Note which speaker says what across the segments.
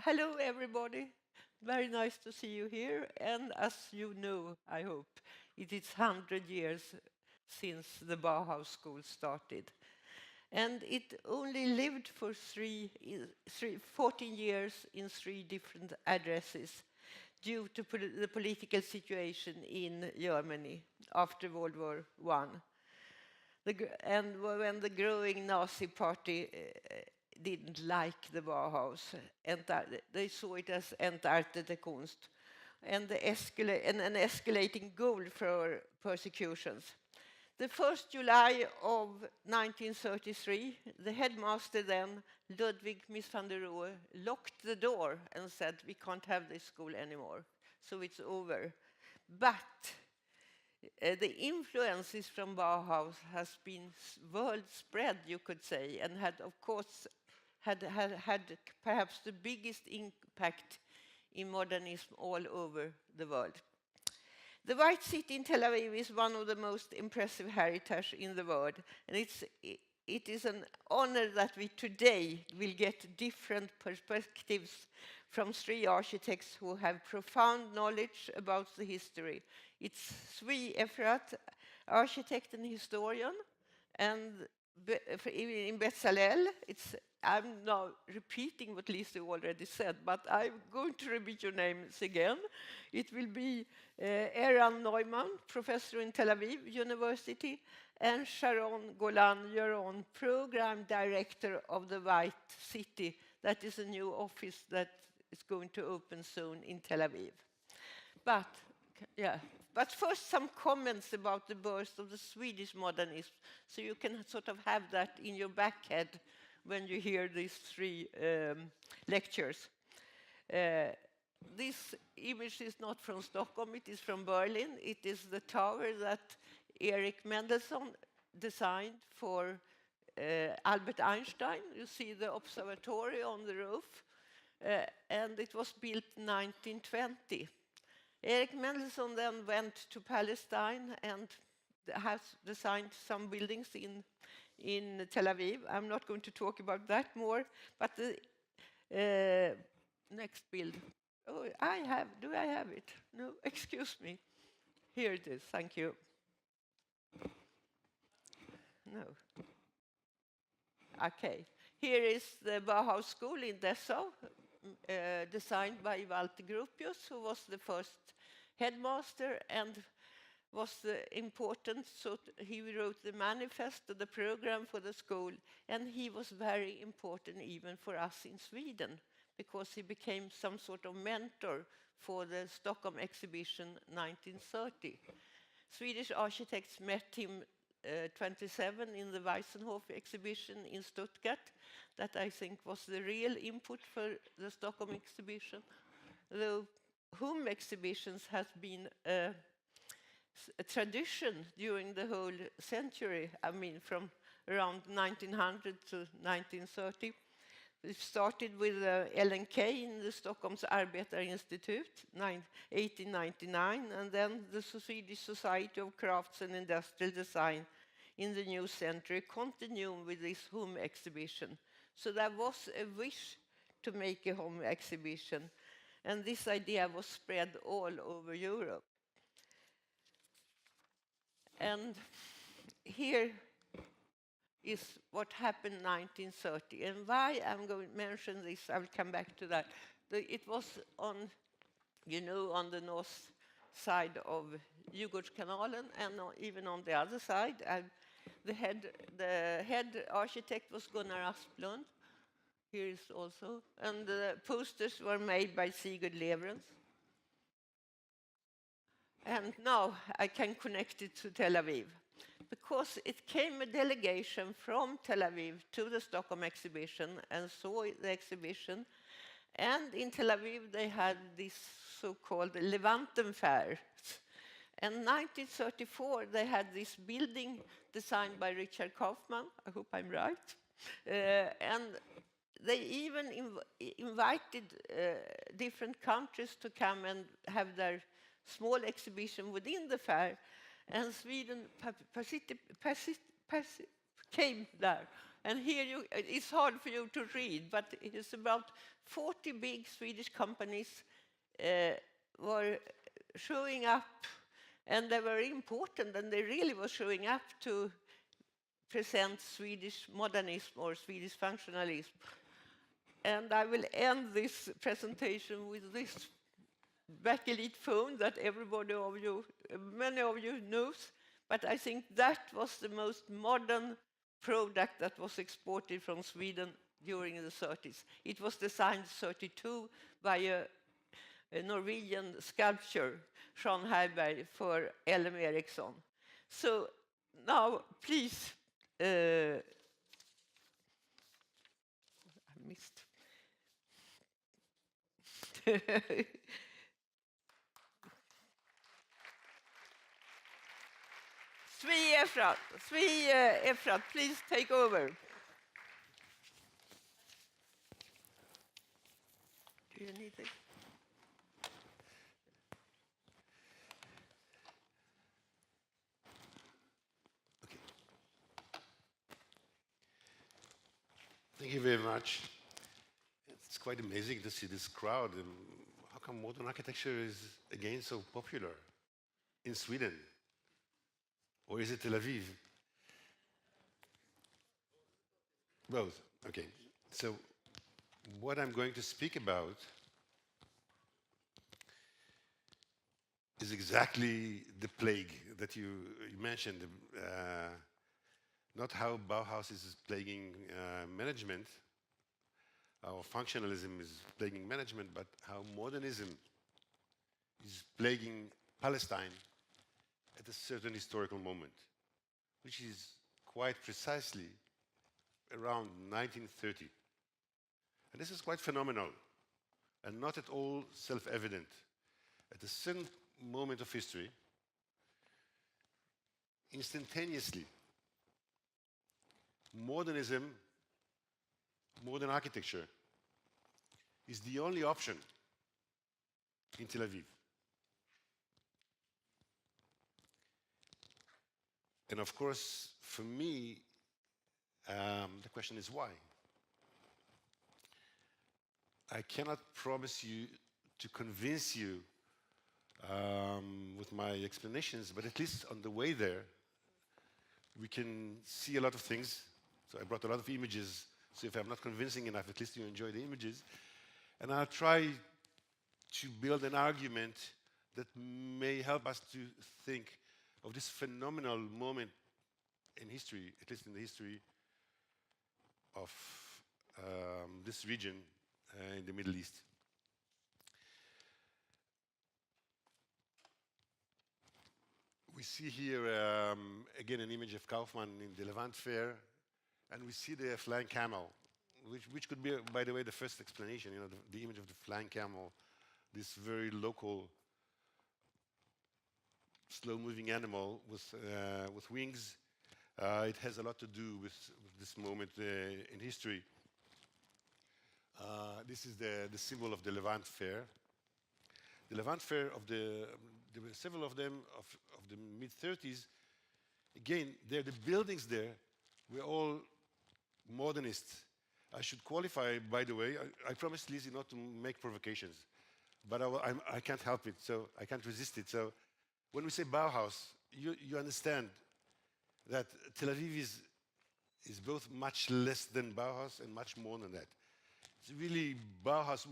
Speaker 1: Hello, everybody. Very nice to see you here. And as you know, I hope, it is 100 years since the Bauhaus School started. And it only lived for 14 years in three different addresses due to the political situation in Germany after World War I. And when the growing Nazi party didn't like the Bauhaus, they saw it as entartete Kunst, and an escalating goal for persecutions. The 1st July of 1933, the headmaster then, Ludwig Mies van der Rohe, locked the door and said, "We can't have this school anymore, so it's over." But the influences from Bauhaus has been world spread, you could say, and had, of course, had perhaps the biggest impact in modernism all over the world. The White City in Tel Aviv is one of the most impressive heritage in the world, and it is an honor that we today will get different perspectives from three architects who have profound knowledge about the history. It's Zvi Efrat, architect and historian, and in Bezalel, I'm now repeating what Lisa already said, but I'm going to repeat your names again. It will be Eran Neumann, professor in Tel Aviv University, and Sharon Golan-Yaron, program director of the White City. That is a new office that is going to open soon in Tel Aviv. But first, some comments about the birth of the Swedish modernism, so you can sort of have that in your back head when you hear these three lectures. This image is not from Stockholm, it is from Berlin. It is the tower that Erik Mendelssohn designed for Albert Einstein. You see the observatory on the roof, and it was built in 1920. Erik Mendelssohn then went to Palestine and has designed some buildings in Tel Aviv. I'm not going to talk about that more, but the next build. Oh, do I have it? No, excuse me. Here it is, thank you. No. Okay, here is the Bauhaus School in Dessa, designed by Walter Gropius, who was the first headmaster and was important. So he wrote the manifest, the program for the school, and he was very important even for us in Sweden, because he became some sort of mentor for the Stockholm exhibition 1930. Swedish architects met him 27 in the Weissenhof exhibition in Stuttgart. That, I think, was the real input for the Stockholm exhibition. The home exhibitions has been a tradition during the whole century, I mean, from around 1900 to 1930. It started with LNK in the Stockholm's Arbetarinstitut, 1899, and then the Swedish Society of Crafts and Industrial Design in the new century continued with this home exhibition. So there was a wish to make a home exhibition, and this idea was spread all over Europe. And here is what happened in 1930. And why I'm going to mention this, I will come back to that. It was on the north side of Djurgårdskanalen, and even on the other side. The head architect was Gunnar Asplund. Here is also. And the posters were made by Sigurd Leverens. And now I can connect it to Tel Aviv, because it came a delegation from Tel Aviv to the Stockholm exhibition and saw the exhibition. And in Tel Aviv, they had this so-called Levanten-fair. And in 1934, they had this building designed by Richard Kaufmann. I hope I'm right. And they even invited different countries to come and have their small exhibition within the fair, and Sweden came there And here it's hard for you to read, but it is about 40 big Swedish companies were showing up, and they were important, and they really were showing up to present Swedish modernism or Swedish functionalism. And I will end this presentation with this backlit phone that many of you knows, but I think that was the most modern product that was exported from Sweden during the 30s. It was designed 32 by a Norwegian sculptor, Jean Heiberg, for L.M. Ericsson. So now, please, I missed. Svi Efrat, please take over. Do you need it?
Speaker 2: Okay. Thank you very much. It's quite amazing to see this crowd. How come modern architecture is again so popular in Sweden? Or is it Tel Aviv? Both. Okay. So what I'm going to speak about is exactly the plague that you mentioned. Not how Bauhaus is plaguing management, how functionalism is plaguing management, but how modernism is plaguing Palestine at a certain historical moment, which is quite precisely around 1930. And this is quite phenomenal and not at all self-evident. At a certain moment of history, instantaneously, modernism, modern architecture, is the only option in Tel Aviv. And of course, for me, the question is why? I cannot promise you to convince you with my explanations, but at least on the way there, we can see a lot of things. So I brought a lot of images, so if I'm not convincing enough, at least you enjoy the images. And I'll try to build an argument that may help us to think of this phenomenal moment in history, at least in the history of this region in the Middle East. We see here again an image of Kaufmann in the Levant Fair, and we see the flying camel, which could be, by the way, the first explanation, the image of the flying camel, this very local, slow-moving animal with wings. It has a lot to do with this moment in history. This is the symbol of the Levant Fair. The Levant Fair there were several of them of the mid-30s. Again, the buildings there were all modernists. I should qualify, by the way, I promised Lizzie not to make provocations, but I can't help it, so I can't resist it. So when we say Bauhaus, you understand that Tel Aviv is both much less than Bauhaus and much more than that. It's really Bauhaus.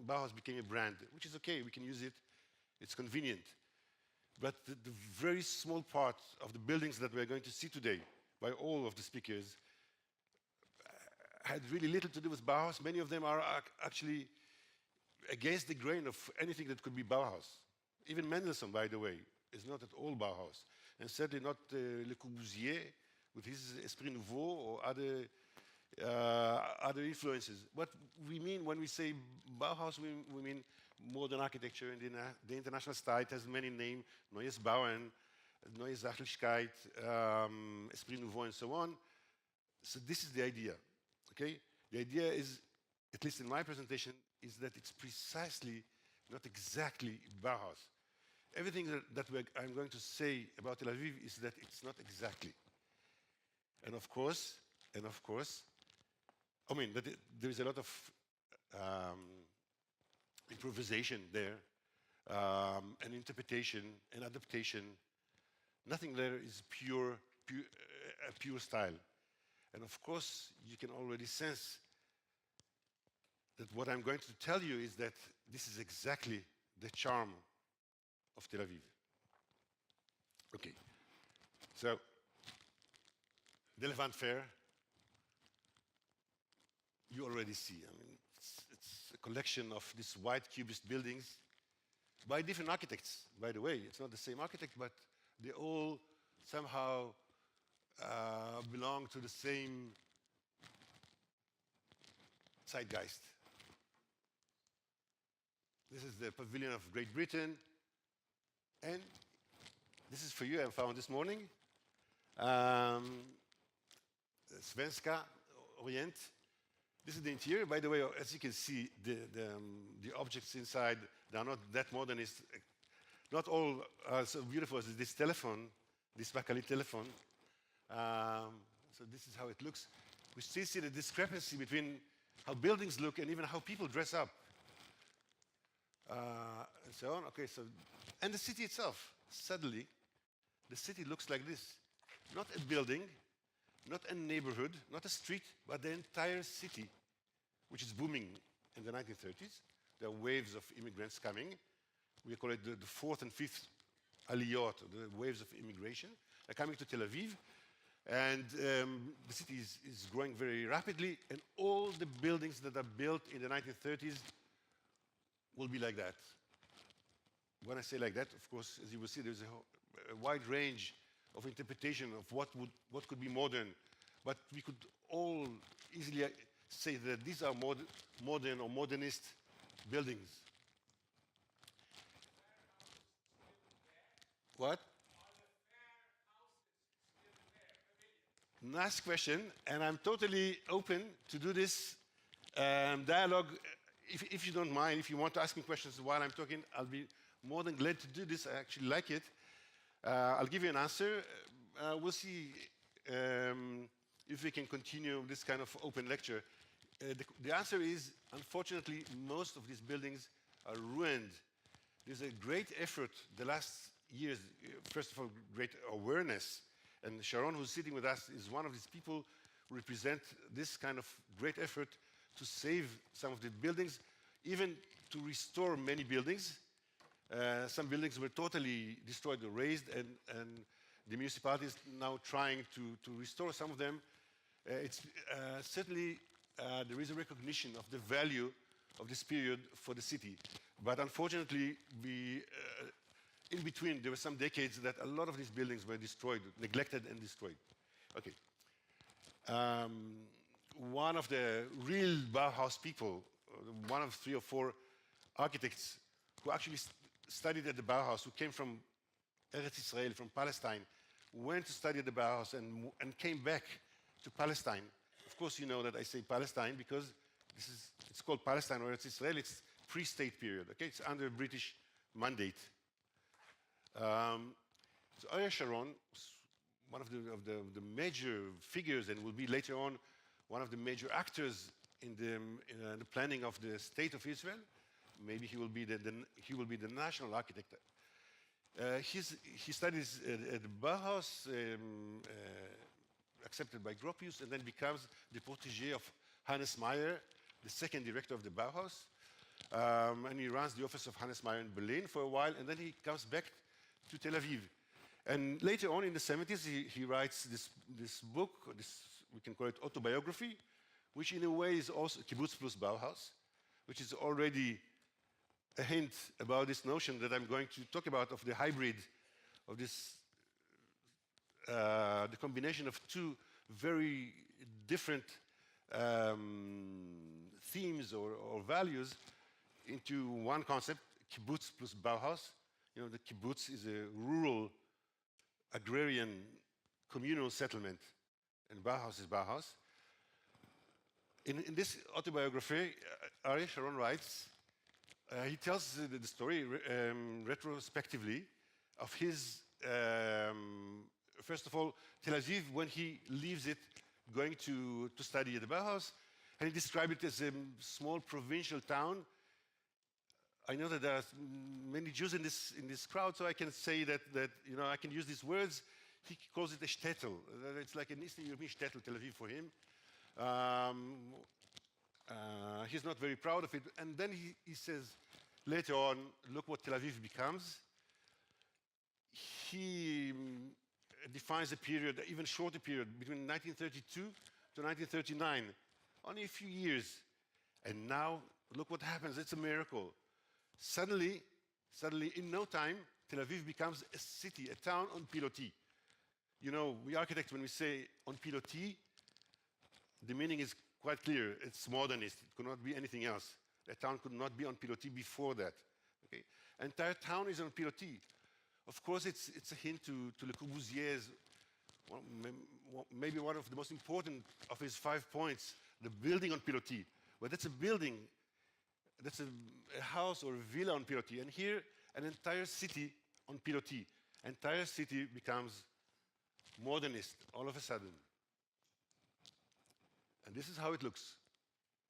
Speaker 2: Bauhaus became a brand, which is okay. We can use it. It's convenient. But the very small part of the buildings that we're going to see today by all of the speakers had really little to do with Bauhaus. Many of them are actually against the grain of anything that could be Bauhaus. Even Mendelssohn, by the way, is not at all Bauhaus. And certainly not Le Corbusier with his Esprit Nouveau or other influences. What we mean when we say Bauhaus, we mean modern architecture in the international style. It has many names, Neues Bauen, Neue Sachlichkeit, Esprit Nouveau, and so on. So this is the idea, okay? The idea is, at least in my presentation, is that it's precisely, not exactly Bauhaus. Everything that I'm going to say about Tel Aviv is that it's not exactly. And of course, And of course, I mean, there is a lot of improvisation there, and interpretation and adaptation. Nothing there is a pure style. And of course, you can already sense that what I'm going to tell you is that this is exactly the charm of Tel Aviv. Okay, so the Levant Fair, you already see. I mean, it's a collection of these white cubist buildings by different architects, by the way. It's not the same architect, but they all somehow belong to the same zeitgeist. This is the Pavilion of Great Britain, and this is for you, I found this morning. Svenska Orient. This is the interior. By the way, as you can see, the objects inside, they are not that modernist. Not all are so beautiful as this telephone, this backlit telephone. So this is how it looks. We still see the discrepancy between how buildings look and even how people dress up. And so on. Okay, so, and the city itself, suddenly, the city looks like this. Not a building, not a neighborhood, not a street, but the entire city, which is booming in the 1930s. There are waves of immigrants coming. We call it the fourth and fifth aliyot, the waves of immigration. They're coming to Tel Aviv, and the city is growing very rapidly, and all the buildings that are built in the 1930s will be like that. When I say like that, of course, as you will see, there's a wide range of interpretation of what could be modern, but we could all easily say that these are modern or modernist buildings. What? Nice question, and I'm totally open to do this dialogue. If you don't mind, if you want to ask me questions while I'm talking, I'll be more than glad to do this. I actually like it. I'll give you an answer. We'll see if we can continue this kind of open lecture. The answer is, unfortunately, most of these buildings are ruined. There's a great effort the last years, first of all, great awareness. And Sharon, who's sitting with us, is one of these people who represent this kind of great effort to save some of the buildings, even to restore many buildings. Some buildings were totally destroyed or razed, and the municipality is now trying to restore some of them. It's certainly there is a recognition of the value of this period for the city. But unfortunately, in between, there were some decades that a lot of these buildings were destroyed, neglected and destroyed. Okay. One of the real Bauhaus people, one of 3 or 4 architects who actually studied at the Bauhaus, who came from Eretz Israel, from Palestine, went to study at the Bauhaus and came back to Palestine. Of course, you know that I say Palestine because it's called Palestine or Eretz Israel. It's pre-state period. Okay, it's under British mandate. So Ariel Sharon, one of the major figures, and will be later on one of the major actors in the planning of the state of Israel. Maybe he will be the national architect. He studies at the Bauhaus, accepted by Gropius, and then becomes the protégé of Hannes Meyer, the second director of the Bauhaus. And he runs the office of Hannes Meyer in Berlin for a while, and then he comes back to Tel Aviv. And later on in the 70s, he writes this book, we can call it autobiography, which in a way is also Kibbutz plus Bauhaus, which is already a hint about this notion that I'm going to talk about of the hybrid, of this, the combination of 2 very different themes or values into one concept, Kibbutz plus Bauhaus. You know, the kibbutz is a rural, agrarian, communal settlement, and Bauhaus is Bauhaus. In this autobiography, Ariel Sharon writes, he tells the story retrospectively of his, first of all, Tel Aviv when he leaves it going to study at the Bauhaus, and he described it as a small provincial town. I know that there are many Jews in this crowd, so I can say that I can use these words. He calls it a shtetl. It's like an Eastern European shtetl, Tel Aviv for him. He's not very proud of it. And then he says, later on, look what Tel Aviv becomes. He defines a period, even shorter period, between 1932 to 1939, only a few years. And now, look what happens. It's a miracle. Suddenly, in no time, Tel Aviv becomes a city, a town on pilotis. You know, we architects, when we say on pilotis, the meaning is quite clear. It's modernist. It could not be anything else. A town could not be on pilotis before that. Okay? Entire town is on pilotis. Of course, it's a hint to Le Corbusier's, maybe one of the most important of his 5 points, the building on pilotis. But that's a building, that's a house or a villa on pilotis. And here, an entire city on pilotis. Entire city becomes modernist all of a sudden. And this is how it looks,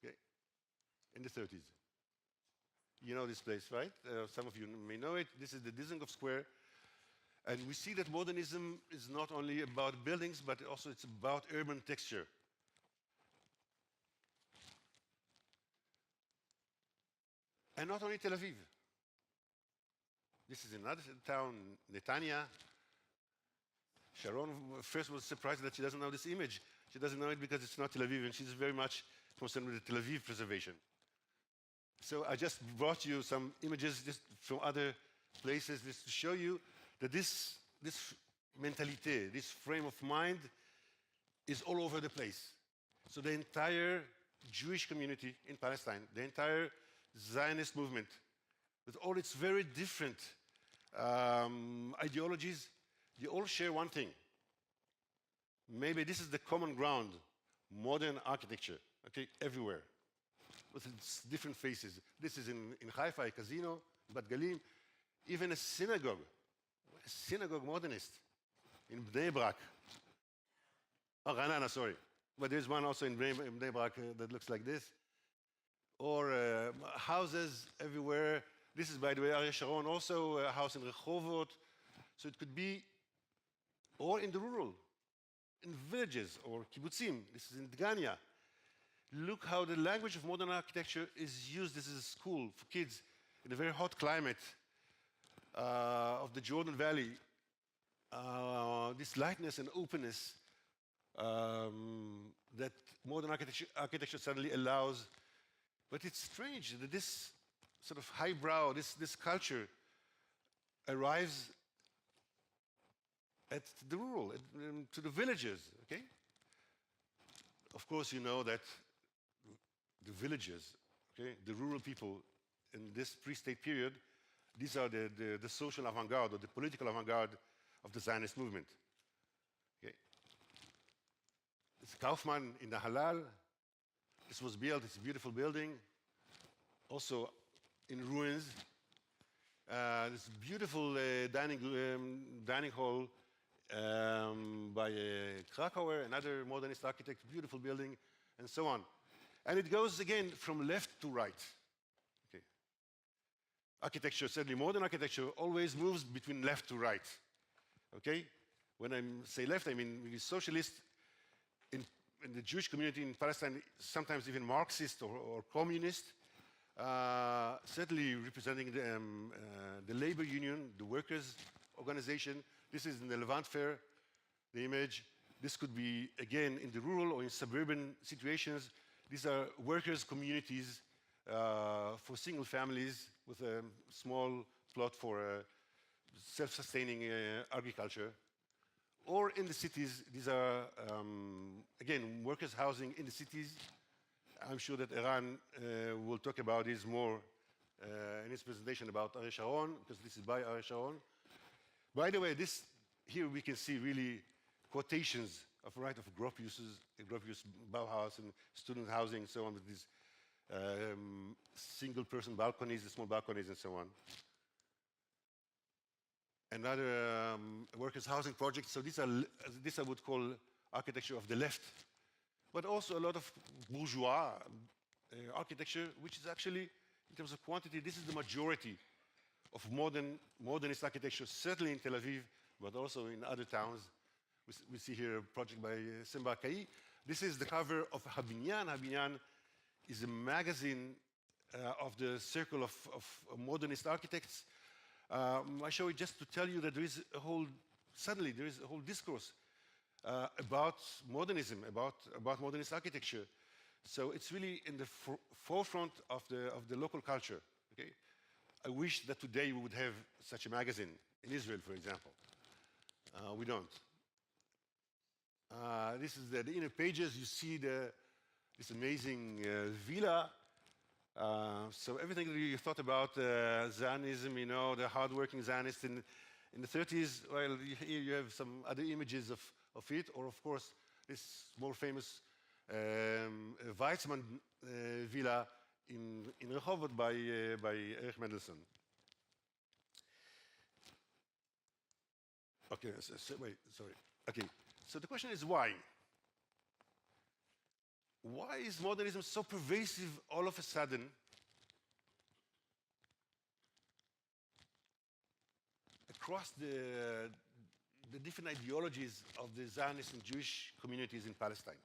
Speaker 2: okay, in the 30s. You know this place, right? Some of you may know it. This is the Dizengoff Square. And we see that modernism is not only about buildings, but also it's about urban texture. And not only Tel Aviv. This is another town, Netanya. Sharon first was surprised that she doesn't know this image. She doesn't know it because it's not Tel Aviv, and she's very much concerned with the Tel Aviv preservation. So I just brought you some images just from other places just to show you that this mentality, this frame of mind is all over the place. So the entire Jewish community in Palestine, the entire Zionist movement, with all its very different ideologies, they all share one thing. Maybe this is the common ground, modern architecture, okay, everywhere, with its different faces. This is in Haifa, a casino, Bat Galim, even a synagogue modernist in Bnei Brak. Oh, Ranana, sorry. But there's one also in Bnei Brak that looks like this. Or houses everywhere. This is, by the way, Ariel Sharon, also a house in Rehovot. So it could be, or in the rural, in villages or kibbutzim. This is in Dgania. Look how the language of modern architecture is used. This is a school for kids in a very hot climate of the Jordan Valley. This lightness and openness that modern architecture suddenly allows. But it's strange that this sort of highbrow, this culture arrives at the rural, to the villages, okay? Of course, you know that the villagers, okay, the rural people in this pre-state period, these are the social avant-garde or the political avant-garde of the Zionist movement. Okay. It's Kaufmann in the Halal. This was built, it's a beautiful building, also in ruins. This beautiful dining hall by Krakauer, another modernist architect, beautiful building, and so on. And it goes again from left to right. Okay. Architecture, certainly modern architecture, always moves between left to right. Okay? When I say left, I mean the socialist in the Jewish community in Palestine, sometimes even Marxist or communist, certainly representing the labor union, the workers' organization. This is in the Levant Fair, the image. This could be, again, in the rural or in suburban situations. These are workers' communities for single families with a small plot for self-sustaining agriculture. Or in the cities, these are, again, workers' housing in the cities. I'm sure that Eran will talk about this more in his presentation about Ariel Sharon, because this is by Ariel Sharon. By the way, here we can see really quotations of Gropius, Bauhaus, and student housing, and so on, with these single-person balconies, the small balconies, and so on. Another workers' housing project. So these I would call architecture of the left. but also a lot of bourgeois architecture, which is actually, in terms of quantity, this is the majority of modernist architecture, certainly in Tel Aviv, but also in other towns. We see here a project by Semba Kai. This is the cover of Habinyan. Habinyan is a magazine of the circle of modernist architects. I show it just to tell you that there is a whole, suddenly there is a whole discourse about modernism, about modernist architecture. So it's really in the forefront of the local culture. Okay? I wish that today we would have such a magazine in Israel, for example. We don't. This is the inner pages. You see this amazing villa. So everything that you thought about Zionism, you know, the hardworking Zionists in the 30s, well, here you have some other images of it, or of course, this more famous Weizmann villa in Rehovot by Erich Mendelssohn. Okay, wait, sorry. Okay, so the question is why? Why is modernism so pervasive all of a sudden? Across the different ideologies of the Zionist and Jewish communities in Palestine,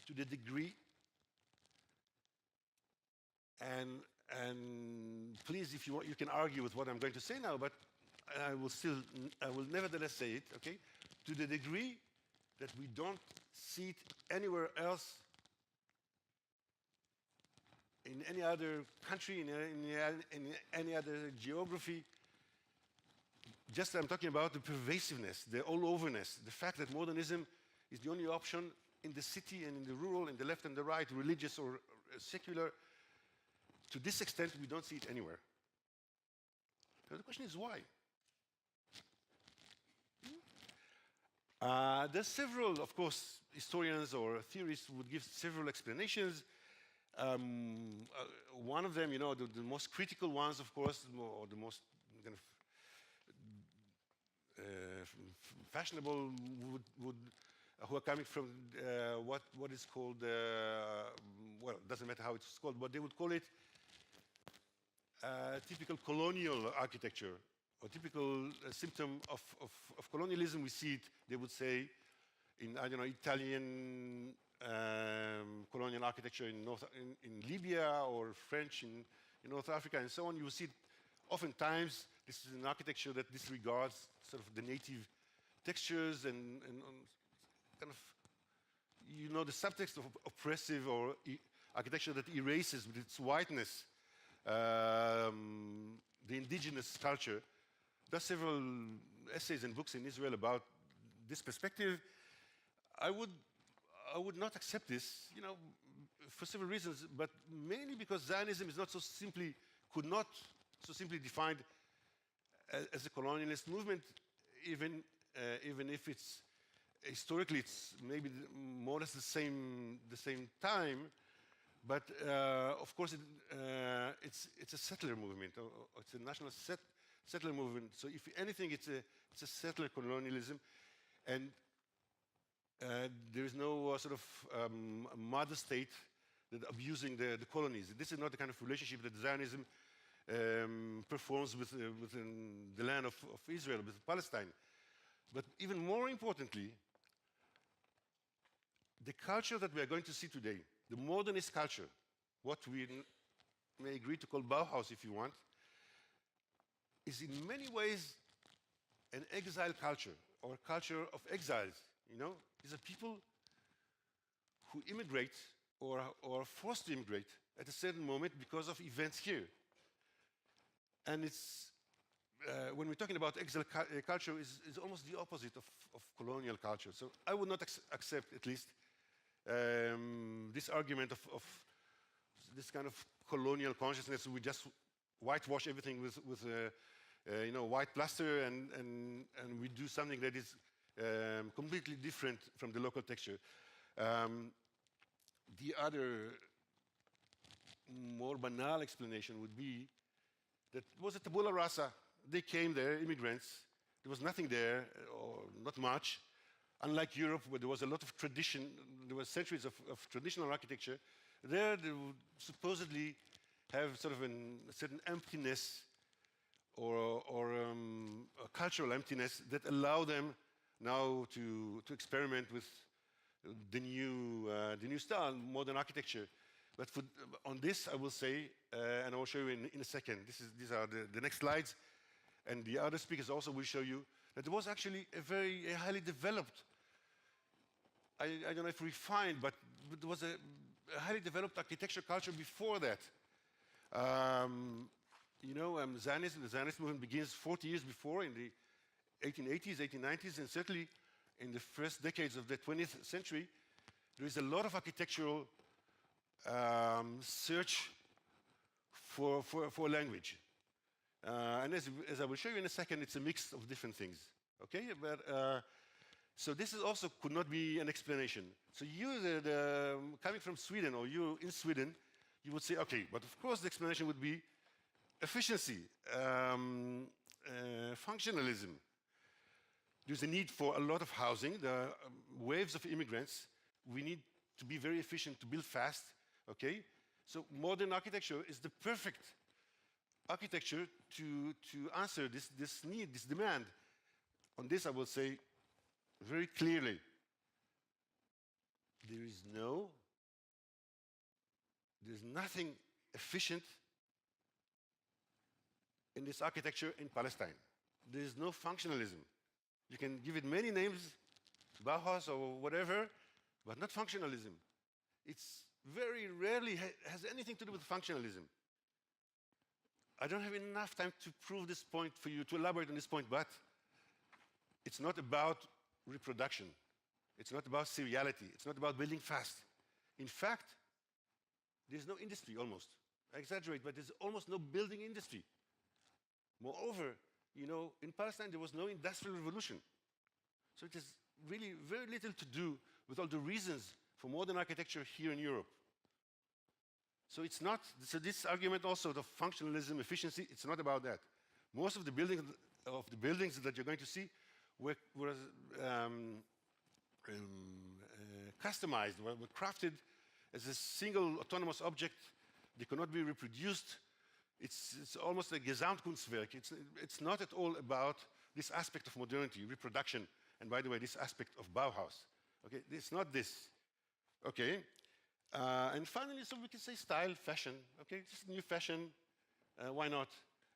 Speaker 2: to the degree, and please, if you want, you can argue with what I'm going to say now, but I will nevertheless say it, okay? To the degree that we don't see it anywhere else in any other country, in any other geography. Just I'm talking about the pervasiveness, the all-overness, the fact that modernism is the only option in the city and in the rural, in the left and the right, religious or secular. To this extent, we don't see it anywhere. So the question is why? There's several, of course, historians or theorists would give several explanations. One of them, you know, the most critical ones, of course, or the most kind of fashionable who are coming from what is called, well, it doesn't matter how it's called, but they would call it typical colonial architecture, or typical symptom of colonialism. We see it, they would say, in, I don't know, Italian colonial architecture in Libya, or French in North Africa, and so on. You see it oftentimes. This is an architecture that disregards sort of the native textures and kind of, you know, the subtext of oppressive or architecture that erases with its whiteness the indigenous culture. There are several essays and books in Israel about this perspective. I would not accept this, you know, for several reasons, but mainly because Zionism is not so simply, could not so simply defined as a colonialist movement, even if it's historically it's maybe more or less the same time, but of course it's a settler movement, or it's a national settler movement. So if anything, it's a settler colonialism, and there is no sort of mother state that abusing the colonies. This is not the kind of relationship that Zionism performs within the land of Israel, with Palestine. But even more importantly, the culture that we are going to see today, the modernist culture, what we may agree to call Bauhaus if you want, is in many ways an exile culture, or a culture of exiles. You know, these are people who immigrate or are forced to immigrate at a certain moment because of events here. And it's, when we're talking about exile culture, is almost the opposite of colonial culture. So I would not accept, at least, this argument of this kind of colonial consciousness. We just whitewash everything with you know, white plaster, and we do something that is completely different from the local texture. The other more banal explanation would be that it was a tabula rasa. They came there, immigrants. There was nothing there, or not much. Unlike Europe, where there was a lot of tradition, there were centuries of traditional architecture, there they would supposedly have sort of a certain emptiness or a cultural emptiness that allow them now to experiment with the new style, modern architecture. But on this, I will say, and I will show you in a second. These are the next slides, and the other speakers also will show you that there was actually a highly developed, I don't know if refined, but there was a highly developed architecture culture before that. Zionism, the Zionist movement begins 40 years before, in the 1880s, 1890s, and certainly in the first decades of the 20th century, there is a lot of architectural search for language. And as I will show you in a second, it's a mix of different things. Okay, but so this is also could not be an explanation. So you, coming from Sweden, or you in Sweden, you would say, okay, but of course the explanation would be efficiency, functionalism. There's a need for a lot of housing. The waves of immigrants, we need to be very efficient, to build fast, okay? So modern architecture is the perfect architecture to answer this need, this demand. On this, I will say very clearly, there's nothing efficient in this architecture in Palestine. There is no functionalism. You can give it many names, Bauhaus or whatever, but not functionalism. It's very rarely has anything to do with functionalism. I don't have enough time to prove this point for you, to elaborate on this point, but it's not about reproduction. It's not about seriality. It's not about building fast. In fact, there's no industry almost. I exaggerate, but there's almost no building industry. Moreover, in Palestine, there was no industrial revolution. So it has really very little to do with all the reasons for modern architecture here in Europe. So it's not, so this argument also of functionalism, efficiency, it's not about that. Most of the buildings that you're going to see were customized, were crafted as a single autonomous object. They cannot be reproduced. It's almost a Gesamtkunstwerk. It's not at all about this aspect of modernity, reproduction, and by the way, this aspect of Bauhaus. Okay, it's not this. Okay, and finally, so we can say style, fashion. Okay, just new fashion. Why not?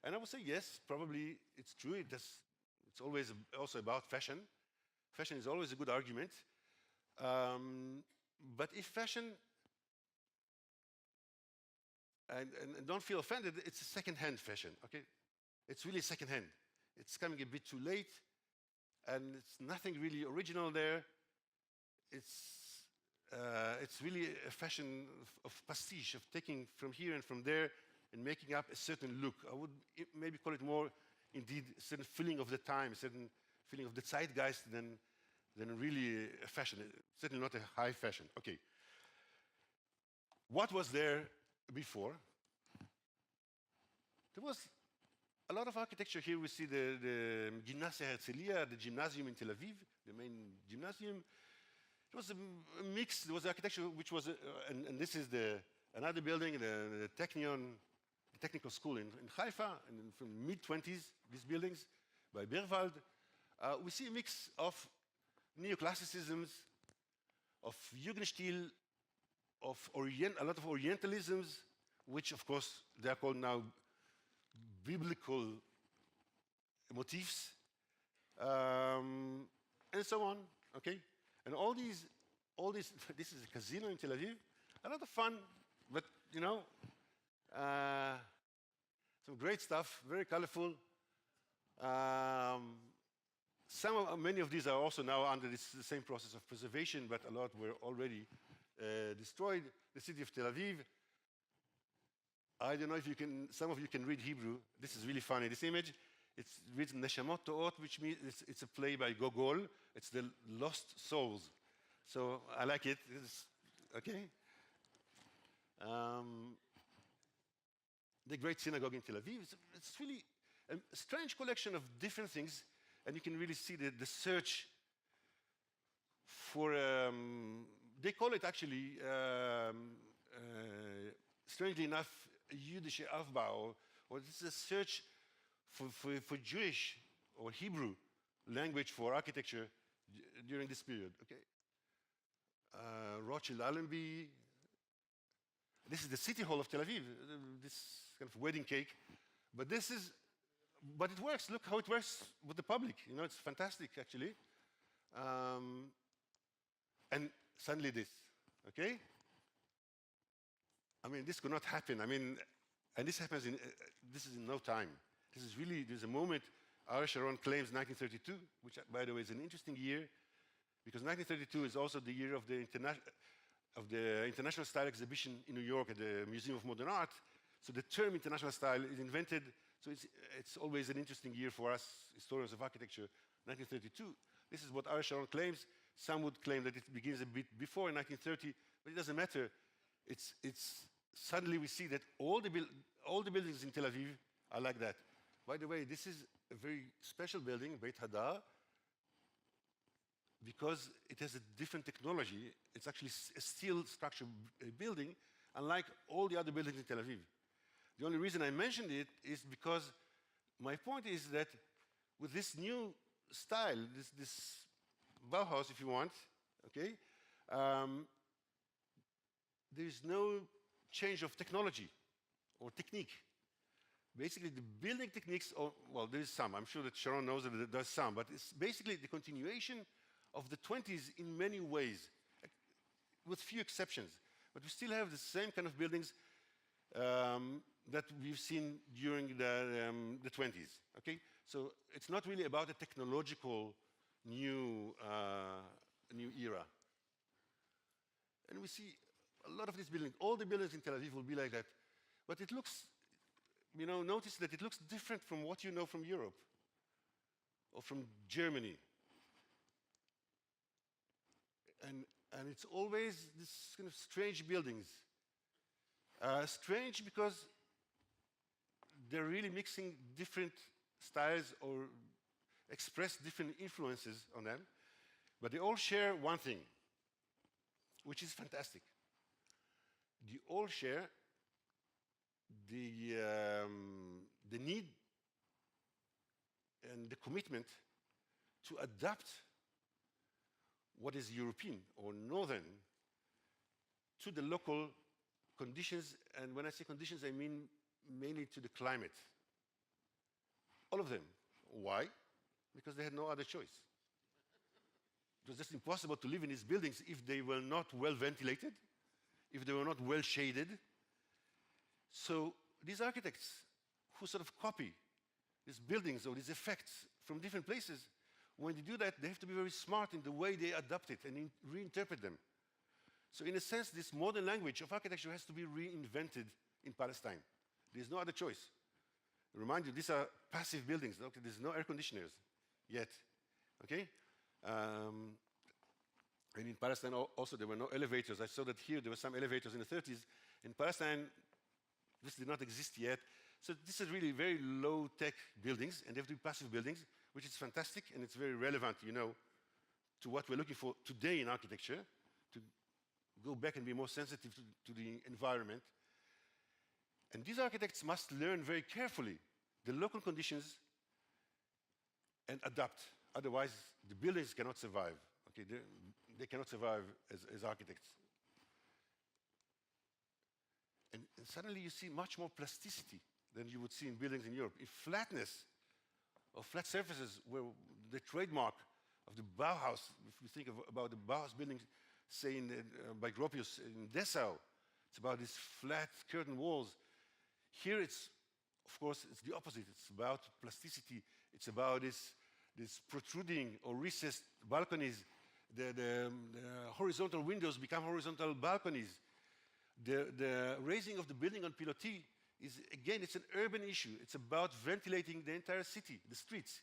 Speaker 2: And I would say yes, probably it's true. It's always also about fashion. Fashion is always a good argument. But if fashion, and don't feel offended, it's a second-hand fashion, okay? It's really second-hand. It's coming a bit too late, and it's nothing really original there. It's really a fashion of pastiche, of taking from here and from there and making up a certain look. I would maybe call it more, indeed, a certain feeling of the time, a certain feeling of the zeitgeist than really a fashion. Certainly not a high fashion. Okay. What was there before? There was a lot of architecture here. We see the Gymnasia Herzliya, the gymnasium in Tel Aviv, the main gymnasium. It was a mix. There was architecture which was, and this is another building, the technical school in Haifa, and from mid-20s, these buildings by Berwald. We see a mix of neoclassicisms, of Jugendstil, of a lot of Orientalisms, which of course they are called now biblical motifs, and so on. Okay, and all these. This is a casino in Tel Aviv. A lot of fun, but some great stuff, very colorful. Many of these are also now under the same process of preservation, but a lot were already destroyed. The city of Tel Aviv. I don't know if some of you can read Hebrew. This is really funny. This image, it's written Neshamot To'ot, which means it's a play by Gogol. It's the Lost Souls. So I like it. Okay. The great synagogue in Tel Aviv. It's really a strange collection of different things, and you can really see the search for, they call it actually, strangely enough, Jüdische Aufbau, or this is a search for Jewish or Hebrew language for architecture during this period. Okay, Rothschild Allenby. This is the city hall of Tel Aviv. This kind of wedding cake, but this is, but it works. Look how it works with the public. You know, it's fantastic actually. And suddenly this, okay? I mean, this could not happen. I mean, and this happens in, this is in no time. This is really, there's a moment, Ariel Sharon claims 1932, which by the way is an interesting year, because 1932 is also the year of the International Style Exhibition in New York at the Museum of Modern Art. So the term international style is invented, so it's always an interesting year for us, historians of architecture, 1932. This is what Ariel Sharon claims. Some would claim that it begins a bit before in 1930, but it doesn't matter. It's suddenly we see that all the buildings in Tel Aviv are like that. By the way, this is a very special building, Beit Hadar, because it has a different technology. It's actually a steel structure building, unlike all the other buildings in Tel Aviv. The only reason I mentioned it is because my point is that with this new style, this Bauhaus, if you want, okay, there is no change of technology or technique. Basically, the building techniques, well, there is some. I'm sure that Sharon knows that there's some, but it's basically the continuation of the 20s in many ways, with few exceptions. But we still have the same kind of buildings that we've seen during the 20s, okay? So it's not really about a technological new era. And we see a lot of these buildings, all the buildings in Tel Aviv will be like that. But it looks, you know, notice that it looks different from what you know from Europe or from Germany. And it's always this kind of strange buildings. Strange because they're really mixing different styles or express different influences on them, but they all share one thing, which is fantastic. They all share the need and the commitment to adapt what is European or Northern to the local conditions, and when I say conditions, I mean mainly to the climate. All of them. Why? Because they had no other choice. It was just impossible to live in these buildings if they were not well ventilated, if they were not well shaded. So these architects who sort of copy these buildings or these effects from different places, when they do that, they have to be very smart in the way they adapt it and reinterpret them. So in a sense, this modern language of architecture has to be reinvented in Palestine. There's no other choice. Remind you, these are passive buildings. Okay? There's no air conditioners yet. Okay? And in Palestine also there were no elevators. I saw that here there were some elevators in the 30s. In Palestine, this did not exist yet. So this is really very low-tech buildings, and they have to be passive buildings, which is fantastic, and it's very relevant, you know, to what we're looking for today in architecture, to go back and be more sensitive to the environment. And these architects must learn very carefully the local conditions and adapt. Otherwise, the buildings cannot survive. Okay, they cannot survive as architects. And suddenly you see much more plasticity than you would see in buildings in Europe. If flatness or flat surfaces were the trademark of the Bauhaus, if we think about the Bauhaus buildings, say by Gropius in Dessau, it's about these flat curtain walls. Here it's, of course, it's the opposite. It's about plasticity. It's about this protruding or recessed balconies. The horizontal windows become horizontal balconies. The raising of the building on pilotis is, again, it's an urban issue. It's about ventilating the entire city, the streets.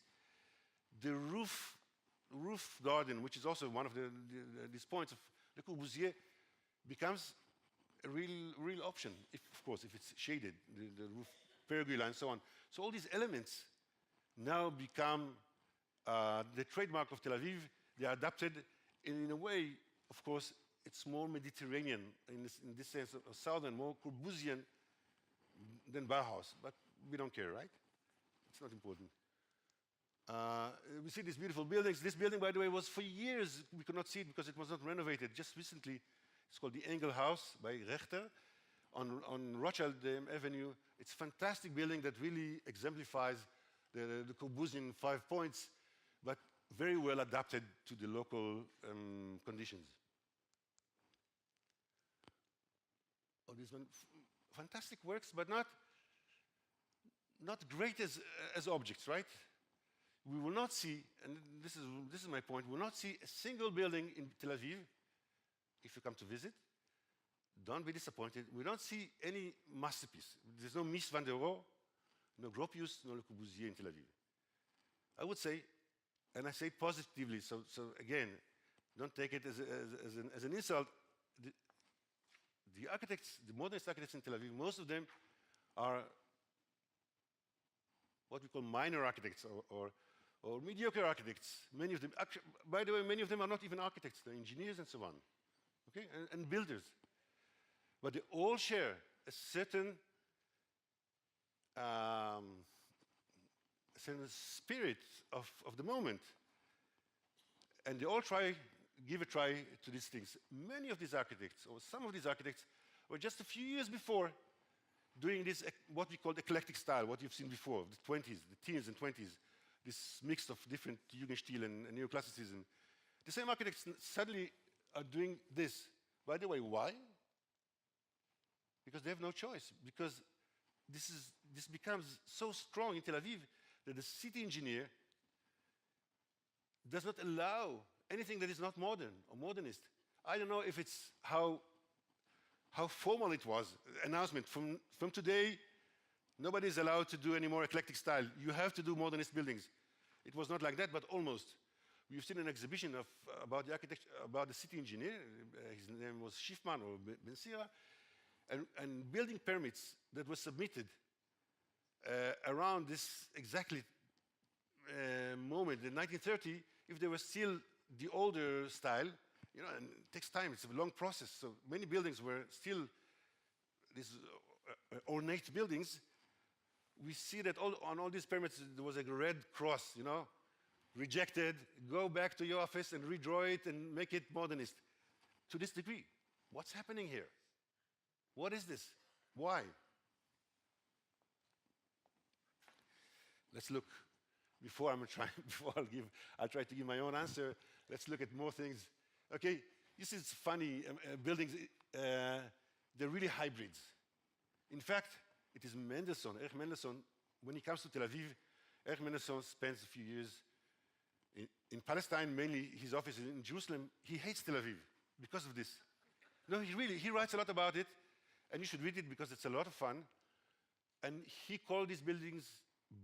Speaker 2: The roof garden, which is also one of these points of Le Corbusier, becomes a real option, of course, if it's shaded, the roof pergola and so on. So all these elements now become the trademark of Tel Aviv. They are adapted in a way, of course, it's more Mediterranean in this sense, of southern, more Corbusian than Bauhaus. But we don't care, right? It's not important. We see these beautiful buildings. This building, by the way, was for years, we could not see it because it was not renovated. Just recently, it's called the Engel House by Rechter on Rothschild Avenue. It's a fantastic building that really exemplifies the Corbusian 5 points, but very well adapted to the local conditions. Oh, this one, fantastic works, but not great as objects, right? We will not see, and this is my point, we will not see a single building in Tel Aviv, if you come to visit. Don't be disappointed. We don't see any masterpiece. There's no Mies van der Rohe, no Gropius, no Le Corbusier in Tel Aviv. I would say, and I say it positively, so again, don't take it as an insult. The architects, the modernist architects in Tel Aviv, most of them are what we call minor architects or mediocre architects. Many of them, actually, by the way, many of them are not even architects, they're engineers and so on, okay, and builders. But they all share a certain spirit of the moment. And they all give a try to these things. Many of these architects, or some of these architects, were just a few years before doing this, what we call eclectic style, what you've seen before, the 20s, the teens and 20s, this mix of different Jugendstil and neoclassicism. The same architects suddenly are doing this. By the way, why? Because they have no choice. Because this becomes so strong in Tel Aviv that the city engineer does not allow anything that is not modern or modernist. I don't know if it's how formal it was, announcement. From today, nobody is allowed to do any more eclectic style. You have to do modernist buildings. It was not like that, but almost. We've seen an exhibition about the architect, about the city engineer. His name was Schiffman or Ben-Sira. And building permits that were submitted around this exactly moment, in 1930, if they were still the older style, you know, and it takes time, it's a long process. So many buildings were still these ornate buildings. We see that on all these permits, there was a red cross, you know, rejected, go back to your office and redraw it and make it modernist. To this degree, what's happening here? What is this? Why? Let's look. Before I'll try to give my own answer. Let's look at more things. Okay, this is funny. Buildings, they're really hybrids. In fact, it is Mendelssohn, Erich Mendelssohn, when he comes to Tel Aviv, Erich Mendelssohn spends a few years in Palestine, mainly his office is in Jerusalem. He hates Tel Aviv because of this. No, he writes a lot about it, and you should read it because it's a lot of fun. And he called these buildings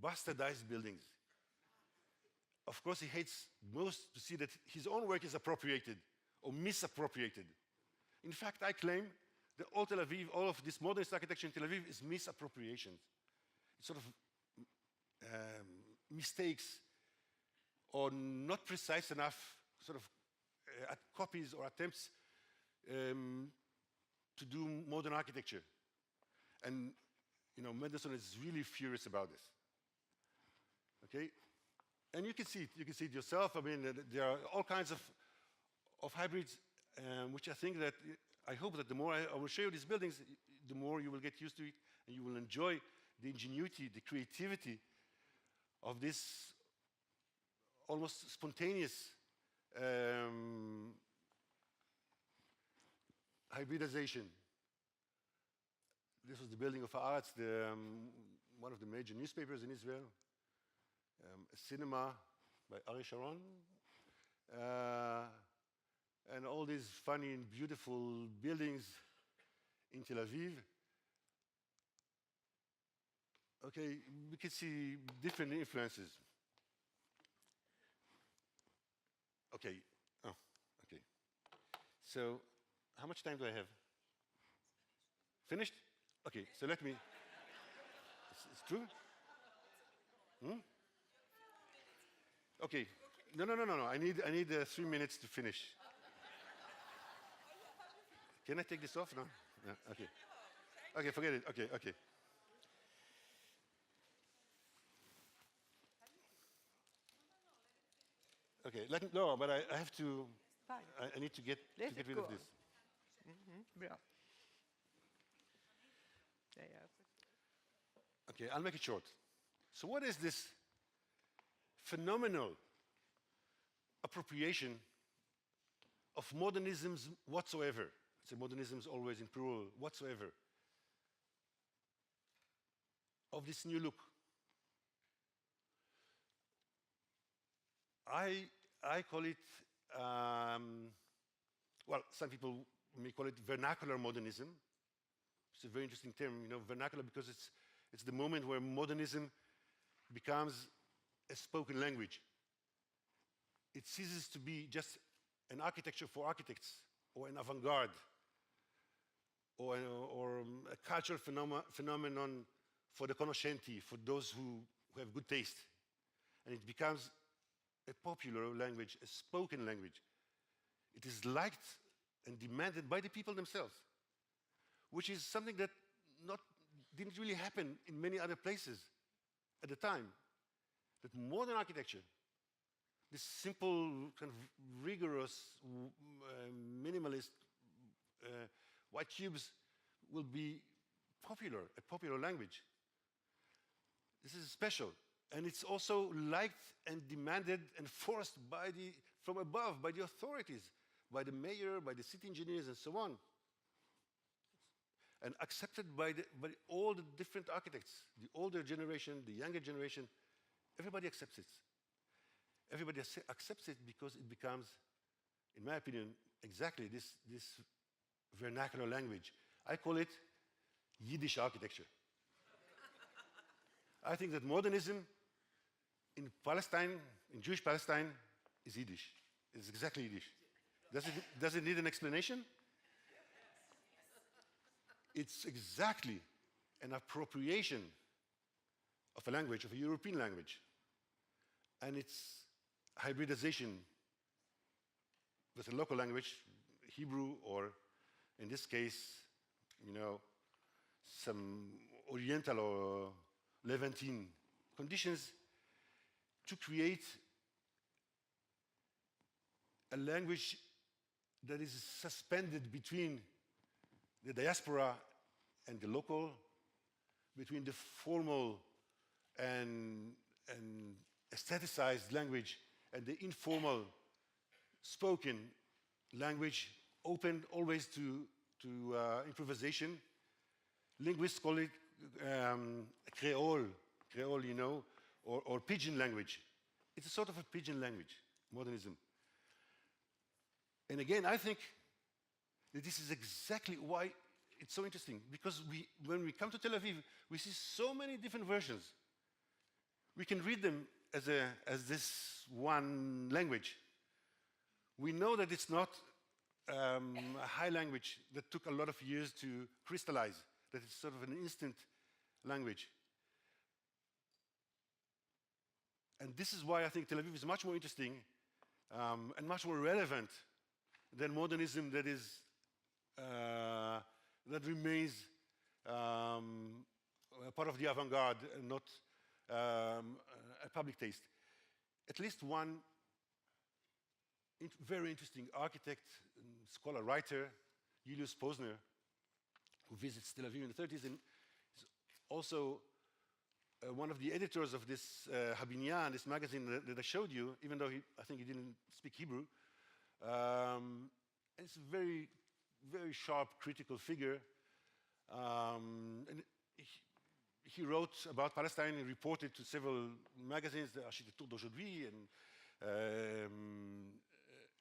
Speaker 2: bastardized buildings. Of course, he hates most to see that his own work is appropriated or misappropriated. In fact, I claim that all Tel Aviv, all of this modernist architecture in Tel Aviv is misappropriation. It's sort of mistakes or not precise enough sort of copies or attempts to do modern architecture. And you know, Mendelssohn is really furious about this. Okay? And you can see it yourself. I mean, there are all kinds of hybrids, which I think that, I hope that the more I will show you these buildings, the more you will get used to it, and you will enjoy the ingenuity, the creativity of this almost spontaneous hybridization. This was the building of Haaretz, one of the major newspapers in Israel. A cinema by Ari Sharon, and all these funny and beautiful buildings in Tel Aviv. Okay, we can see different influences. Okay, okay. So, how much time do I have? Finished? Okay, so let me. It's true? Hmm? Okay. No. I need 3 minutes to finish. Can I take this off now? Yeah, okay. Okay, forget it. Okay, okay. Okay, no, but I have to.
Speaker 1: Fine.
Speaker 2: I need to get
Speaker 1: Let it
Speaker 2: rid
Speaker 1: go
Speaker 2: of this.
Speaker 1: Bra. Ja, ja.
Speaker 2: Okay, I'll make it short. So, what is this phenomenal appropriation of modernisms whatsoever? I say modernisms always in plural, whatsoever. Of this new look. I call it, well, some people may call it vernacular modernism. It's a very interesting term, you know, vernacular, because it's the moment where modernism becomes a spoken language. It ceases to be just an architecture for architects, or an avant-garde, or a cultural phenomenon for the conoscenti, for those who have good taste. And it becomes a popular language, a spoken language. It is liked and demanded by the people themselves, which is something that didn't really happen in many other places at the time. That modern architecture, this simple, kind of rigorous, minimalist white cubes, will be popular, a popular language. This is special. And it's also liked and demanded and forced from above by the authorities, by the mayor, by the city engineers, and so on. And accepted by all the different architects, the older generation, the younger generation. Everybody accepts it. Everybody accepts it because it becomes, in my opinion, exactly this vernacular language. I call it Yiddish architecture. I think that modernism in Palestine, in Jewish Palestine, is Yiddish. It's exactly Yiddish. Does it need an explanation? It's exactly an appropriation of a language, of a European language, and its hybridization with a local language, Hebrew, or in this case, you know, some Oriental or Levantine conditions to create a language that is suspended between the diaspora and the local, between the formal and aestheticized language and the informal spoken language, open always to improvisation. Linguists call it Creole, you know, or Pidgin language. It's a sort of a Pidgin language, modernism. And again, I think that this is exactly why it's so interesting, because when we come to Tel Aviv, we see so many different versions. We can read them as this one language. We know that it's not a high language that took a lot of years to crystallize, that it's sort of an instant language. And this is why I think Tel Aviv is much more interesting and much more relevant than modernism that remains part of the avant-garde and not a public taste. At least one very interesting architect, scholar, writer, Julius Posner, who visits Tel Aviv in the 30s, and is also one of the editors of this Habinyan, this magazine that I showed you, even though I think he didn't speak Hebrew. And it's a very, very sharp, critical figure. And he wrote about Palestine and reported to several magazines, the Arkitektur d'aujourd'hui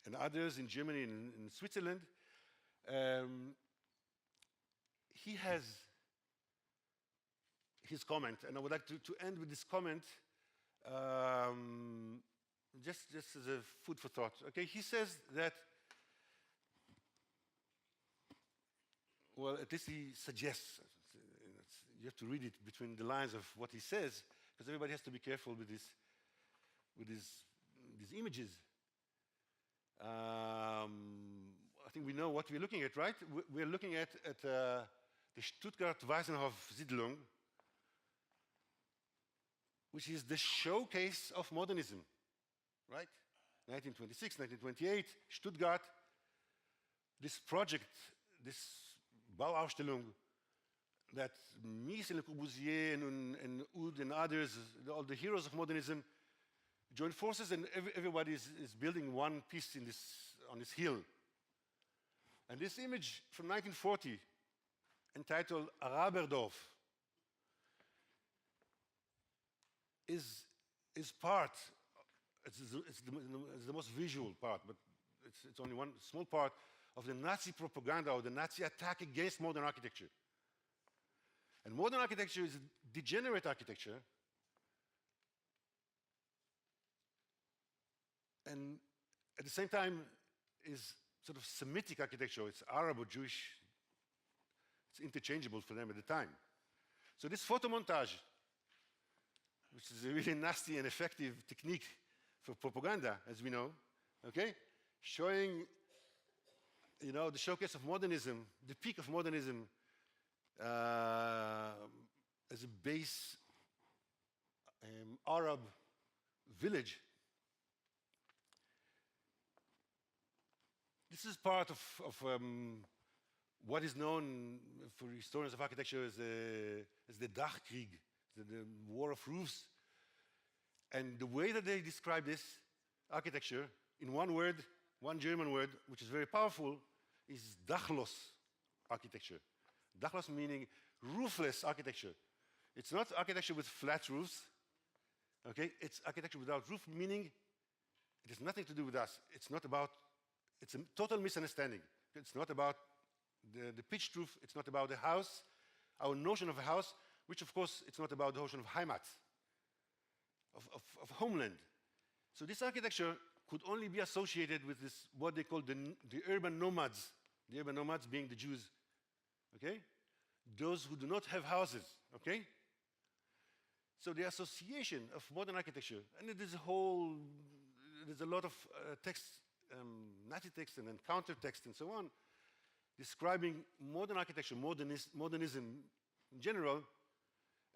Speaker 2: and others in Germany and in Switzerland. He has his comment, and I would like to end with this comment, just as a food for thought. Okay, he says that, well, at least he suggests, you have to read it between the lines of what he says, because everybody has to be careful with these images. I think we know what we're looking at, right? We're looking at the Stuttgart-Waisenhof-Siedlung, which is the showcase of modernism, right? 1926, 1928, Stuttgart. This project, this Bauausstellung, that Mies and Le Corbusier and Oud and others, all the heroes of modernism, joined forces, and everybody is building one piece in on this hill. And this image from 1940, entitled Araberdorf, is part, it's the most visual part, but it's only one small part of the Nazi propaganda or the Nazi attack against modern architecture. And modern architecture is a degenerate architecture, and at the same time is sort of Semitic architecture. It's Arab or Jewish. It's interchangeable for them at the time. So this photo montage, which is a really nasty and effective technique for propaganda, as we know, okay, showing, you know, the showcase of modernism, the peak of modernism, as a base Arab village. This is part of what is known for historians of architecture as the Dachkrieg, the war of roofs. And the way that they describe this architecture in one word, one German word, which is very powerful, is Dachlos architecture. Dachlos meaning roofless architecture. It's not architecture with flat roofs, okay? It's architecture without roof, meaning it has nothing to do with us. It's not about, it's a total misunderstanding. It's not about the pitched roof, it's not about the house, our notion of a house, which of course, it's not about the notion of Heimat, of homeland. So this architecture could only be associated with this, what they call the urban nomads being the Jews, okay? Those who do not have houses, okay? So the association of modern architecture, and there's a lot of text, Nazi text and then counter text and so on, describing modern architecture, modernism in general,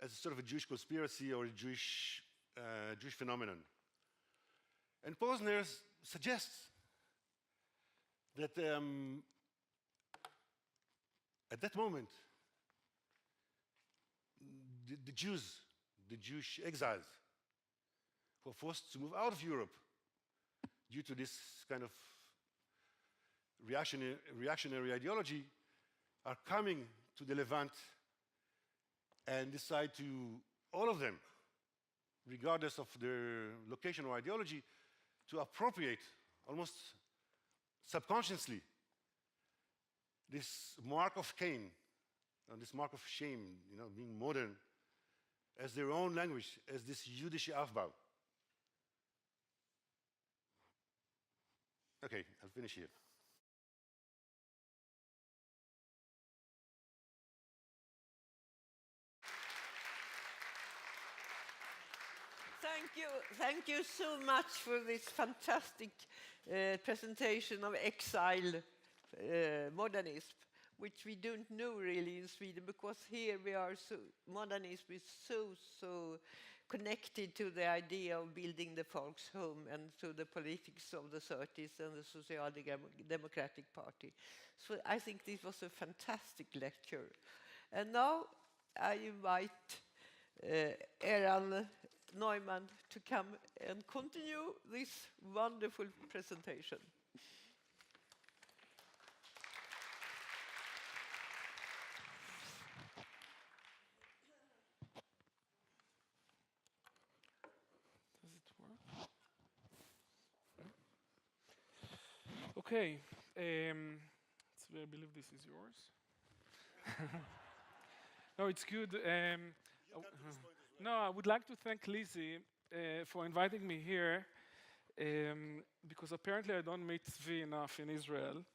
Speaker 2: as sort of a Jewish conspiracy or a Jewish phenomenon. And Posner suggests that at that moment, the Jews, the Jewish exiles, who were forced to move out of Europe due to this kind of reactionary ideology, are coming to the Levant and decide to, all of them, regardless of their location or ideology, to appropriate almost subconsciously this mark of Cain, this mark of shame, you know, being modern, as their own language, as this Jüdische Aufbau. Okay, I'll finish here.
Speaker 1: Thank you so much for this fantastic presentation of exile modernism, which we don't know really in Sweden, because here we are modernism is so connected to the idea of building the folks home and to the politics of the 30s and the Social Democratic Party. So I think this was a fantastic lecture. And now I invite Eran Neumann to come and continue this wonderful presentation.
Speaker 3: Does it work? Okay. So I believe this is yours. No, it's good. No, I would like to thank Lizzie for inviting me here, because apparently I don't meet Zvi enough in Israel,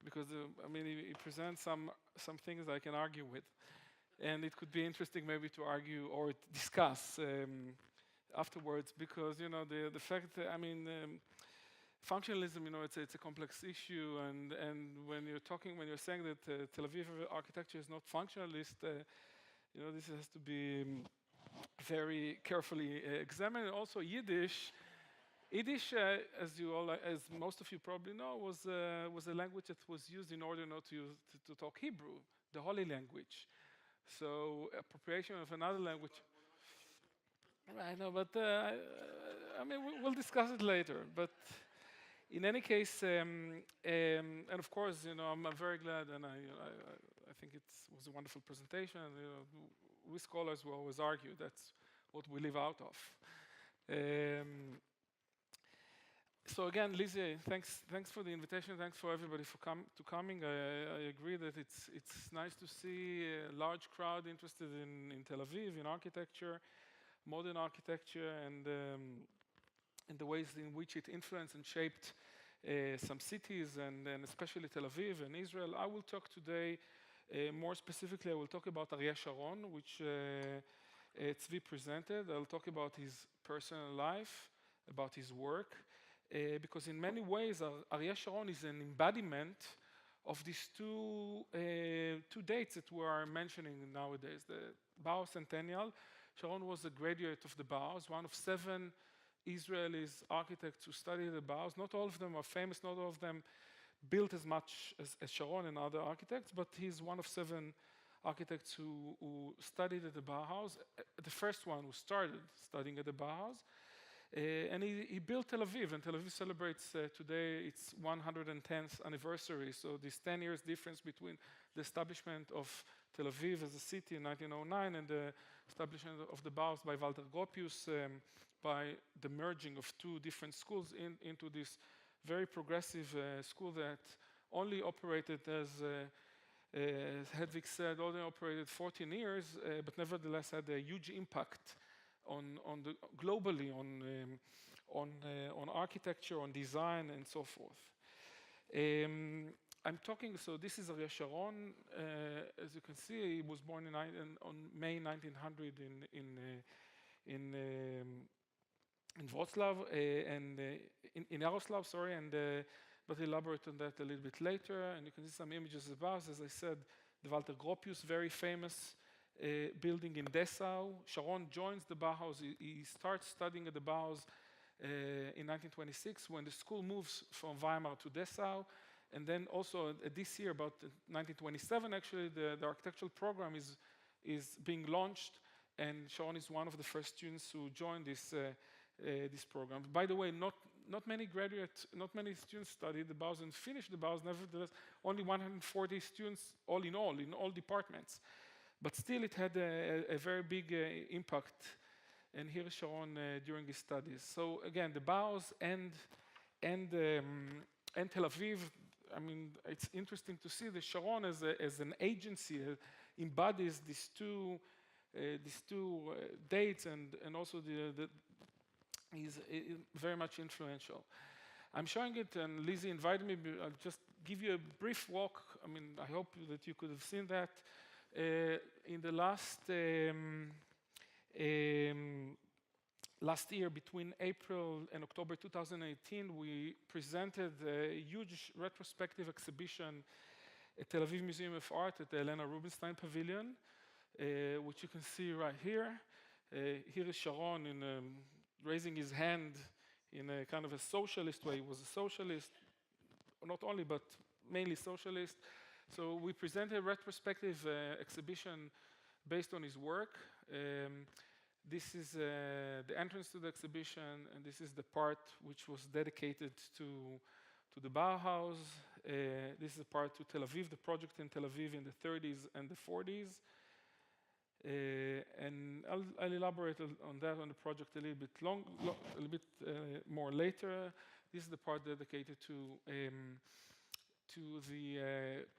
Speaker 3: because I mean he presents some things I can argue with, and it could be interesting maybe to argue or discuss afterwards, because you know the fact that, I mean functionalism, it's a complex issue, and when you're saying that Tel Aviv architecture is not functionalist, this has to be very carefully examined. And also Yiddish, as most of you probably know, was a language that was used in order not to talk Hebrew, the holy language. So appropriation of another language. I know, but we'll discuss it later. But in any case, and of course, I'm very glad, and I think it was a wonderful presentation. We scholars will always argue that's what we live out of. So again, Lizzie, thanks for the invitation. Thanks for everybody for coming. I agree that it's nice to see a large crowd interested in Tel Aviv, in architecture, modern architecture, and the ways in which it influenced and shaped some cities, and especially Tel Aviv and Israel. I will talk today, more specifically, I will talk about Ariel Sharon, which Tzvi presented. I'll talk about his personal life, about his work, because in many ways, Ariel Sharon is an embodiment of these two dates that we are mentioning nowadays. The Bauhaus Centennial. Sharon was a graduate of the Bauhaus, one of 7 Israeli architects who studied the Bauhaus. Not all of them are famous, not all of them built as much as Sharon and other architects, but he's one of 7 architects who studied at the Bauhaus, the first one who started studying at the Bauhaus. And he built Tel Aviv, and Tel Aviv celebrates today its 110th anniversary. So this 10 years difference between the establishment of Tel Aviv as a city in 1909 and the establishment of the Bauhaus by Walter Gropius, by the merging of 2 different schools into this very progressive school that only operated, as Hedvig said, only operated 14 years, but nevertheless had a huge impact globally on architecture, on design, and so forth. I'm talking, so this is Ariel Sharon. As you can see, he was born on May 1900 in Wroclaw, and in Yaroslav, sorry, but I'll elaborate on that a little bit later. And you can see some images of Bauhaus. As I said, the Walter Gropius, very famous building in Dessau. Sharon joins the Bauhaus. He starts studying at the Bauhaus in 1926 when the school moves from Weimar to Dessau. And then also this year, about 1927, actually, the architectural program is being launched, and Sharon is one of the first students who joined this program. By the way, not many students studied the Bauhaus and finished the Bauhaus. Nevertheless, only 140 students all in all departments. But still, it had a very big impact. And here is Sharon during his studies. So again, the Bauhaus and Tel Aviv. It's interesting to see that Sharon as an agency embodies these two dates, and also is very much influential. I'm showing it, and Lizzie invited me. I'll just give you a brief walk. I hope that you could have seen that. In the last year, between April and October 2018, we presented a huge retrospective exhibition at Tel Aviv Museum of Art at the Elena Rubinstein Pavilion, which you can see right here. Here is Sharon raising his hand in a kind of a socialist way. He was a socialist, not only, but mainly socialist. So we presented a retrospective exhibition based on his work. This is the entrance to the exhibition, and this is the part which was dedicated to the Bauhaus. This is a part to Tel Aviv, the project in Tel Aviv in the 30s and the 40s. And I'll elaborate on that, on the project a little bit more later. This is the part dedicated to the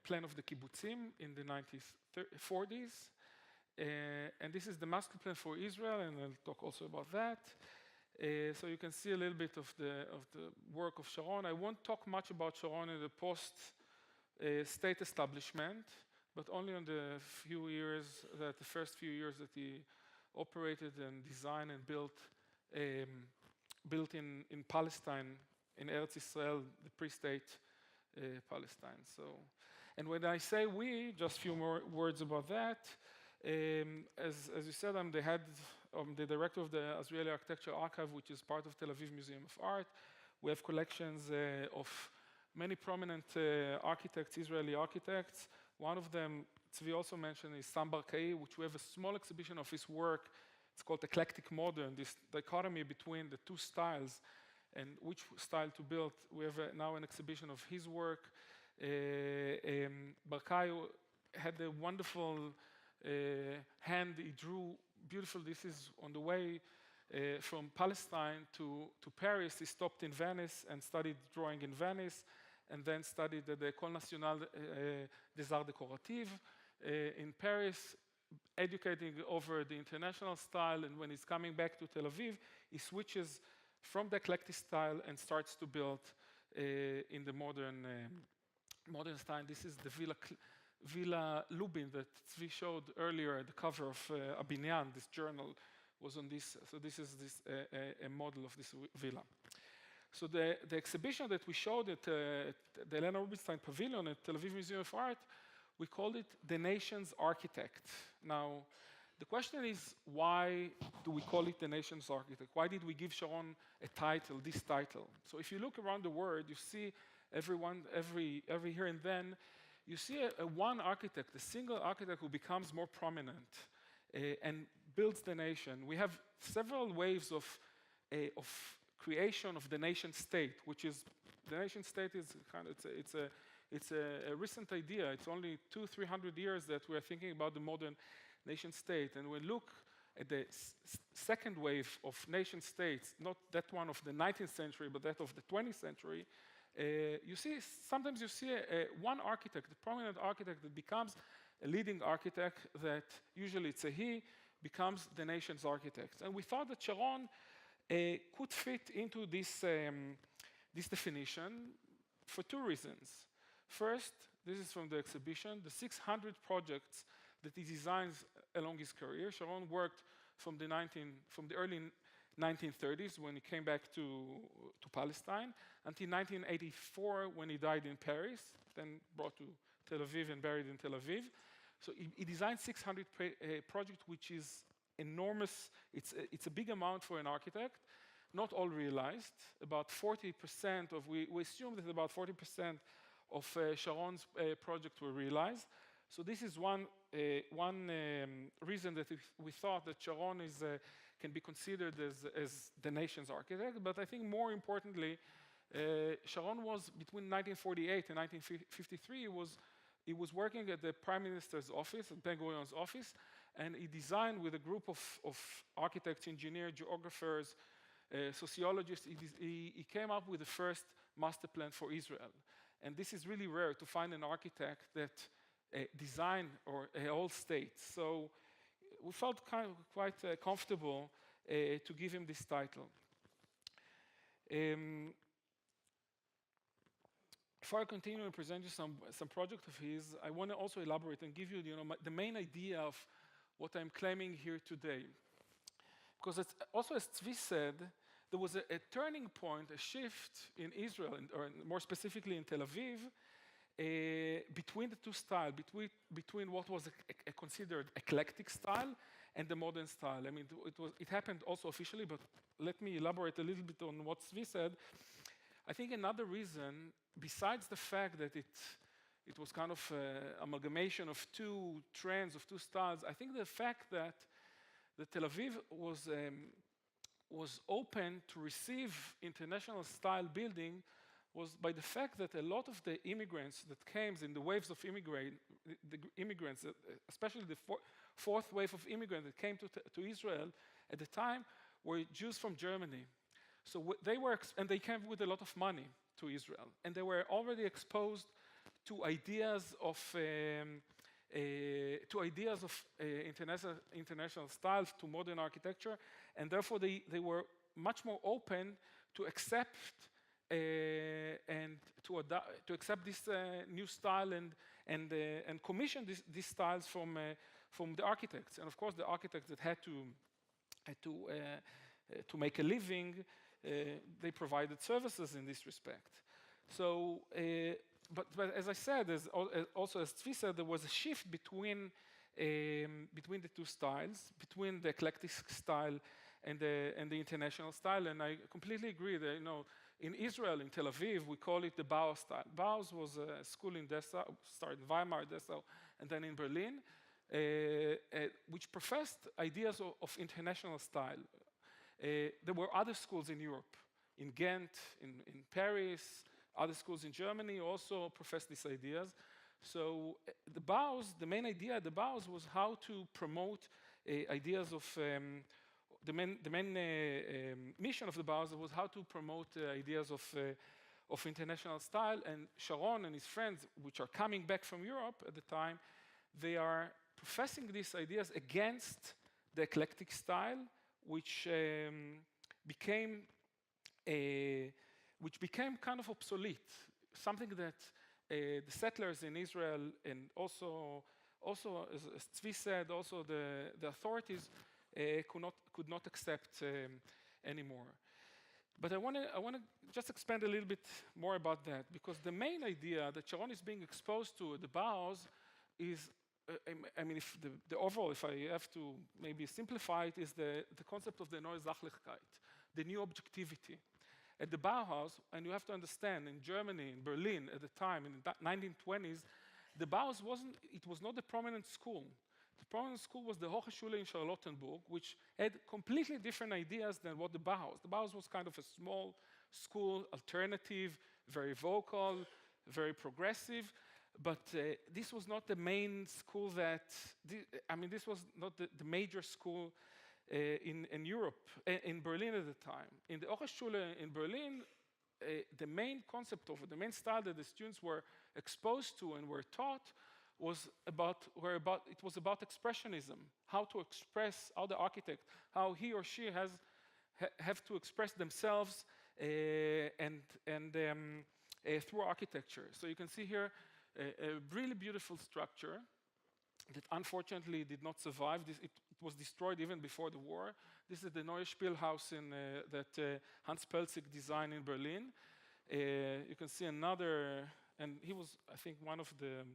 Speaker 3: plan of the kibbutzim in the 1940s. And this is the master plan for Israel, and I'll talk also about that. So you can see a little bit of the work of Sharon. I won't talk much about Sharon in the post-state establishment, but only on the first few years that he operated and designed and built in Palestine in Eretz Israel, the pre-state Palestine. So, and when I say we, just a few more words about that. As you said, I'm the director of the Israeli Architecture Archive, which is part of Tel Aviv Museum of Art. We have collections of many prominent architects, Israeli architects. One of them, Tzvi also mentioned, is Sam Barkai, which we have a small exhibition of his work. It's called Eclectic Modern, this dichotomy between the two styles and which style to build. We have now an exhibition of his work. Barkai had a wonderful hand. He drew beautiful. This is on the way from Palestine to Paris. He stopped in Venice and studied drawing in Venice, and then studied at the École Nationale des Arts Décoratifs in Paris, educating over the international style. And when he's coming back to Tel Aviv, he switches from the eclectic style and starts to build in the modern style. This is the Villa Lubin that Tzvi showed earlier. The cover of Abinyan, this journal, was on this. So this is a model of this villa. So the exhibition that we showed at the Elena Rubinstein Pavilion at Tel Aviv Museum of Art, we called it The Nation's Architect. Now, the question is, why do we call it The Nation's Architect? Why did we give Sharon a title, this title? So if you look around the world, you see every here and then, you see one architect, a single architect who becomes more prominent and builds the nation. We have several waves of creation of the nation state, which is, the nation state is kind of, it's a recent idea. It's only 200-300 years that we're thinking about the modern nation state. And we look at the second wave of nation states, not that one of the 19th century, but that of the 20th century, sometimes you see one architect, the prominent architect that becomes a leading architect, that usually it's a he, becomes the nation's architect. And we thought that Sharon could fit into this definition for two reasons. First, this is from the exhibition, the 600 projects that he designs along his career. Sharon worked from the early 1930s when he came back to Palestine until 1984 when he died in Paris, then brought to Tel Aviv and buried in Tel Aviv. So he designed 600 projects, which is enormous. It's a big amount for an architect. Not all realized. About 40% of, we assume that about 40% of Sharon's projects were realized. So this is one reason that we thought that Sharon can be considered as the nation's architect. But I think more importantly, Sharon was, between 1948 and 1953, he was working at the Prime Minister's office, at Ben-Gurion's office, and he designed with a group of architects, engineers, geographers, sociologists. He came up with the first master plan for Israel. And this is really rare to find an architect that designed a whole state. So we felt quite comfortable to give him this title. Before I continue and present you some project of his, I want to also elaborate and give you, the main idea of what I'm claiming here today. Because it's also, as Tzvi said, there was a turning point, a shift in Israel, or more specifically in Tel Aviv, between the two styles, between what was a considered eclectic style and the modern style. I mean, it happened also officially, but let me elaborate a little bit on what Tzvi said. I think another reason, besides the fact that it was kind of amalgamation of two trends, of two styles, I think the fact that Tel Aviv was open to receive international style building was by the fact that a lot of the immigrants that came in the waves of immigrants, especially the fourth wave of immigrants that came to Israel at the time, were Jews from Germany. So they came with a lot of money to Israel, and they were already exposed to ideas of international styles, to modern architecture, and therefore they were much more open to accept and to accept this new style and commission these styles from the architects. And of course, the architects that had to make a living they provided services in this respect. So, but as I said, also as Tzvi said, there was a shift between the two styles, between the eclectic style and the international style, and I completely agree that, in Israel, in Tel Aviv, we call it the Bauhaus style. Bauhaus was a school in Dessa, started in Weimar, Dessa, and then in Berlin, which professed ideas of international style. There were other schools in Europe, in Ghent, in Paris, other schools in Germany also professed these ideas. So the main idea at the Bauhaus was how to promote ideas of the main mission of the Bauhaus was how to promote ideas of international style. And Sharon and his friends, which are coming back from Europe at the time, they are professing these ideas against the eclectic style, which became kind of obsolete, something that the settlers in Israel and also as Tzvi said, also the authorities could not accept anymore. But I want to just expand a little bit more about that, because the main idea that Sharon is being exposed to at the Bauhaus is, I mean, if the overall, if I have to maybe simplify it, is the concept of the neue Sachlichkeit, the new objectivity. At the Bauhaus, and you have to understand, in Germany, in Berlin at the time, in the 1920s, the Bauhaus was not a prominent school. The prominent school was the Hochschule in Charlottenburg, which had completely different ideas than what the Bauhaus. The Bauhaus was kind of a small school, alternative, very vocal, very progressive, but this was not the main school this was not the major school in Europe, in Berlin at the time. In the Hochschule in Berlin, the main concept of the main style that the students were exposed to and were taught was about expressionism, how to express, how the architect, how he or she have to express themselves through architecture. So you can see here a really beautiful structure that unfortunately did not survive. It was destroyed even before the war. This is the Neue Spielhaus that Hans Pelzig designed in Berlin. You can see another, and he was, I think, one of the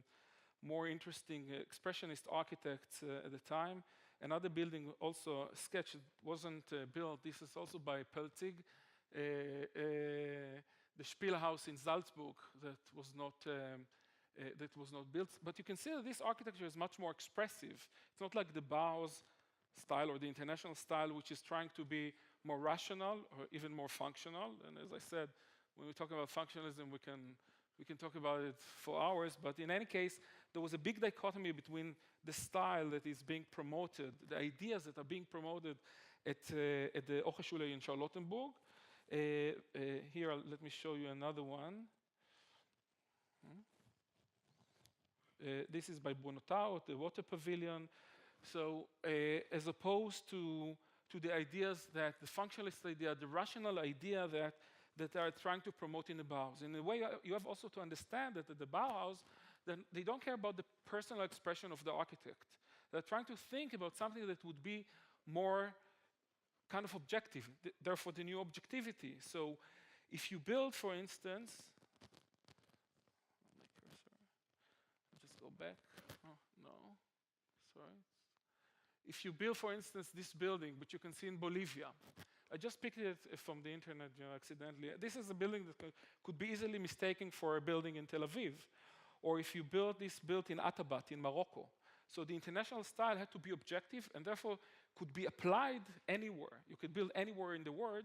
Speaker 3: more interesting expressionist architects at the time. Another building also sketched, wasn't built. This is also by Pelzig. The Spielhaus in Salzburg that was not built. But you can see that this architecture is much more expressive. It's not like the Bauhaus style or the international style, which is trying to be more rational or even more functional. And as I said, when we talk about functionalism, we can talk about it for hours. But in any case, there was a big dichotomy between the style that is being promoted, the ideas that are being promoted at the Hochschule in Charlottenburg. Here, let me show you another one. This is by Bonotau, the water pavilion. So as opposed to the ideas that the functionalist idea, the rational idea that they are trying to promote in the Bauhaus. In a way, you have also to understand that at the Bauhaus, then they don't care about the personal expression of the architect. They're trying to think about something that would be more kind of objective, therefore the new objectivity. So if you build, for instance, just go back. Oh, no, sorry. If you build, for instance, this building, which you can see in Bolivia, I just picked it from the internet, accidentally. This is a building that could be easily mistaken for a building in Tel Aviv. Or if you build in Atabat, in Morocco. So the international style had to be objective and therefore could be applied anywhere. You could build anywhere in the world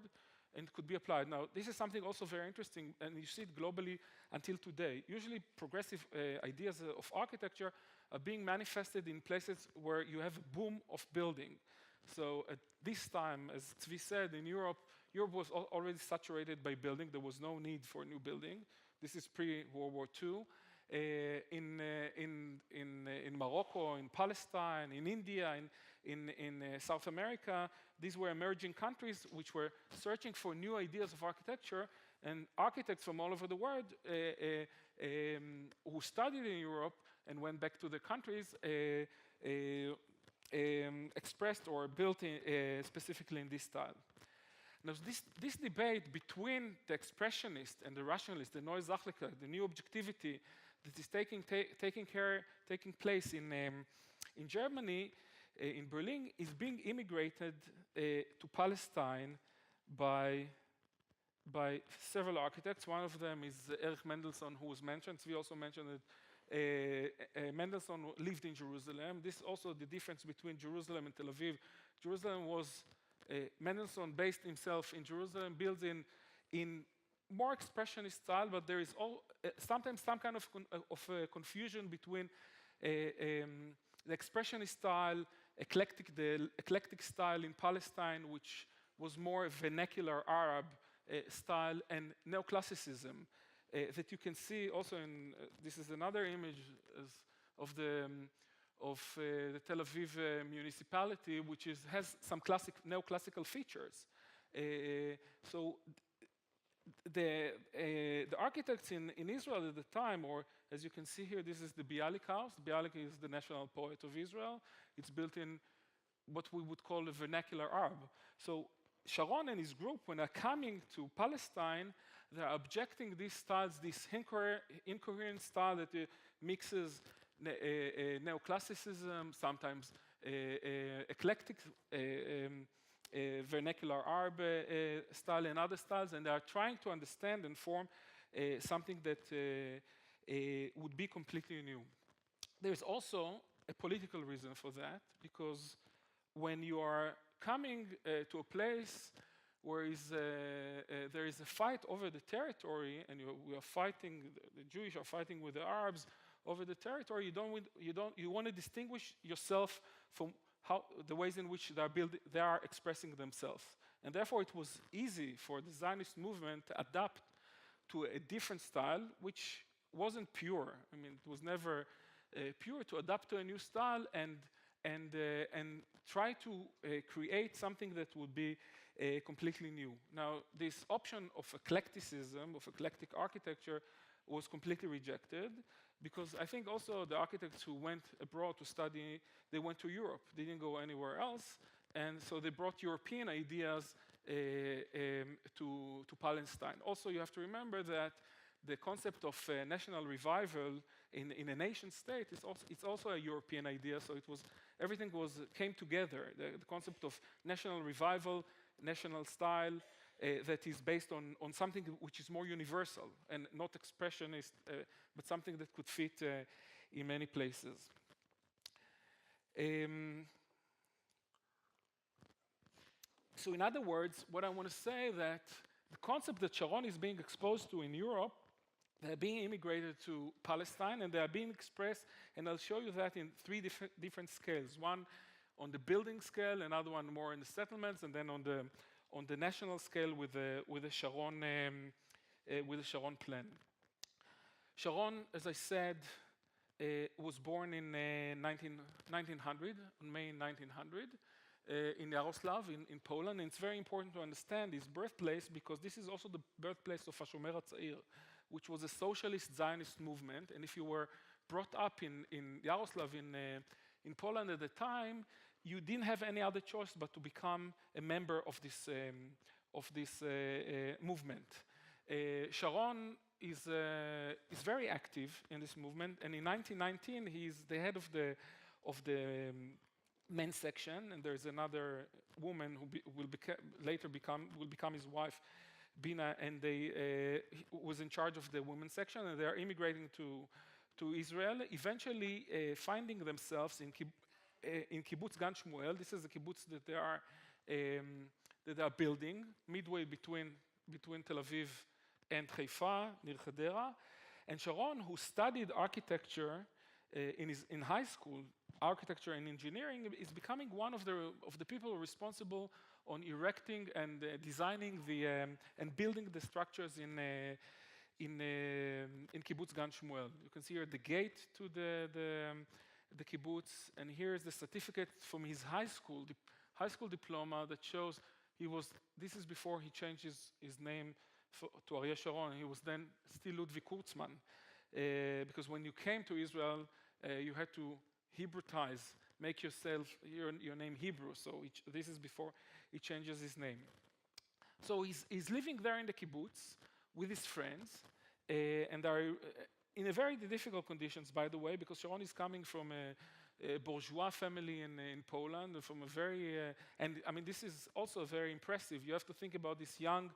Speaker 3: and it could be applied. Now, this is something also very interesting, and you see it globally until today. Usually, progressive ideas of architecture are being manifested in places where you have a boom of building. So at this time, as Tzvi said, in Europe was already saturated by building. There was no need for a new building. This is pre-World War II. In Morocco, in Palestine, in India, in South America, these were emerging countries which were searching for new ideas of architecture, and architects from all over the world who studied in Europe and went back to the countries expressed or built specifically in this style. Now, this debate between the expressionist and the rationalist, the Neue Sachlichkeit, the new objectivity that is taking place in Germany, in Berlin, is being immigrated to Palestine by several architects. One of them is Erich Mendelssohn, who was mentioned. We also mentioned that Mendelssohn lived in Jerusalem. This is also the difference between Jerusalem and Tel Aviv. Jerusalem was Mendelssohn based himself in Jerusalem, built in more expressionist style, but there is sometimes some kind of confusion between the expressionist style, the eclectic style in Palestine, which was more vernacular Arab style, and neoclassicism that you can see also in this is another image of the Tel Aviv municipality, which has some neoclassical features. So the architects in Israel at the time, or as you can see here, this is the Bialik House. Bialik is the national poet of Israel. It's built in what we would call a vernacular Arab. So Sharon and his group, when they're coming to Palestine, they're objecting these styles, this incoherent style that mixes neoclassicism, sometimes eclectic vernacular Arab style and other styles, and they are trying to understand and form something that would be completely new. There's also a political reason for that, because when you are coming to a place where there is a fight over the territory, and we are fighting, the Jewish are fighting with the Arabs over the territory, you want to distinguish yourself from the ways in which they are expressing themselves. And therefore, it was easy for the Zionist movement to adapt to a different style, which wasn't pure. I mean, it was never pure, to adapt to a new style and try to create something that would be completely new. Now, this option of eclecticism, of eclectic architecture, was completely rejected, because I think also the architects who went abroad to study, they went to Europe. They didn't go anywhere else. And so they brought European ideas to Palestine. Also, you have to remember that the concept of national revival in a nation state it's also a European idea. So everything came together. The concept of national revival, national style, that is based on something which is more universal and not expressionist, but something that could fit in many places. So in other words, what I want to say that the concept that Sharon is being exposed to in Europe, they're being immigrated to Palestine, and they are being expressed, and I'll show you that in three different scales. One on the building scale, another one more in the settlements, and then on the national scale with the Sharon plan. Sharon, as I said, was born in 1900, on May 1900, in Yaroslav, in Poland. And it's very important to understand his birthplace, because this is also the birthplace of Hashomer HaTzair, which was a socialist Zionist movement. And if you were brought up in Yaroslav, in Poland at the time, you didn't have any other choice but to become a member of this movement. Sharon is very active in this movement, and in 1919 he's the head of the men's section, and there's another woman who will become his wife, Bina, and he was in charge of the women's section, and they are immigrating to Israel, eventually finding themselves in Kibbutz Gan Shmuel. This is a kibbutz that they are building midway between Tel Aviv and Haifa, near Hadera. And Sharon, who studied architecture in high school, architecture and engineering, is becoming one of the people responsible on erecting and designing and building the structures in Kibbutz Gan Shmuel. You can see here the gate to the kibbutz, and here is the certificate from his high school diploma that shows this is before he changed his name to Aryeh Sharon. He was then still Ludwig Kurzmann, because when you came to Israel, you had to Hebraize, make yourself your name Hebrew. So this is before he changes his name. So he's living there in the kibbutz with his friends, and are in a very difficult conditions, by the way, because Sharon is coming from a bourgeois family in Poland, and from a very, and I mean, this is also very impressive. You have to think about these young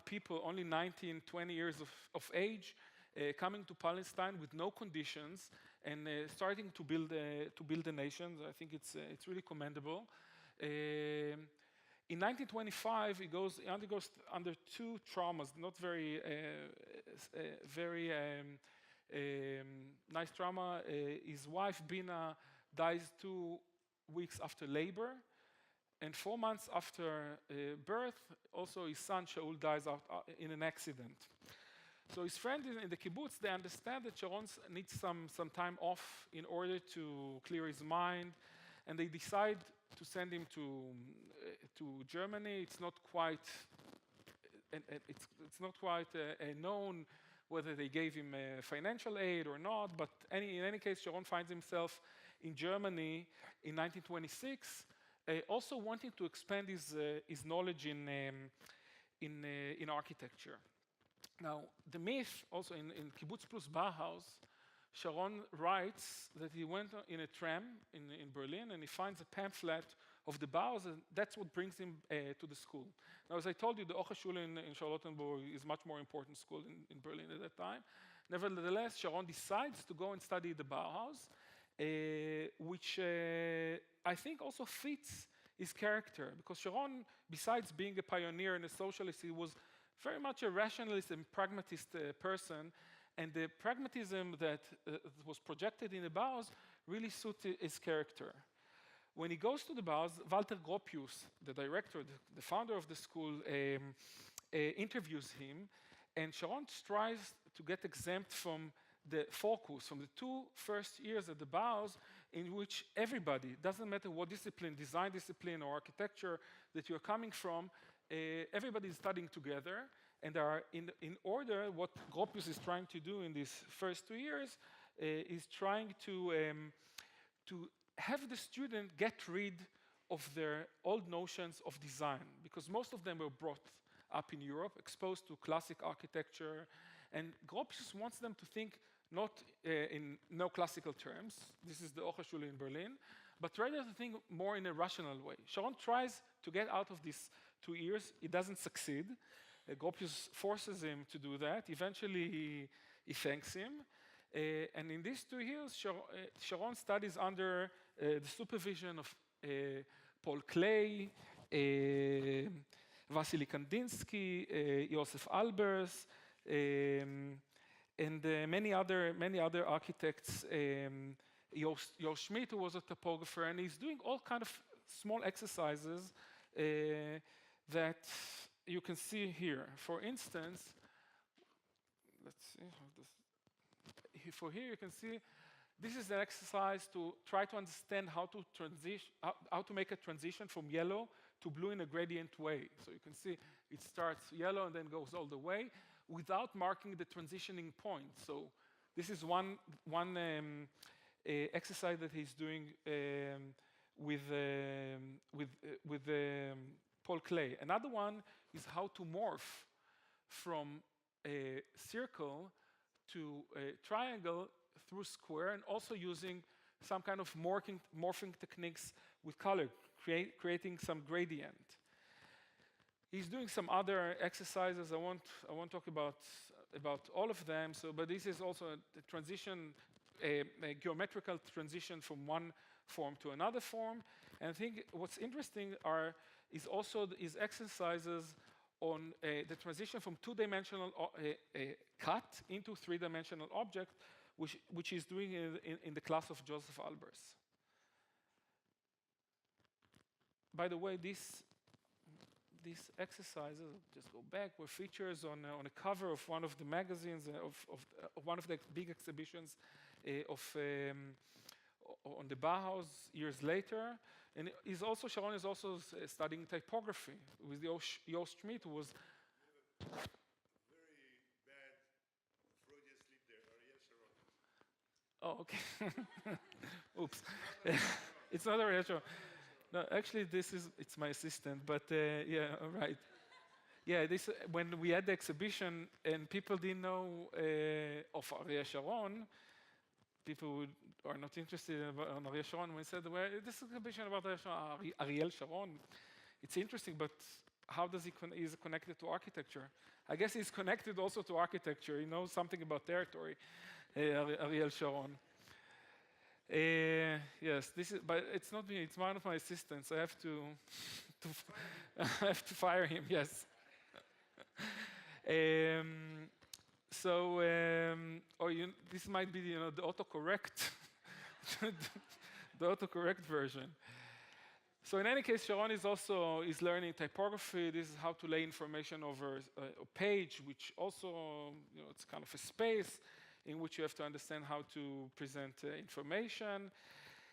Speaker 3: people, only 19, 20 years of age, coming to Palestine with no conditions and starting to build a nation. I think it's really commendable. In 1925, he undergoes under two traumas, not very nice trauma. His wife, Bina, dies 2 weeks after labor, and 4 months after birth, also his son, Shaul, dies in an accident. So his friends in the kibbutz, they understand that Sharon needs some time off in order to clear his mind, and they decide to send him to Germany. It's not quite known whether they gave him financial aid or not, but in any case, Sharon finds himself in Germany in 1926, also wanting to expand his knowledge in architecture. Now, the myth also in Kibbutz plus Bauhaus, Sharon writes that he went in a tram in Berlin and he finds a pamphlet of the Bauhaus, and that's what brings him to the school. Now, as I told you, the Hochschule in Charlottenburg is much more important school in Berlin at that time. Nevertheless, Sharon decides to go and study the Bauhaus, which I think also fits his character, because Sharon, besides being a pioneer and a socialist, he was very much a rationalist and pragmatist person, and the pragmatism that was projected in the Bauhaus really suited his character. When he goes to the Bauhaus, Walter Gropius, the director, the founder of the school, interviews him, and Sharon tries to get exempt from the focus, from the 2 first years at the Bauhaus, in which everybody, doesn't matter what discipline, design discipline or architecture that you're coming from, everybody is studying together, and are in order. What Gropius is trying to do in these first 2 years is trying to have the student get rid of their old notions of design, because most of them were brought up in Europe, exposed to classic architecture, and Gropius wants them to think not in neoclassical terms, this is the Hochschule in Berlin, but rather to think more in a rational way. Sharon tries to get out of these 2 years. He doesn't succeed. Gropius forces him to do that. Eventually, he thanks him. And in these 2 years, Sharon studies under the supervision of Paul Klee, Wassily Kandinsky, Josef Albers, and many other architects. Jo Schmidt, who was a topographer, and he's doing all kind of small exercises that you can see here. For instance, let's see how this. For here, you can see this is an exercise to try to understand how to make a transition from yellow to blue in a gradient way. So you can see it starts yellow and then goes all the way without marking the transitioning point. So this is one exercise that he's doing with Paul Klee. Another one is how to morph from a circle to a triangle through square, and also using some kind of morphing techniques with color, creating some gradient. He's doing some other exercises. I won't talk about all of them. So, but this is also a transition, a geometrical transition from one form to another form. And I think what's interesting is also his exercises on the transition from two-dimensional cut into three-dimensional object, which he's doing in the class of Joseph Albers. By the way, these exercises, just go back, were features on a cover of one of the magazines of one of the big exhibitions on the Bauhaus years later. And Sharon is also studying typography with Jo Schmidt, who was
Speaker 2: Very bad Freudian slip there, Ariel Sharon.
Speaker 3: Oh, okay. Oops. It's not Ariel Sharon. No, actually, it's my assistant, but yeah, all right. Yeah, this when we had the exhibition and people didn't know of Ariel Sharon, people who are not interested in Ariel Sharon, we said, well, this is an exhibition about Ariel Sharon. It's interesting, but how does is connected to architecture? I guess he's connected also to architecture. He knows something about territory, Ariel Sharon. Yes, this is, but it's not me. It's one of my assistants. I have to, I have to fire him. Yes. This might be the autocorrect, the autocorrect version. So in any case, Sharon is learning typography. This is how to lay information over a page, which also it's kind of a space in which you have to understand how to present information.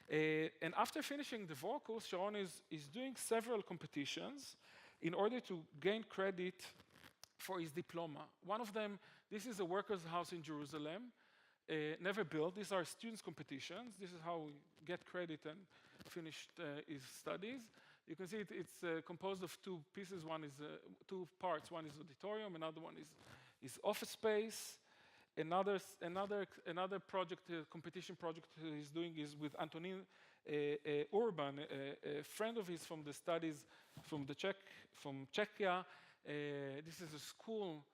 Speaker 3: And after finishing the vocals, Sharon is doing several competitions in order to gain credit for his diploma. One of them, this is a workers' house in Jerusalem, never built. These are students' competitions. This is how we get credit and finished his studies. You can see it's composed of two pieces. One is two parts. One is auditorium. Another one is office space. Another project, competition project he's doing is with Antonin Urban, a friend of his from the studies from Czechia. This is a school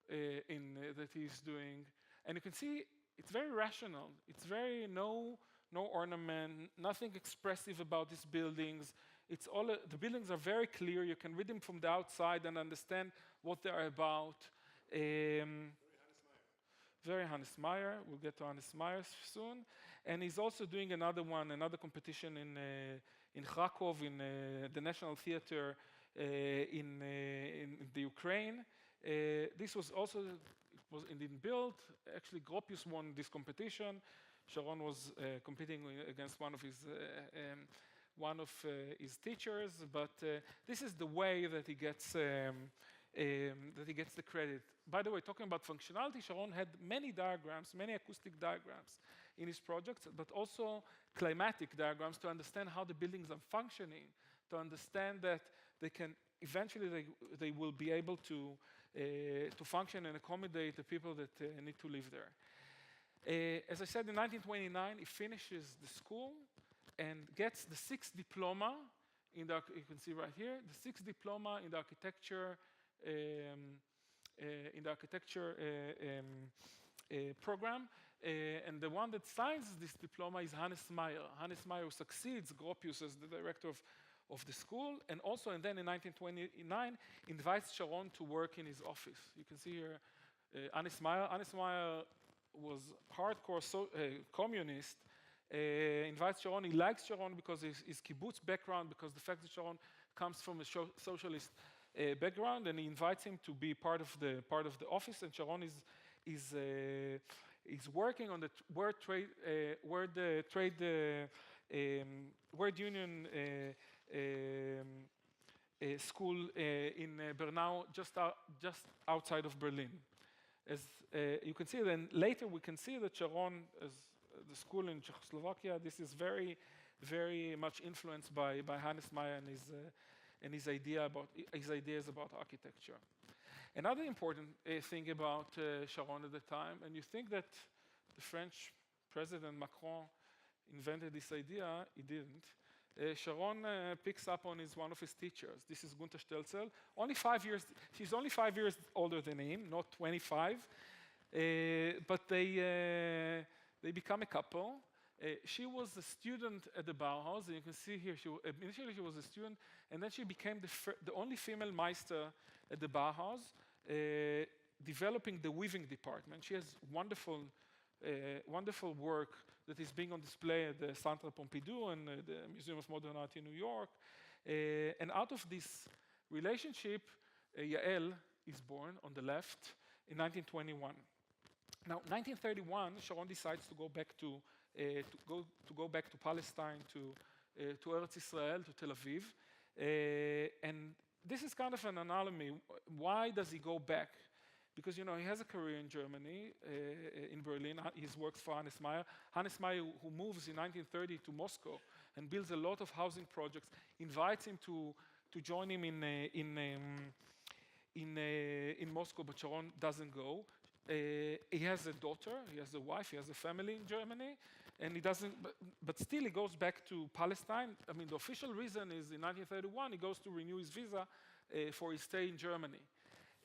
Speaker 3: that he's doing, and you can see it's very rational. It's very no ornament, nothing expressive about these buildings. It's all the buildings are very clear. You can read them from the outside and understand what they are about. Very Hannes Meyer. We'll get to Hannes Meyer soon. And he's also doing another competition in Krakow, in the National Theater in the Ukraine. This was indeed built. Actually, Gropius won this competition. Sharon was competing against one of his teachers, but this is the way that he gets the credit. By the way, talking about functionality, Sharon had many diagrams, many acoustic diagrams in his projects, but also climatic diagrams to understand how the buildings are functioning, to understand that they can eventually they will be able to function and accommodate the people that need to live there. As I said, in 1929, he finishes the school and gets the 6th diploma in the, you can see right here, the 6th diploma in the architecture program. And the one that signs this diploma is Hannes Meyer. Hannes Meyer succeeds Gropius as the director of the school, and then in 1929 invites Sharon to work in his office. You can see here Hannes Meyer. Hannes Meyer was hardcore communist. Invites Sharon. He likes Sharon because his kibbutz background, because the fact that Sharon comes from a socialist background, and he invites him to be part of the office. And Sharon is working on the Word Union school in Bernau, just outside of Berlin. As you can see, then later we can see that Sharon, as the school in Czechoslovakia, this is very, very much influenced by Hannes Meyer and his ideas about architecture. Another important thing about Sharon at the time, and you think that the French President Macron invented this idea, he didn't. Sharon picks up on one of his teachers. This is Gunther Stelzel. She's only 5 years older than him, not 25. But they become a couple. She was a student at the Bauhaus, and you can see here, initially she was a student, and then she became the only female Meister at the Bauhaus, developing the weaving department. She has wonderful work that is being on display at the Centre Pompidou and the Museum of Modern Art in New York. And out of this relationship, Yael is born on the left in 1921. Now, 1931, Sharon decides to go back to Palestine, to Eretz Israel, to Tel Aviv, and this is kind of an anomaly. Why does he go back? Because he has a career in Germany, in Berlin. He works for Hannes Meyer. Hannes Meyer, who moves in 1930 to Moscow and builds a lot of housing projects, invites him to join him in Moscow, but Sharon doesn't go. He has a daughter, he has a wife, he has a family in Germany, and he doesn't, but still he goes back to Palestine. I mean, the official reason is in 1931, he goes to renew his visa for his stay in Germany.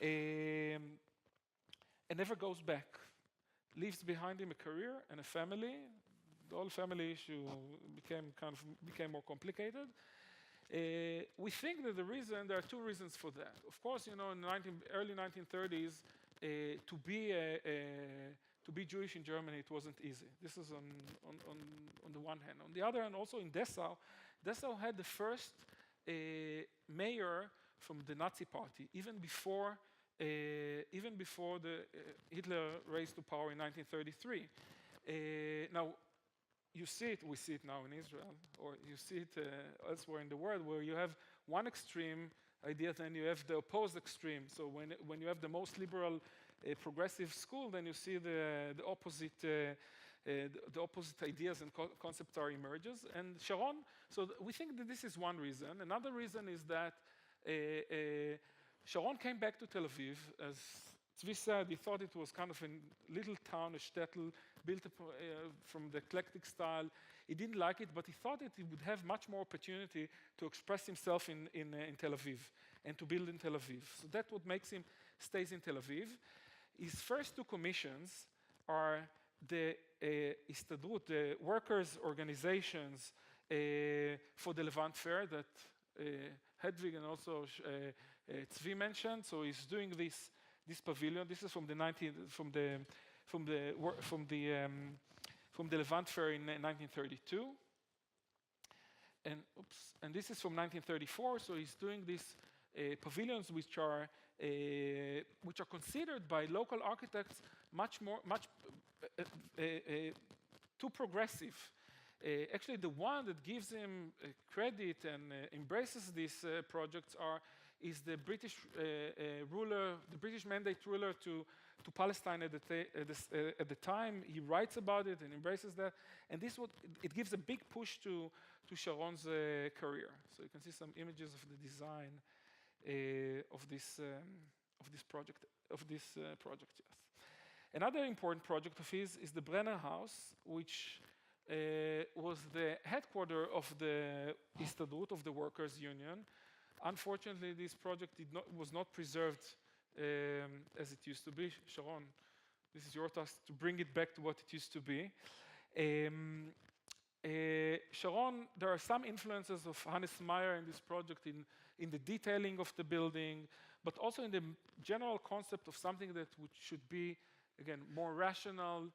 Speaker 3: And never goes back. Leaves behind him a career and a family. The whole family issue became more complicated. We think that there are two reasons for that. Of course, in the early 1930s, to be Jewish in Germany, it wasn't easy. This is on the one hand. On the other hand, also in Dessau had the first mayor from the Nazi party, even before Hitler raised to power in 1933. Now, we see it now in Israel, or you see it elsewhere in the world, where you have one extreme idea, then you have the opposed extreme. So when you have the most liberal, progressive school, then you see the opposite ideas and concepts are emerges. And Sharon, so we think that this is one reason. Another reason is that Sharon came back to Tel Aviv. As Tzvi said, he thought it was kind of a little town, a shtetl, built from the eclectic style. He didn't like it, but he thought that he would have much more opportunity to express himself in Tel Aviv and to build in Tel Aviv. So that's what makes him stays in Tel Aviv. His first two commissions are the Histadrut, the workers' organizations for the Levant Fair that Hedwig and also Tzvi mentioned. So he's doing this pavilion. This is from the Levant Fair in 1932, and this is from 1934. So he's doing these pavilions, which are considered by local architects too progressive. Actually, the one that gives him credit and embraces these projects is the British ruler, the British mandate ruler to Palestine at the time. He writes about it and embraces that, and it gives a big push to Sharon's career. So you can see some images of the design of this project. Yes. Another important project of his is the Brenner House, which was the headquarters of the Histadrut, of the Workers' Union. Unfortunately, this project was not preserved as it used to be. Sharon, this is your task to bring it back to what it used to be. Sharon, there are some influences of Hannes Meyer in this project in the detailing of the building, but also in the general concept of something that should be, again, more rational,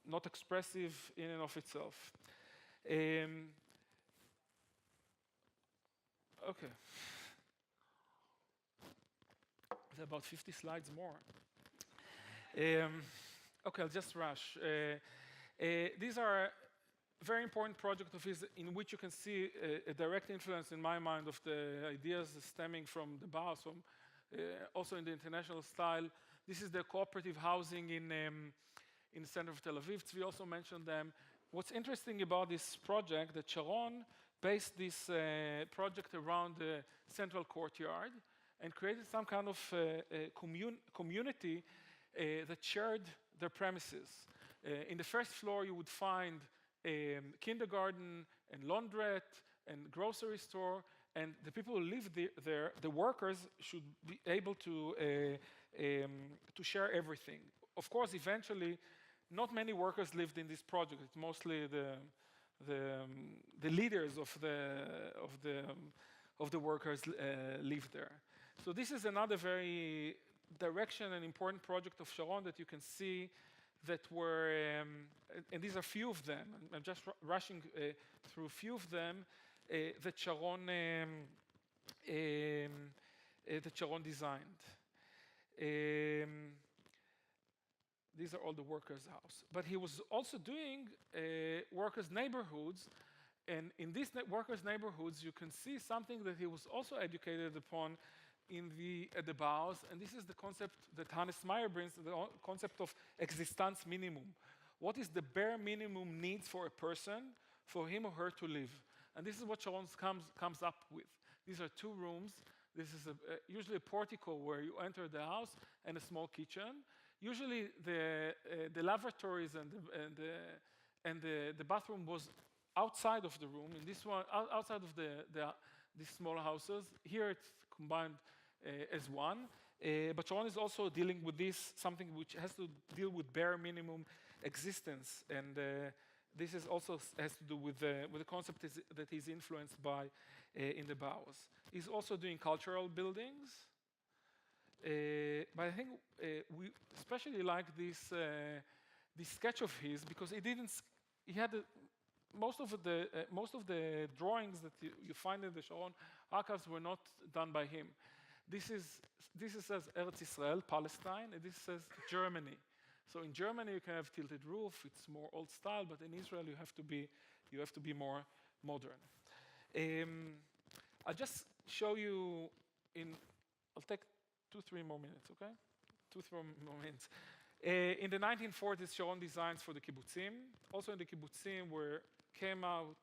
Speaker 3: not expressive in and of itself. Okay. There are about 50 slides more. Okay, I'll just rush. These are very important projects of his in which you can see a direct influence in my mind of the ideas stemming from the Bauhaus, also in the international style. This is the cooperative housing in the center of Tel Aviv. We also mentioned them. What's interesting about this project, that Sharon based this project around the central courtyard and created some kind of community that shared their premises. In the first floor, you would find a kindergarten and laundrette and grocery store, and the people who live there, the workers, should be able to share everything. Of course, eventually, not many workers lived in this project. It's mostly the leaders of the workers live there. So this is another very direction and important project of Sharon that you can see that were, and these are few of them. I'm just rushing through a few of them that Sharon designed. These are all the workers' house. But he was also doing workers' neighborhoods. And in these workers' neighborhoods, you can see something that he was also educated upon at the Bauhaus. And this is the concept that Hannes Meyer brings, the concept of existence minimum. What is the bare minimum needs for a person, for him or her to live? And this is what Sharon comes up with. These are two rooms This is usually a portico where you enter the house and a small kitchen. Usually the lavatories and the bathroom was outside of the room. In this one, outside of these small houses. Here it's combined as one. But Sharon is also dealing with this, something which has to deal with bare minimum existence. And this is also has to do with the concept that he's influenced by in the Bauhaus. He's also doing cultural buildings. But I think we especially like this sketch of his because he had most of the drawings that you find in the Sharon archives were not done by him. This says Eretz Israel, Palestine, and this says Germany. So in Germany you can have tilted roof; it's more old style. But in Israel you have to be more modern. I'll just show you I'll take 2-3 more minutes, okay? 2-3 more minutes. In the 1940s, Sharon designs for the kibbutzim. Also in the kibbutzim came out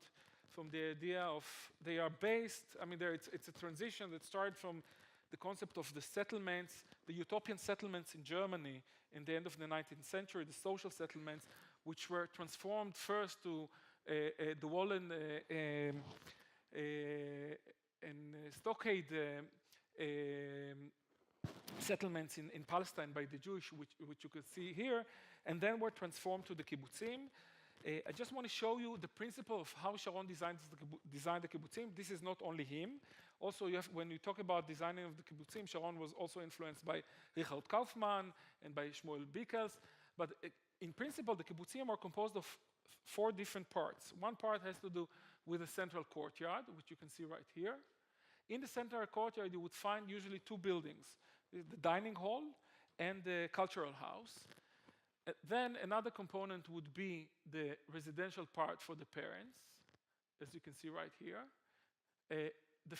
Speaker 3: from the idea of they are based, I mean, it's a transition that started from the concept of the settlements, the utopian settlements in Germany in the end of the 19th century, the social settlements, which were transformed first to the wall and stockade settlements in Palestine by the Jewish, which you could see here, and then were transformed to the kibbutzim. I just want to show you the principle of how Sharon designed the kibbutzim. This is not only him. Also, when you talk about designing of the kibbutzim, Sharon was also influenced by Richard Kaufmann and by Shmuel Bickels. But in principle, the kibbutzim are composed of 4 different parts. One part has to do with the central courtyard, which you can see right here. In the central courtyard, you would find usually 2 buildings, the dining hall and the cultural house. Then another component would be the residential part for the parents, as you can see right here. The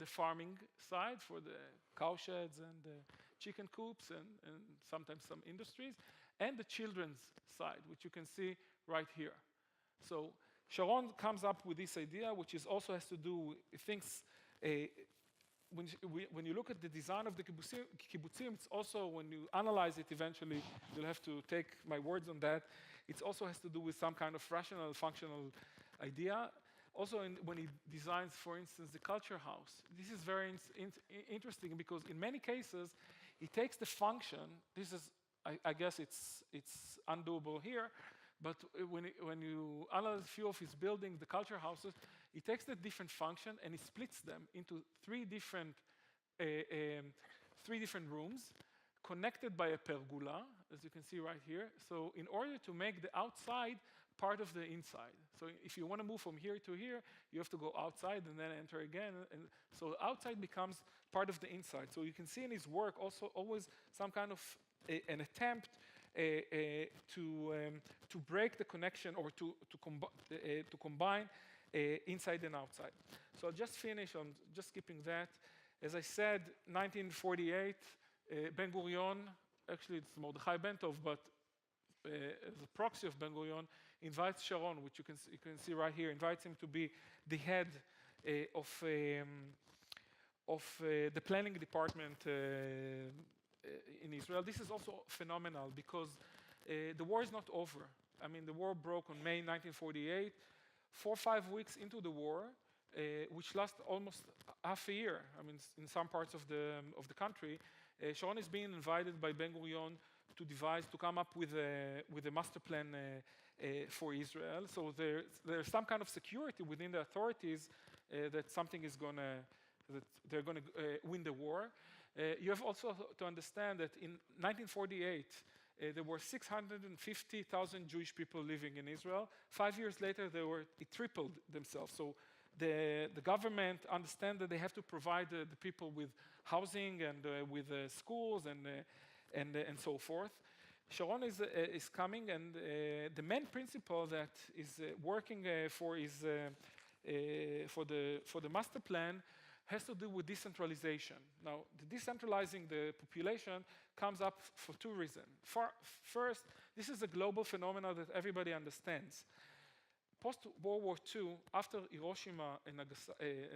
Speaker 3: farming side for the cow sheds and the chicken coops and sometimes some industries. And the children's side, which you can see right here. So Sharon comes up with this idea, which also has to do, he thinks, when you look at the design of the kibbutzim, it's also, when you analyze it eventually, you'll have to take my words on that, it also has to do with some kind of rational, functional idea. Also, when he designs, for instance, the culture house, this is very interesting because in many cases, he takes the function, this is, I guess it's undoable here, but when you analyze a few of his buildings, the culture houses, he takes the different function and he splits them into 3 different rooms connected by a pergola, as you can see right here. So in order to make the outside part of the inside. So if you want to move from here to here, you have to go outside and then enter again. And so outside becomes part of the inside. So you can see in his work also always some kind of an attempt to break the connection or to combine inside and outside. So I'll just finish on just skipping that. As I said, 1948, Ben Gurion, actually it's Mordechai Bentov, but as a proxy of Ben Gurion, invites Sharon, which you can see right here, invites him to be the head of the planning department in Israel. This is also phenomenal because the war is not over. I mean, the war broke on May 1948. 4 or 5 weeks into the war, which lasts almost half a year. I mean, in some parts of the country, Sharon is being invited by Ben Gurion to come up with a master plan for Israel. So there's some kind of security within the authorities that they're going to win the war. You have also to understand that in 1948, there were 650,000 Jewish people living in Israel. 5 years later, it tripled themselves. So the government understand that they have to provide the people with housing and with schools and so forth. Sharon is coming, and the main principle that is working for the master plan has to do with decentralization. Now, the decentralizing the population comes up for 2 reasons. First, this is a global phenomenon that everybody understands. post-World War II, after Hiroshima and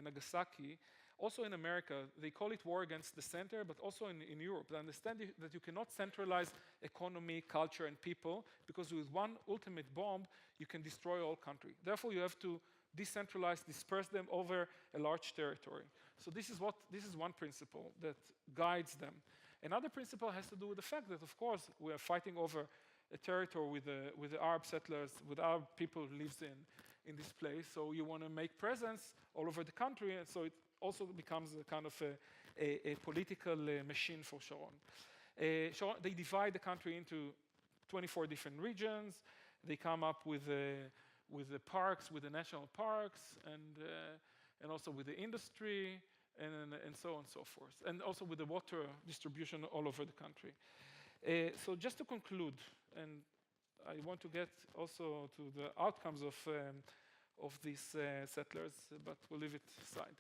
Speaker 3: Nagasaki, also in America, they call it war against the center, but also in Europe. They understand that you cannot centralize economy, culture, and people, because with one ultimate bomb, you can destroy all country. Therefore, you have to decentralize, disperse them over a large territory. So this is one principle that guides them. Another principle has to do with the fact that, of course, we are fighting over a territory with the Arab settlers, with Arab people who lives in this place. So you want to make presence all over the country, and so it also becomes a kind of a political machine for Sharon. They divide the country into 24 different regions. They come up with the parks, with the national parks, and also with the industry, and so on and so forth, and also with the water distribution all over the country. So just to conclude, and I want to get also to the outcomes of these settlers, but we'll leave it aside.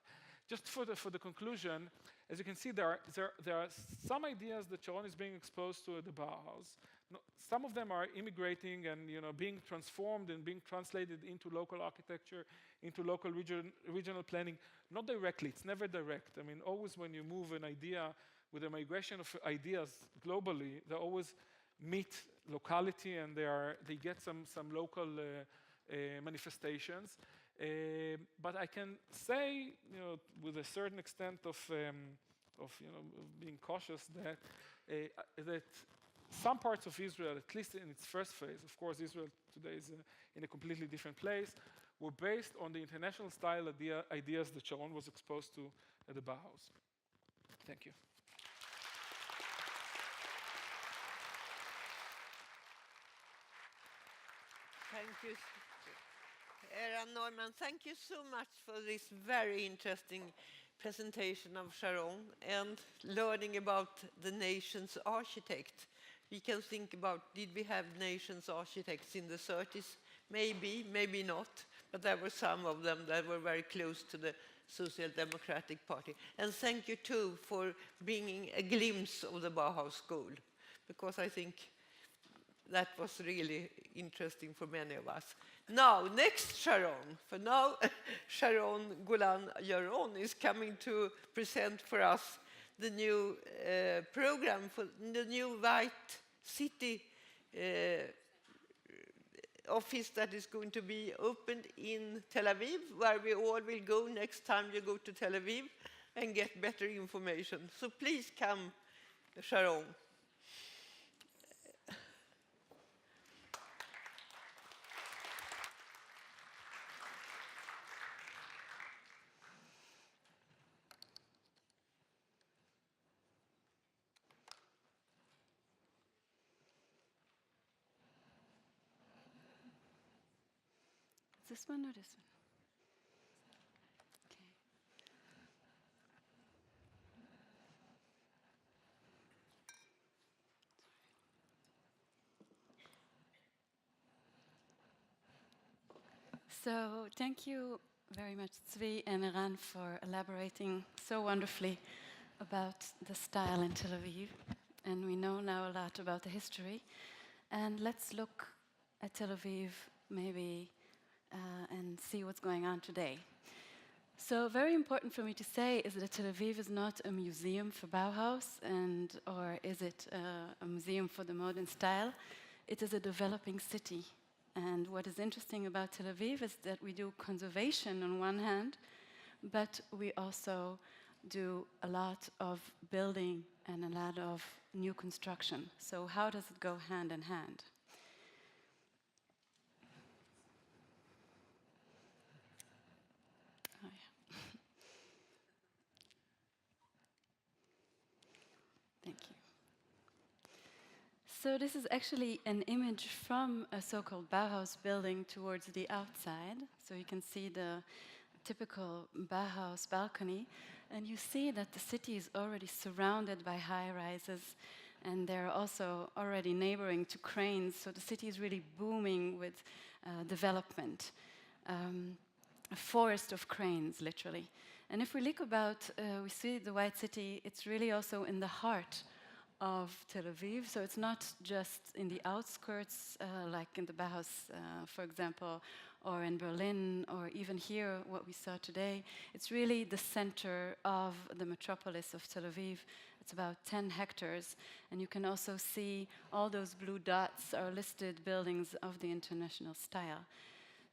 Speaker 3: Just for the conclusion, as you can see, there are some ideas that Sharon is being exposed to at the Bauhaus. No, some of them are immigrating and being transformed and being translated into local architecture, into local regional planning. Not directly, it's never direct. I mean, always when you move an idea with a migration of ideas globally, they always meet locality and they get some local manifestations. But I can say, with a certain extent of being cautious, that some parts of Israel, at least in its first phase, of course, Israel today is in a completely different place, were based on the international style ideas that Sharon was exposed to at the Bauhaus. Thank you.
Speaker 1: Thank you. Eran Neumann, thank you so much for this very interesting presentation of Sharon and learning about the nation's architect. We can think about, did we have nation's architects in the 30s? Maybe, maybe not, but there were some of them that were very close to the Social Democratic Party. And thank you too for bringing a glimpse of the Bauhaus School, because I think that was really interesting for many of us. Now, next Sharon, for now, Sharon Golan-Yaron is coming to present for us the new program for the new White City office that is going to be opened in Tel Aviv, where we all will go next time you go to Tel Aviv and get better information. So please come, Sharon.
Speaker 4: This one or this one? Okay. So thank you very much, Tzvi and Eran, for elaborating so wonderfully about the style in Tel Aviv. And we know now a lot about the history. And let's look at Tel Aviv maybe and see what's going on today. So very important for me to say is that Tel Aviv is not a museum for Bauhaus, or is it a museum for the modern style? It is a developing city. And what is interesting about Tel Aviv is that we do conservation on one hand, but we also do a lot of building and a lot of new construction. So how does it go hand in hand? Thank you. So this is actually an image from a so-called Bauhaus building towards the outside. So you can see the typical Bauhaus balcony, and you see that the city is already surrounded by high-rises, and they're also already neighboring to cranes. So the city is really booming with development. A forest of cranes, literally. And if we look about, we see the White City, it's really also in the heart of Tel Aviv. So it's not just in the outskirts, like in the Bauhaus, for example, or in Berlin, or even here, what we saw today. It's really the center of the metropolis of Tel Aviv. It's about 10 hectares, and you can also see all those blue dots are listed buildings of the international style.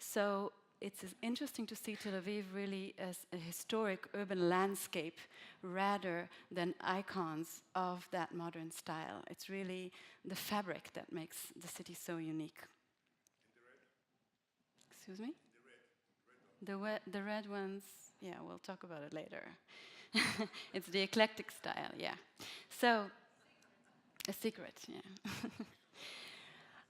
Speaker 4: So it's interesting to see Tel Aviv really as a historic urban landscape rather than icons of that modern style. It's really the fabric that makes the city so unique. Excuse me? The red ones, yeah, we'll talk about it later. It's the eclectic style, yeah. So, a secret, yeah.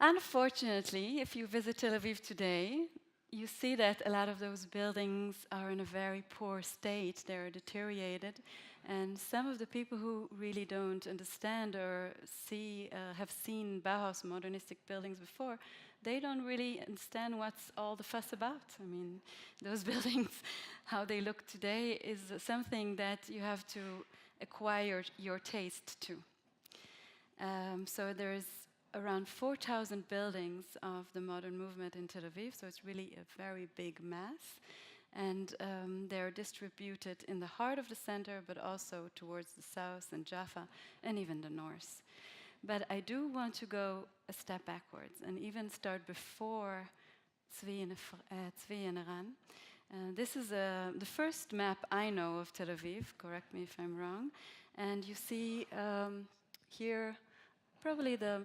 Speaker 4: Unfortunately, if you visit Tel Aviv today, you see that a lot of those buildings are in a very poor state. They're deteriorated. And some of the people who really don't understand or have seen Bauhaus modernistic buildings before, they don't really understand what's all the fuss about. I mean, those buildings, how they look today, is something that you have to acquire your taste to. So there's around 4,000 buildings of the modern movement in Tel Aviv, so it's really a very big mass. And they're distributed in the heart of the center, but also towards the south and Jaffa, and even the north. But I do want to go a step backwards and even start before Tzvi and Eran. This is the first map I know of Tel Aviv, correct me if I'm wrong. And you see here probably the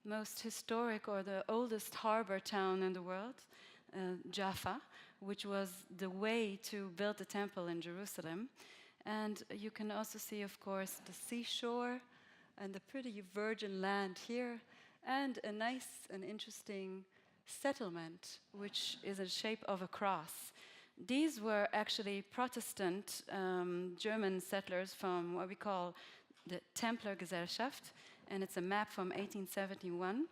Speaker 4: most historic or the oldest harbor town in the world, Jaffa, which was the way to build the temple in Jerusalem. And you can also see, of course, the seashore and the pretty virgin land here, and a nice and interesting settlement, which is in the shape of a cross. These were actually Protestant German settlers from what we call the Templer Gesellschaft, and it's a map from 1871.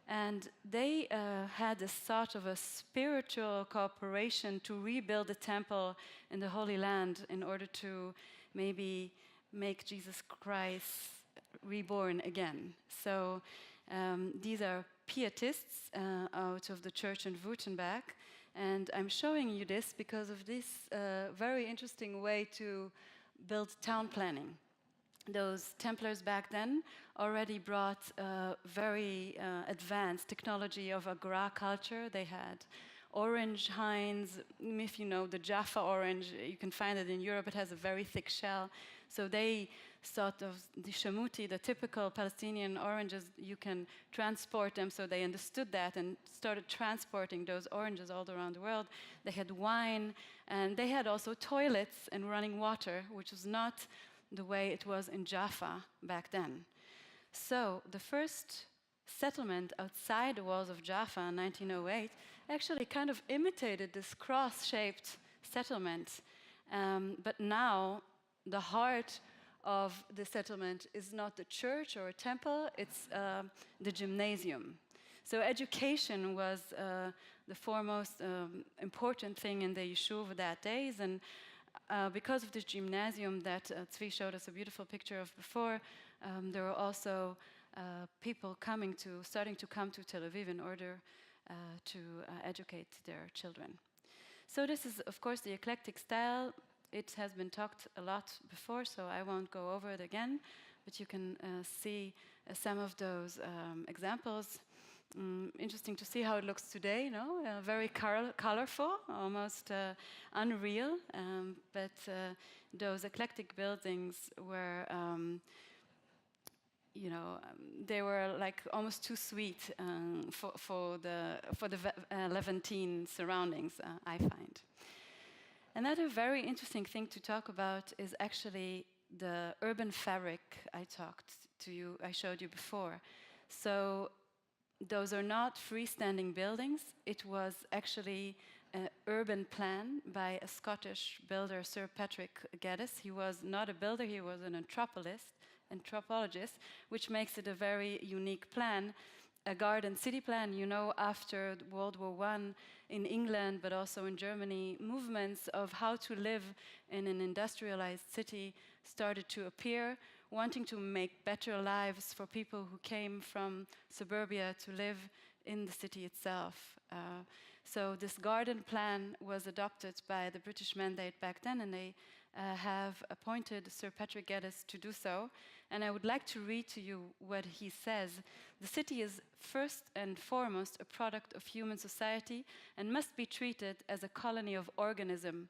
Speaker 4: And they had a sort of a spiritual cooperation to rebuild the temple in the Holy Land in order to maybe make Jesus Christ reborn again. So these are pietists out of the church in Württemberg. And I'm showing you this because of this very interesting way to build town planning. Those Templars back then already brought very advanced technology of agriculture. They had orange hinds. If you know the Jaffa orange, you can find it in Europe. It has a very thick shell. So they sort of, the shamuti, the typical Palestinian oranges, you can transport them. So they understood that and started transporting those oranges all around the world. They had wine, and they had also toilets and running water, which was not the way it was in Jaffa back then. So the first settlement outside the walls of Jaffa in 1908 actually kind of imitated this cross-shaped settlement. But now the heart of the settlement is not the church or a temple, it's the gymnasium. So education was the foremost important thing in the yeshuv that days, and because of this gymnasium that Tzvi showed us a beautiful picture of before, there were also people starting to come to Tel Aviv in order to educate their children. So this is, of course, the eclectic style. It has been talked a lot before, so I won't go over it again, but you can see some of those examples. Interesting to see how it looks today, no? Very colorful, almost unreal, but those eclectic buildings were, they were like almost too sweet for the Levantine surroundings, I find. Another very interesting thing to talk about is actually the urban fabric I showed you before. So those are not freestanding buildings. It was actually an urban plan by a Scottish builder, Sir Patrick Geddes. He was not a builder, he was an anthropologist, which makes it a very unique plan. A garden city plan, after World War I in England, but also in Germany, movements of how to live in an industrialized city started to appear, wanting to make better lives for people who came from suburbia to live in the city itself. So this garden plan was adopted by the British Mandate back then, and they have appointed Sir Patrick Geddes to do so. And I would like to read to you what he says. The city is first and foremost a product of human society and must be treated as a colony of organism.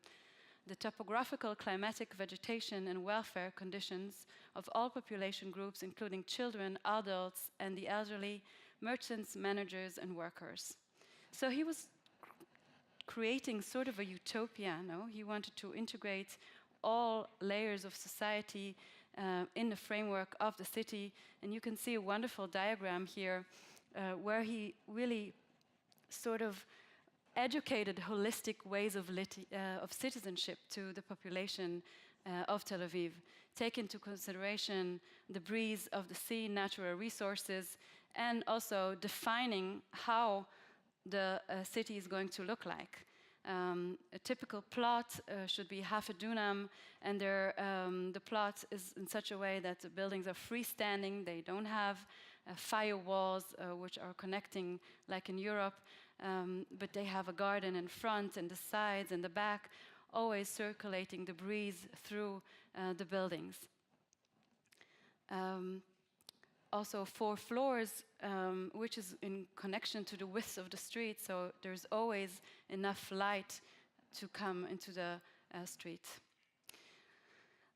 Speaker 4: The topographical, climatic, vegetation, and welfare conditions of all population groups, including children, adults, and the elderly, merchants, managers, and workers. So he was creating sort of a utopia, no? He wanted to integrate all layers of society in the framework of the city. And you can see a wonderful diagram here where he really sort of educated holistic ways of citizenship to the population of Tel Aviv. Take into consideration the breeze of the sea, natural resources, and also defining how the city is going to look like. A typical plot should be half a dunam, and the plot is in such a way that the buildings are freestanding. They don't have firewalls which are connecting like in Europe, but they have a garden in front and the sides and the back, always circulating the breeze through the buildings. Also 4 floors, which is in connection to the width of the street, so there's always enough light to come into the street.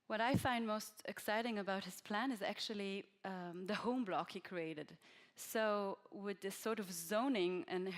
Speaker 4: What I find most exciting about his plan is actually the home block he created. So with this sort of zoning and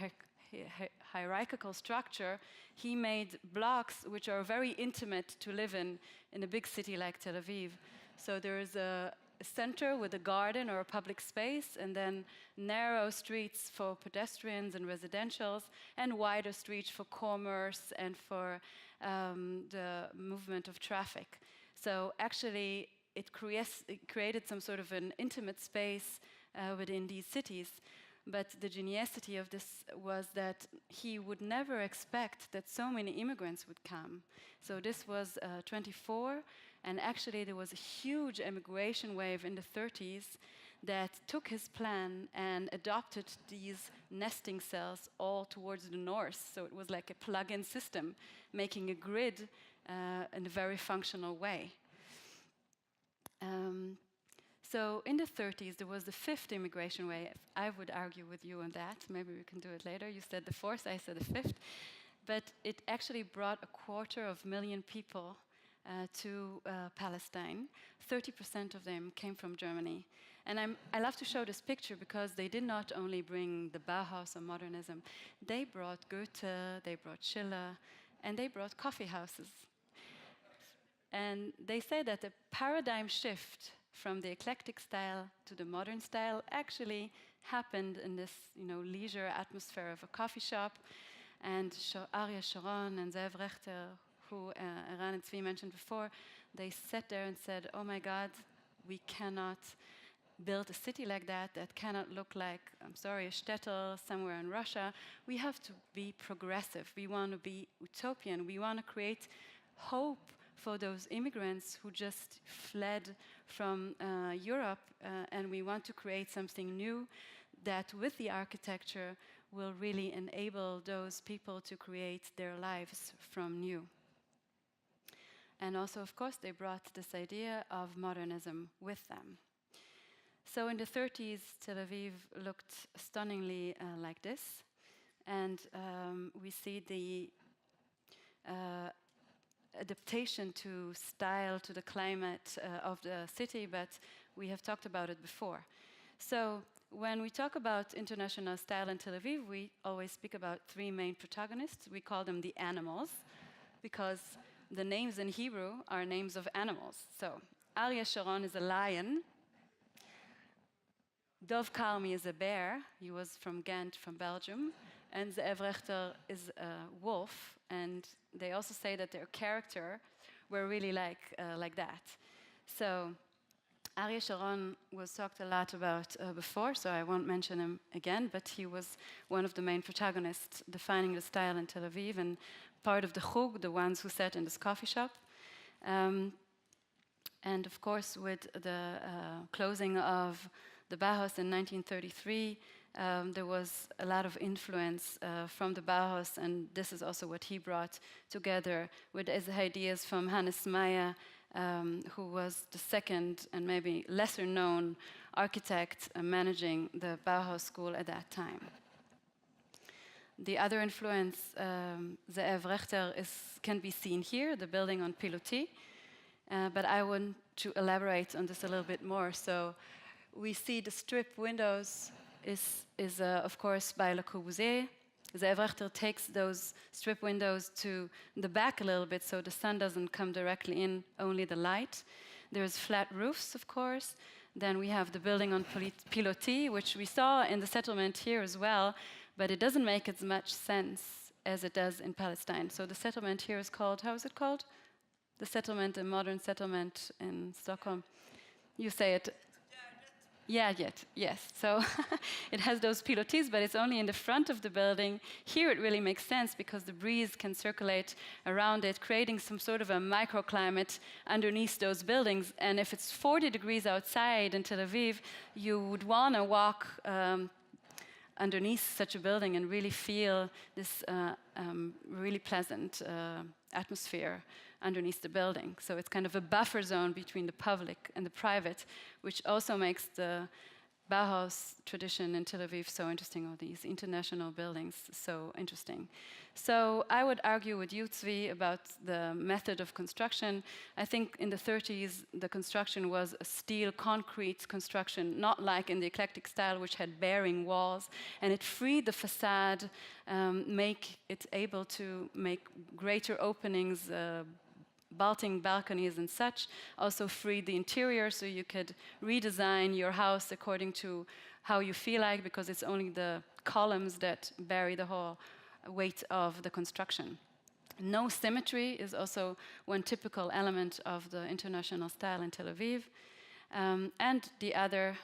Speaker 4: hierarchical structure, he made blocks which are very intimate to live in a big city like Tel Aviv. So there's a center with a garden or a public space, and then narrow streets for pedestrians and residentials, and wider streets for commerce and for the movement of traffic. So actually it created some sort of an intimate space within these cities. But the geniusity of this was that he would never expect that so many immigrants would come. So this was 24, and actually there was a huge immigration wave in the 30s that took his plan and adopted these nesting cells all towards the north. So it was like a plug-in system, making a grid in a very functional way. So in the 30s, there was the 5th immigration wave. I would argue with you on that. Maybe we can do it later. You said the 4th, I said the 5th. But it actually brought 250,000 people to Palestine. 30% of them came from Germany. And I love to show this picture because they did not only bring the Bauhaus or modernism. They brought Goethe, they brought Challah, and they brought coffee houses. And they say that the paradigm shift from the eclectic style to the modern style actually happened in this, leisure atmosphere of a coffee shop. And Ariel Sharon and Zev Rechter, who Eran and Tzvi mentioned before, they sat there and said, oh my God, we cannot build a city like that cannot look like, I'm sorry, a shtetl somewhere in Russia. We have to be progressive. We want to be utopian. We want to create hope for those immigrants who just fled from Europe, and we want to create something new that with the architecture will really enable those people to create their lives from new. And also, of course, they brought this idea of modernism with them. So in the 30s, Tel Aviv looked stunningly like this, and we see the adaptation to style, to the climate of the city, but we have talked about it before. So when we talk about international style in Tel Aviv, we always speak about 3 main protagonists. We call them the animals, because the names in Hebrew are names of animals. So Ariel Sharon is a lion. Dov Karmi is a bear. He was from Ghent, from Belgium. And Zev Rechter is a wolf. And they also say that their character were really like that. So Ariel Sharon was talked a lot about before, so I won't mention him again, but he was one of the main protagonists defining the style in Tel Aviv and part of the Chug, the ones who sat in this coffee shop. And of course, with the closing of the Bauhaus in 1933, there was a lot of influence from the Bauhaus, and this is also what he brought together with his ideas from Hannes Meyer, who was the second and maybe lesser known architect managing the Bauhaus School at that time. The other influence, Ze'ev Rechter, can be seen here, the building on Pilotis, but I want to elaborate on this a little bit more. So we see the strip windows is of course by Le Corbusier. Ze'ev Rechter takes those strip windows to the back a little bit so the sun doesn't come directly in, only the light. There's flat roofs, of course. Then we have the building on Pilotis, which we saw in the settlement here as well, but it doesn't make as much sense as it does in Palestine. So the settlement here is called, how is it called? The settlement, a modern settlement in Stockholm. You say it. Yeah, yes. So it has those pilotis, but it's only in the front of the building. Here it really makes sense because the breeze can circulate around it, creating some sort of a microclimate underneath those buildings. And if it's 40 degrees outside in Tel Aviv, you would want to walk underneath such a building and really feel this really pleasant atmosphere underneath the building. So it's kind of a buffer zone between the public and the private, which also makes the Bauhaus tradition in Tel Aviv so interesting, or these international buildings so interesting. So I would argue with you, Tzvi, about the method of construction. I think in the 30s, the construction was a steel concrete construction, not like in the eclectic style, which had bearing walls, and it freed the facade, make it able to make greater openings, vaulting balconies and such, also freed the interior so you could redesign your house according to how you feel like, because it's only the columns that bear the whole weight of the construction. No symmetry is also one typical element of the international style in Tel Aviv. And the other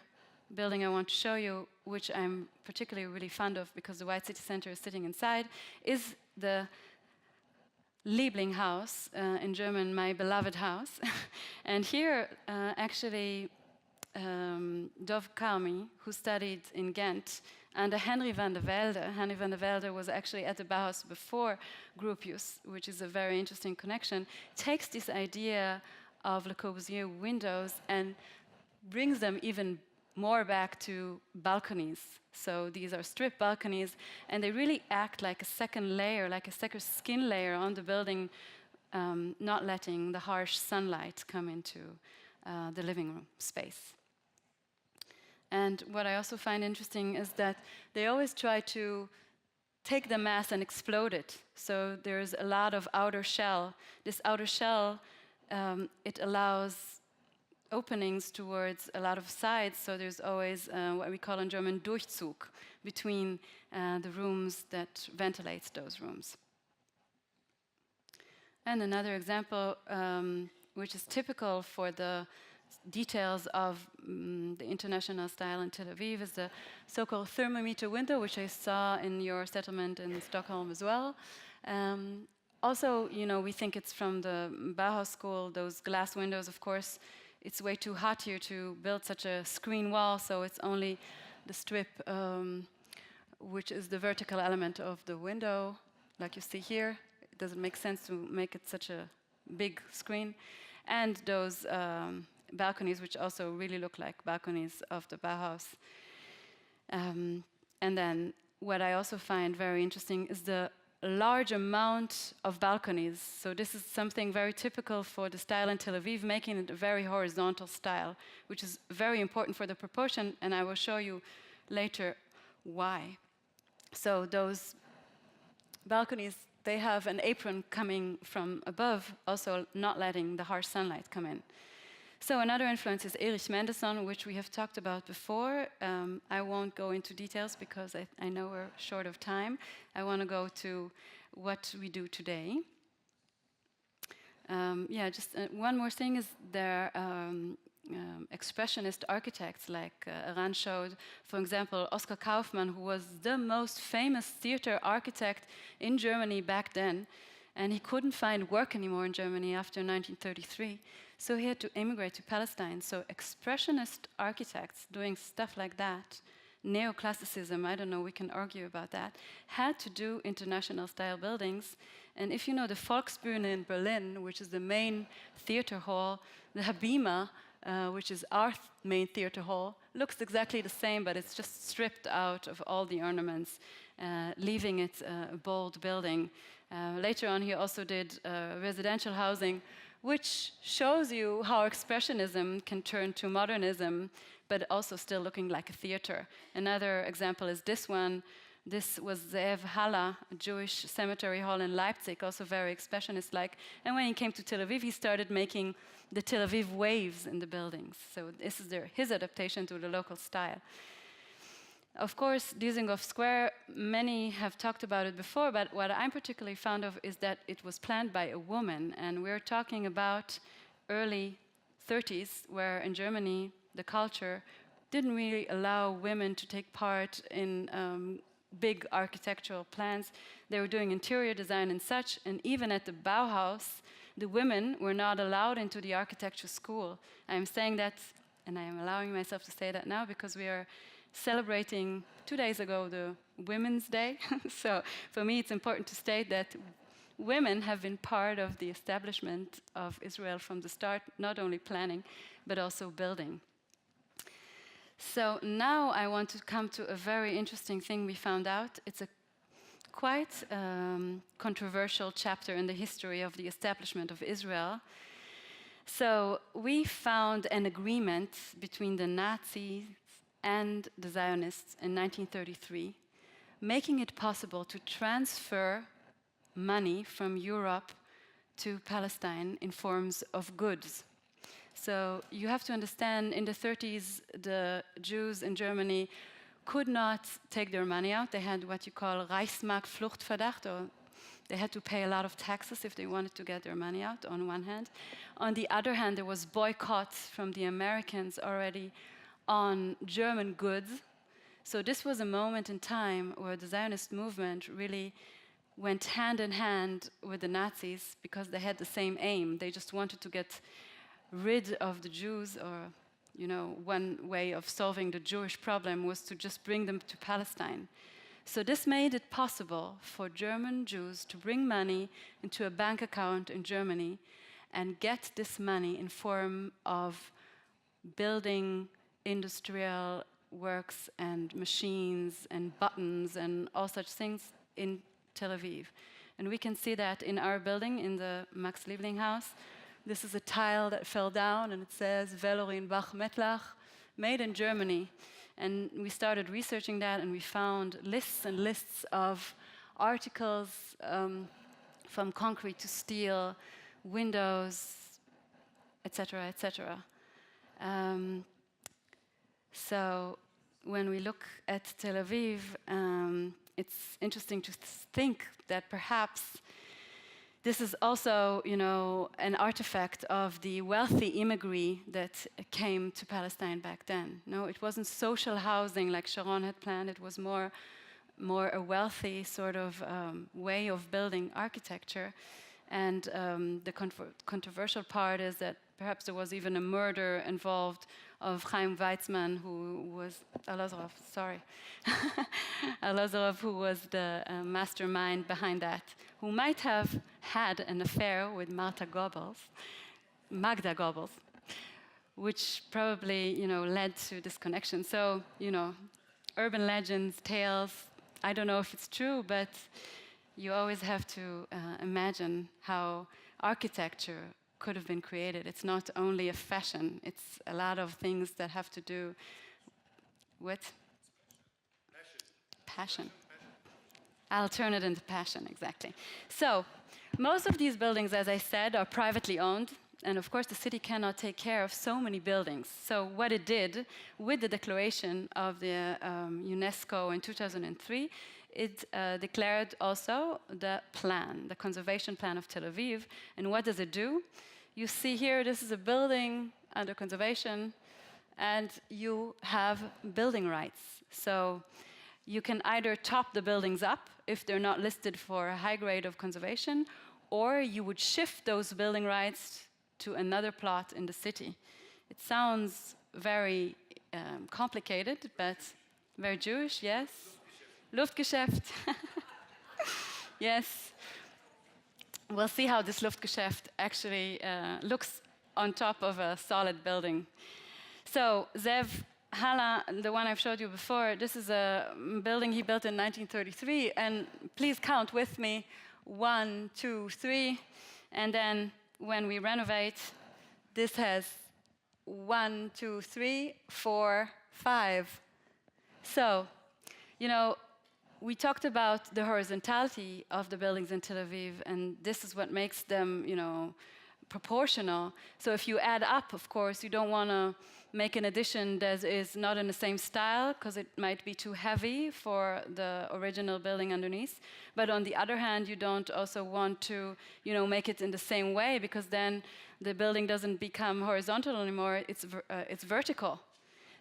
Speaker 4: building I want to show you, which I'm particularly really fond of because the White City Center is sitting inside, is the Liebling House, in German, my beloved house. And here, actually, Dov Karmi, who studied in Ghent, and Henry van der Velde. Henry van der Velde was actually at the Bauhaus before Gropius, which is a very interesting connection, takes this idea of Le Corbusier windows and brings them even more back to balconies. So these are strip balconies, and they really act like a second layer, like a second skin layer on the building, not letting the harsh sunlight come into the living room space. And what I also find interesting is that they always try to take the mass and explode it. So there's a lot of outer shell. This outer shell, it allows openings towards a lot of sides, so there's always what we call in German Durchzug between the rooms that ventilates those rooms. And another example, which is typical for the details of the international style in Tel Aviv, is the so-called thermometer window, which I saw in your settlement in Stockholm as well. Also, you know, we think it's from the Bauhaus School, those glass windows, of course. It's way too hot here to build such a screen wall, so it's only the strip, which is the vertical element of the window, like you see here. It doesn't make sense to make it such a big screen. And those balconies, which also really look like balconies of the Bauhaus. And then what I also find very interesting is the large amount of balconies. So this is something very typical for the style in Tel Aviv, making it a very horizontal style, which is very important for the proportion, and I will show you later why. So those balconies, they have an apron coming from above, also not letting the harsh sunlight come in. So another influence is Erich Mendelsohn, which we have talked about before. I won't go into details because I know we're short of time. I want to go to what we do today. Just one more thing is there are expressionist architects like Eran showed, for example, Oskar Kaufmann, who was the most famous theater architect in Germany back then. and he couldn't find work anymore in Germany after 1933, so he had to immigrate to Palestine. So Expressionist architects doing stuff like that, neoclassicism, I don't know, we can argue about that, had to do international style buildings. And if you know the Volksbühne in Berlin, which is the main theater hall, the Habima, which is our main theater hall, looks exactly the same, but it's just stripped out of all the ornaments, leaving it a bold building. Later on, he also did residential housing, which shows you how Expressionism can turn to modernism, but also still looking like a theater. Another example is this one. This was Zeev Hala, a Jewish cemetery hall in Leipzig, also very Expressionist-like. And when he came to Tel Aviv, he started making the Tel Aviv waves in the buildings. So this is his adaptation to the local style. Of course, Dizengoff Square, many have talked about it before, but what I'm particularly fond of is that it was planned by a woman. And we're talking about early 30s, where in Germany, the culture didn't really allow women to take part in big architectural plans. They were doing interior design and such, and even at the Bauhaus, the women were not allowed into the architecture school. I'm saying that, and I am allowing myself to say that now, because we are celebrating 2 days ago the Women's Day. So for me, it's important to state that women have been part of the establishment of Israel from the start, not only planning, but also building. So now I want to come to a very interesting thing we found out. It's a quite controversial chapter in the history of the establishment of Israel. So we found an agreement between the Nazis and the Zionists in 1933, making it possible to transfer money from Europe to Palestine in forms of goods. So you have to understand, in the 30s, the Jews in Germany could not take their money out. They had what you call Reichsmarktfluchtverdacht, or they had to pay a lot of taxes if they wanted to get their money out, on one hand. On the other hand, there was boycotts from the Americans already on German goods. So this was a moment in time where the Zionist movement really went hand in hand with the Nazis, because they had the same aim. They just wanted to get rid of the Jews, or, you know, one way of solving the Jewish problem was to just bring them to Palestine. So this made it possible for German Jews to bring money into a bank account in Germany and get this money in form of building industrial works and machines and buttons and all such things in Tel Aviv. And we can see that in our building, in the Max Liebling House. This is a tile that fell down, and it says Velorin Bach Metlach, made in Germany. And we started researching that, and we found lists and lists of articles from concrete to steel, windows, etc., etc. So when we look at Tel Aviv, it's interesting to think that perhaps this is also, you know, an artifact of the wealthy immigration that came to Palestine back then. No, it wasn't social housing like Sharon had planned. It was more a wealthy sort of way of building architecture. And the controversial part is that perhaps there was even a murder involved of Chaim Weizmann, who was Arlozorov, sorry, Arlozorov, who was the mastermind behind that, who might have had an affair with Magda Goebbels, which probably, you know, led to this connection. So, you know, urban legends, tales, I don't know if it's true, but you always have to imagine how architecture could have been created. It's not only a fashion, it's a lot of things that have to do with passion. I'll turn it into passion, exactly. So, most of these buildings, as I said, are privately owned, and of course the city cannot take care of so many buildings. So what it did, with the declaration of the UNESCO in 2003, it declared also the plan, the conservation plan of Tel Aviv. And what does it do? You see here, this is a building under conservation, and you have building rights. So you can either top the buildings up if they're not listed for a high grade of conservation, or you would shift those building rights to another plot in the city. It sounds very complicated, but very Jewish, yes? Luftgeschäft. Yes. We'll see how this Luftgeschäft actually looks on top of a solid building. So Zev Hala, the one I've showed you before, this is a building he built in 1933, and please count with me, 1, 2, 3, and then when we renovate, this has 1, 2, 3, 4, 5. So, you know, we talked about the horizontality of the buildings in Tel Aviv, and this is what makes them, you know, proportional. So if you add up, of course, you don't want to make an addition that is not in the same style, because it might be too heavy for the original building underneath. But on the other hand, you don't also want to, you know, make it in the same way, because then the building doesn't become horizontal anymore, it's vertical.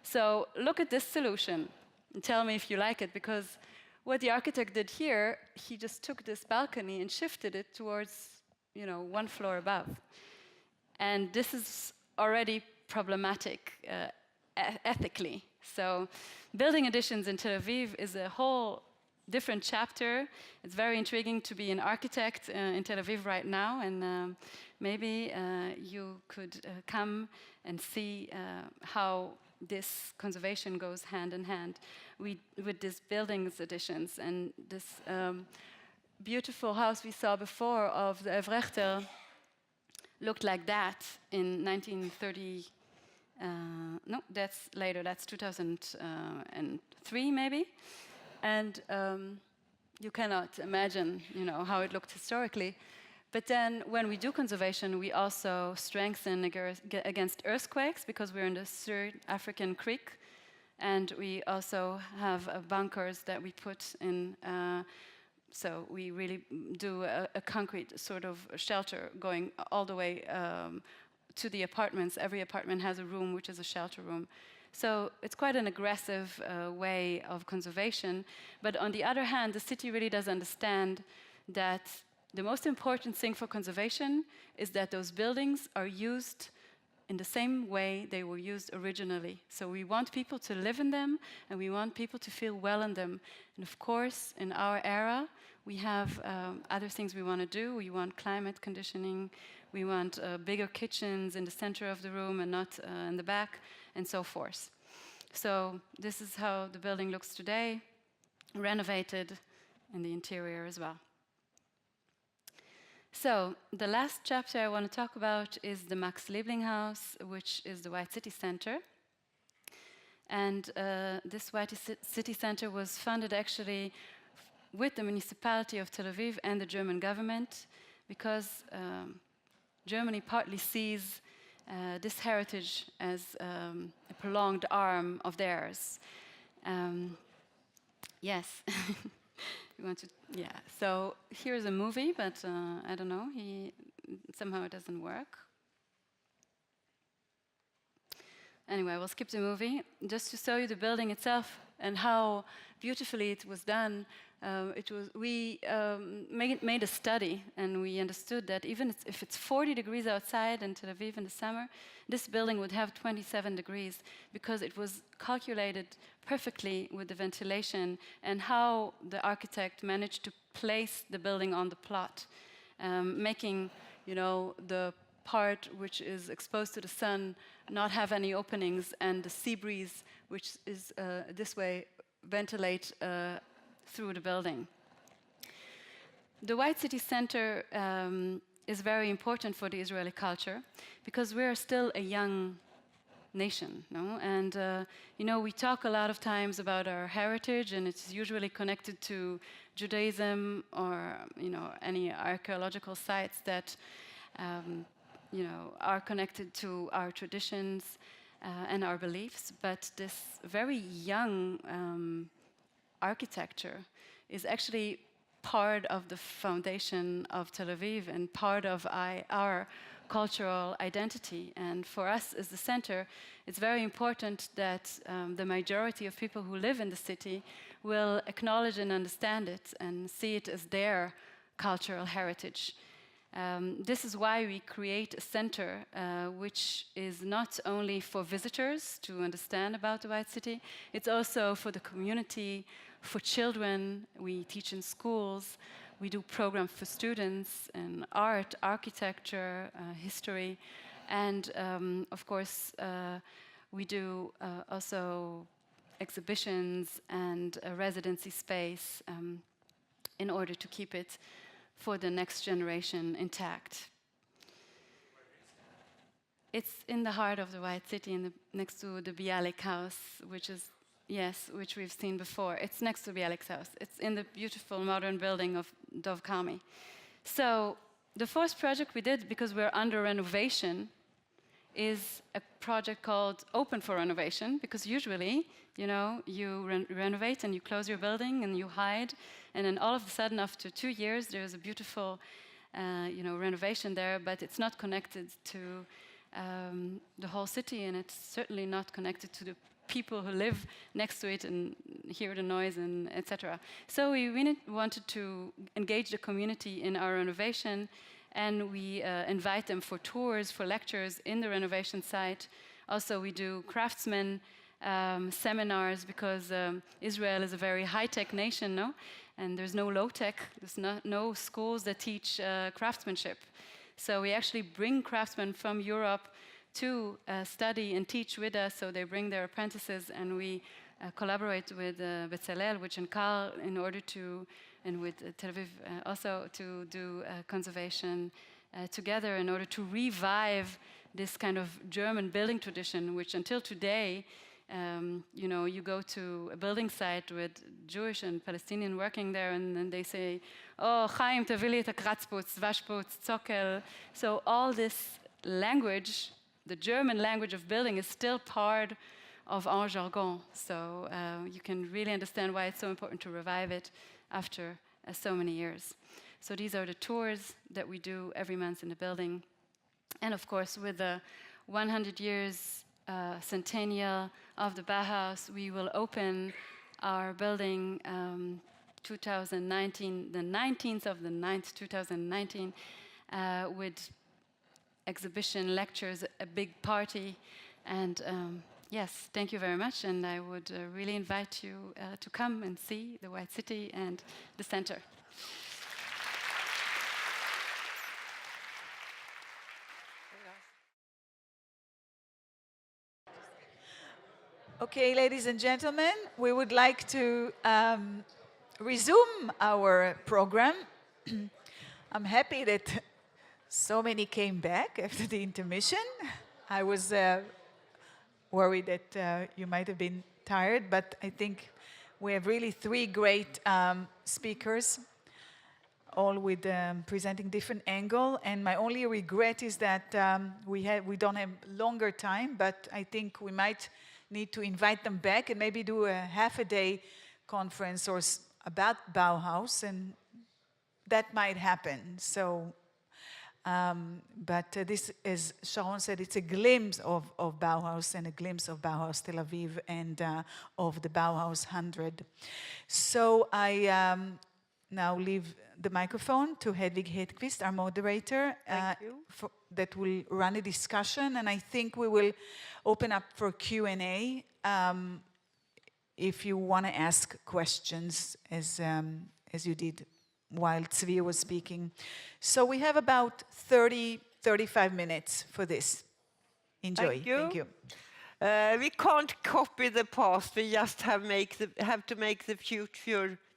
Speaker 4: So look at this solution and tell me if you like it, because what the architect did here, he just took this balcony and shifted it towards, you know, one floor above. And this is already problematic ethically. So building additions in Tel Aviv is a whole different chapter. It's very intriguing to be an architect in Tel Aviv right now, and maybe you could come and see how this conservation goes hand in hand with these buildings additions. And this beautiful house we saw before of the Evrechter looked like that in 1930. No, that's later, that's 2003 maybe. And you cannot imagine, you know, how it looked historically. But then when we do conservation, we also strengthen against earthquakes, because we're in the third African creek. And we also have bunkers that we put in. So we really do a concrete sort of shelter going all the way to the apartments. Every apartment has a room which is a shelter room. So it's quite an aggressive way of conservation. But on the other hand, the city really does understand that the most important thing for conservation is that those buildings are used in the same way they were used originally. So we want people to live in them, and we want people to feel well in them. And of course, in our era, we have other things we want to do. We want climate conditioning. We want bigger kitchens in the center of the room and not in the back, and so forth. So this is how the building looks today, renovated in the interior as well. So the last chapter I want to talk about is the Max Liebling House, which is the White City Center. And this White City Center was funded actually with the municipality of Tel Aviv and the German government, because Germany partly sees this heritage as a prolonged arm of theirs. Yes. You want to, yeah. So here's a movie, but I don't know. Somehow it doesn't work. Anyway, we'll skip the movie just to show you the building itself and how beautifully it was done. We made a study, and we understood that even if it's 40 degrees outside in Tel Aviv in the summer, this building would have 27 degrees, because it was calculated perfectly with the ventilation and how the architect managed to place the building on the plot, making, you know, the part which is exposed to the sun not have any openings, and the sea breeze, which is this way, ventilate through the building. The White City Center is very important for the Israeli culture, because we are still a young nation, no? And you know, we talk a lot of times about our heritage, and it's usually connected to Judaism or, you know, any archaeological sites that you know, are connected to our traditions and our beliefs. But this very young architecture is actually part of the foundation of Tel Aviv and part of our cultural identity. And for us as the center, it's very important that the majority of people who live in the city will acknowledge and understand it and see it as their cultural heritage. This is why we create a center which is not only for visitors to understand about the White City, it's also for the community, for children. We teach in schools, we do programs for students in art, architecture, history, and of course we do also exhibitions and a residency space in order to keep it for the next generation intact. It's in the heart of the White City, next to the Liebling House, which is, yes, which we've seen before. It's next to Liebling House. It's in the beautiful modern building of Dov Kami. So the first project we did, because we're under renovation, is a project called Open for Renovation, because usually, you know, you renovate and you close your building and you hide, and then all of a sudden, after 2 years, there's a beautiful, you know, renovation there, but it's not connected to the whole city, and it's certainly not connected to the people who live next to it and hear the noise and etc. So we really wanted to engage the community in our renovation, and we invite them for tours, for lectures in the renovation site. Also, we do craftsmen seminars, because Israel is a very high-tech nation, no? And there's no low-tech, there's no schools that teach craftsmanship. So we actually bring craftsmen from Europe to study and teach with us, so they bring their apprentices, and we collaborate with Bezalel, with Carl, in order to, and with Tel Aviv also, to do conservation together in order to revive this kind of German building tradition, which until today, you know, you go to a building site with Jewish and Palestinian working there, and then they say, "Oh, Chaim, tavili et kratzputz, vashputz, zokel." So all this language, the German language of building, is still part of our jargon. So you can really understand why it's so important to revive it after so many years. So these are the tours that we do every month in the building. And of course, with the 100 years centennial of the Bauhaus, we will open our building 2019, the 19th of the 9th, 2019, with exhibition, lectures, a big party. And yes, thank you very much. And I would really invite you to come and see the White City and the center.
Speaker 5: Okay, ladies and gentlemen, we would like to resume our program. I'm happy that so many came back after the intermission. I was worried that you might have been tired, but I think we have really 3 great speakers, all with presenting different angle. And my only regret is that we don't have longer time, but I think we might need to invite them back and maybe do a half-a-day conference or about Bauhaus, and that might happen. So, but this, as Sharon said, it's a glimpse of Bauhaus and a glimpse of Bauhaus Tel Aviv and of the Bauhaus 100. So I now leave the microphone to Hedvig Hedqvist, our moderator, that will run a discussion, and I think we will open up for Q&A if you want to ask questions, as you did while Tzvi was speaking. So we have about 30-35 minutes for this. Enjoy.
Speaker 1: Thank you. We can't copy the past. We just have to make the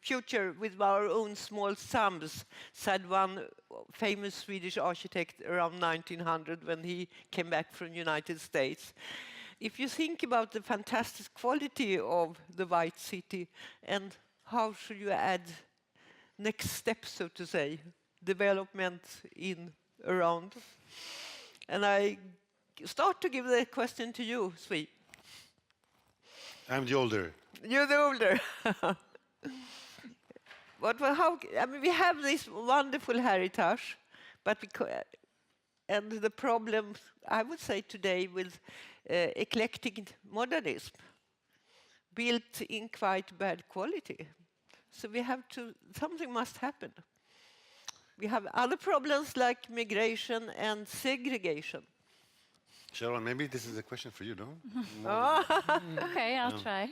Speaker 1: future with our own small sums, said one famous Swedish architect around 1900 when he came back from the United States. If you think about the fantastic quality of the White City, and how should you add next steps, so to say, development in around? And I start to give the question to you, Tzvi.
Speaker 2: I'm the older.
Speaker 1: You're the older. I mean, we have this wonderful heritage, but and the problem, I would say today, with eclectic modernism, built in quite bad quality. So we have to, something must happen. We have other problems like migration and segregation.
Speaker 2: Sharon, maybe this is a question for you, no?
Speaker 4: Okay, I'll try.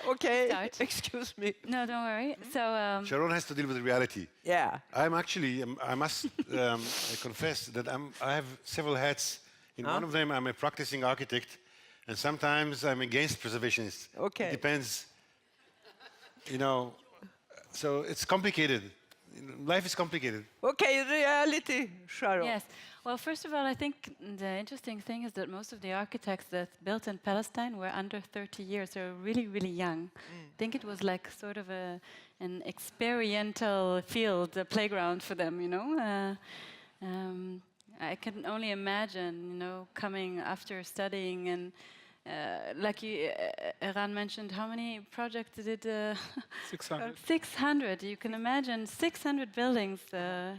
Speaker 1: Okay.
Speaker 4: Start.
Speaker 1: Excuse me.
Speaker 4: No, don't worry. So,
Speaker 2: Sharon has to deal with the reality.
Speaker 1: Yeah.
Speaker 2: I'm actually, I must confess that I have several hats. In one of them, I'm a practicing architect, and sometimes I'm against preservationists.
Speaker 1: Okay.
Speaker 2: It depends, you know, so it's complicated. Life is complicated.
Speaker 1: Okay, reality, Sharon.
Speaker 4: yes. Well, first of all, I think the interesting thing is that most of the architects that built in Palestine were under 30 years. They were really, really young. I think it was like sort of an experimental field, a playground for them, you know. I can only imagine, you know, coming after studying and like you, Eran mentioned, how many projects did
Speaker 3: 600.
Speaker 4: 600. You can imagine 600 buildings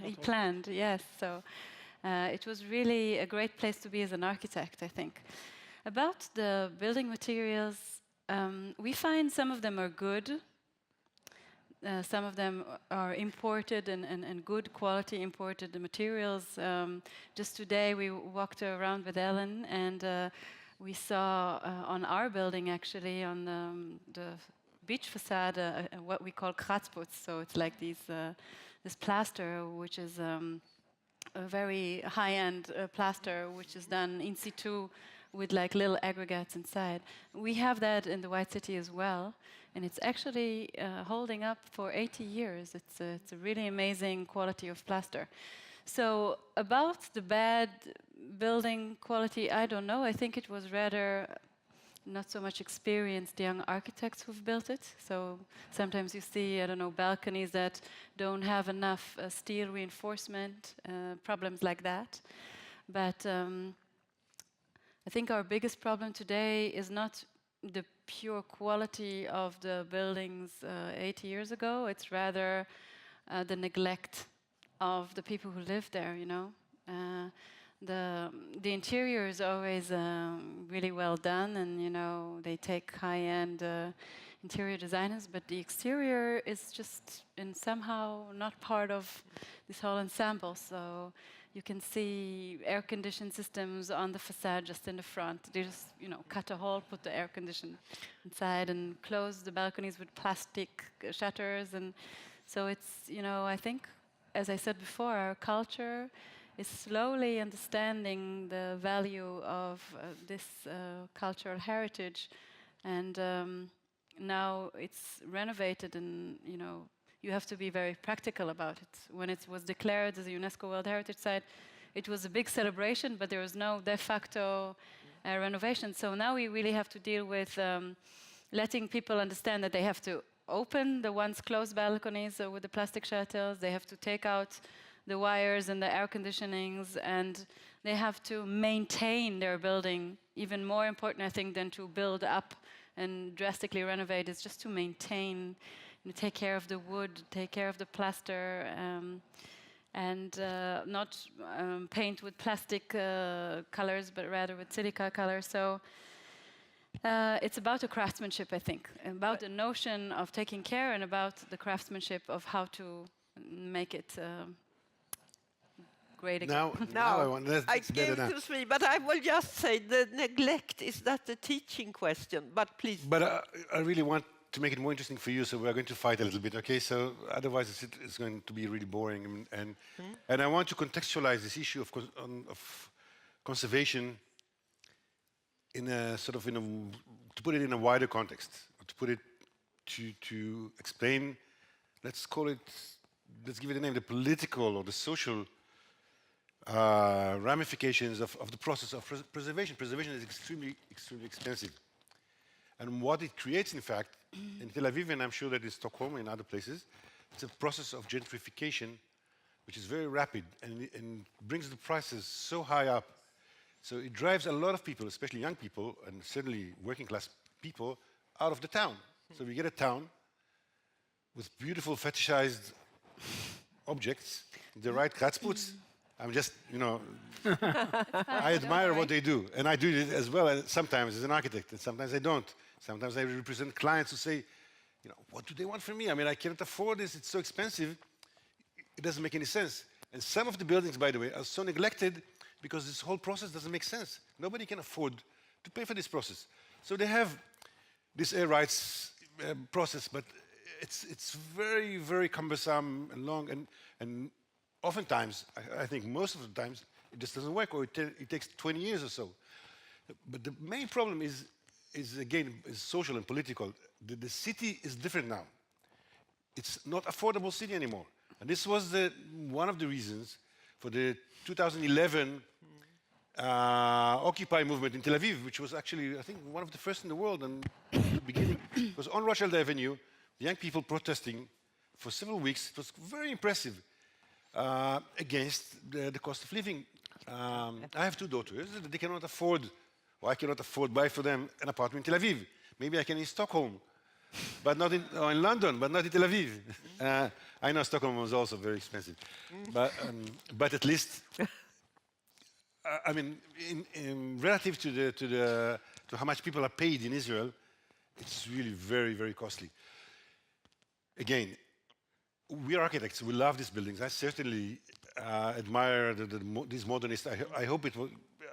Speaker 4: he planned. Yes, so it was really a great place to be as an architect, I think. About the building materials, we find some of them are good. Some of them are imported and good quality imported materials. Just today we walked around with Ellen and we saw on our building actually on the beach facade what we call kratzputz. So it's like this plaster which is a very high-end plaster which is done in situ with like little aggregates inside. We have that in the White City as well, and it's actually holding up for 80 years. It's a really amazing quality of plaster. So about the bad building quality, I don't know. I think it was rather not so much experienced young architects who've built it. So sometimes you see, I don't know, balconies that don't have enough steel reinforcement, problems like that. But I think our biggest problem today is not the pure quality of the buildings 80 years ago. It's rather the neglect of the people who live there, you know. The interior is always really well done, and you know they take high-end interior designers, but the exterior is just in somehow not part of this whole ensemble. So you can see air-conditioned systems on the facade just in the front. They just, you know, cut a hole, put the air condition inside, and close the balconies with plastic shutters. And so it's, you know, I think, as I said before, our culture is slowly understanding the value of this cultural heritage, and now it's renovated, and you know you have to be very practical about it. When it was declared as a UNESCO World Heritage Site, it was a big celebration, but there was no de facto renovation. So now we really have to deal with letting people understand that they have to open the once closed balconies with the plastic shutters. They have to take out the wires and the air conditionings, and they have to maintain their building. Even more important, I think, than to build up and drastically renovate is just to maintain, you know, take care of the wood, take care of the plaster, and not paint with plastic colors, but rather with silica colors. So it's about the craftsmanship, I think, about the notion of taking care and about the craftsmanship of how to make it great again.
Speaker 2: Now I
Speaker 1: Excuse me, but I will just say the neglect is not a teaching question, but please.
Speaker 2: But I really want to make it more interesting for you, so we're going to fight a little bit, okay? So otherwise it's going to be really boring. And I want to contextualize this issue of conservation in a sort of, to put it in a wider context, to put it to explain, let's give it a name, the political or the social ramifications of the process of preservation. Preservation is extremely, extremely expensive. And what it creates, in fact, in Tel Aviv, and I'm sure that in Stockholm and other places, it's a process of gentrification, which is very rapid and brings the prices so high up. So it drives a lot of people, especially young people, and certainly working class people, out of the town. So we get a town with beautiful fetishized objects, the right kratzputz. I'm just, I admire what they do. And I do it as well sometimes as an architect, and sometimes I don't. Sometimes I represent clients who say, what do they want from me? I mean, I cannot afford this. It's so expensive. It doesn't make any sense. And some of the buildings, by the way, are so neglected because this whole process doesn't make sense. Nobody can afford to pay for this process. So they have this air rights process, but it's very, very cumbersome and long, and oftentimes, I think most of the times, it just doesn't work, or it takes 20 years or so. But the main problem is again, social and political. The city is different now. It's not affordable city anymore. And this was one of the reasons for the 2011 Occupy movement in Tel Aviv, which was actually, I think, one of the first in the world. And at the beginning, it was on Rothschild Avenue, the young people protesting for several weeks. It was very impressive against the cost of living. I have two daughters. They cannot afford, or I cannot afford buy for them an apartment in Tel Aviv. Maybe I can in Stockholm, but not in, or in London, but not in Tel Aviv. I know Stockholm was also very expensive, but at least, I mean, in relative to how much people are paid in Israel, it's really very, very costly. Again, we are architects. We love these buildings. I certainly admire these modernists. I hope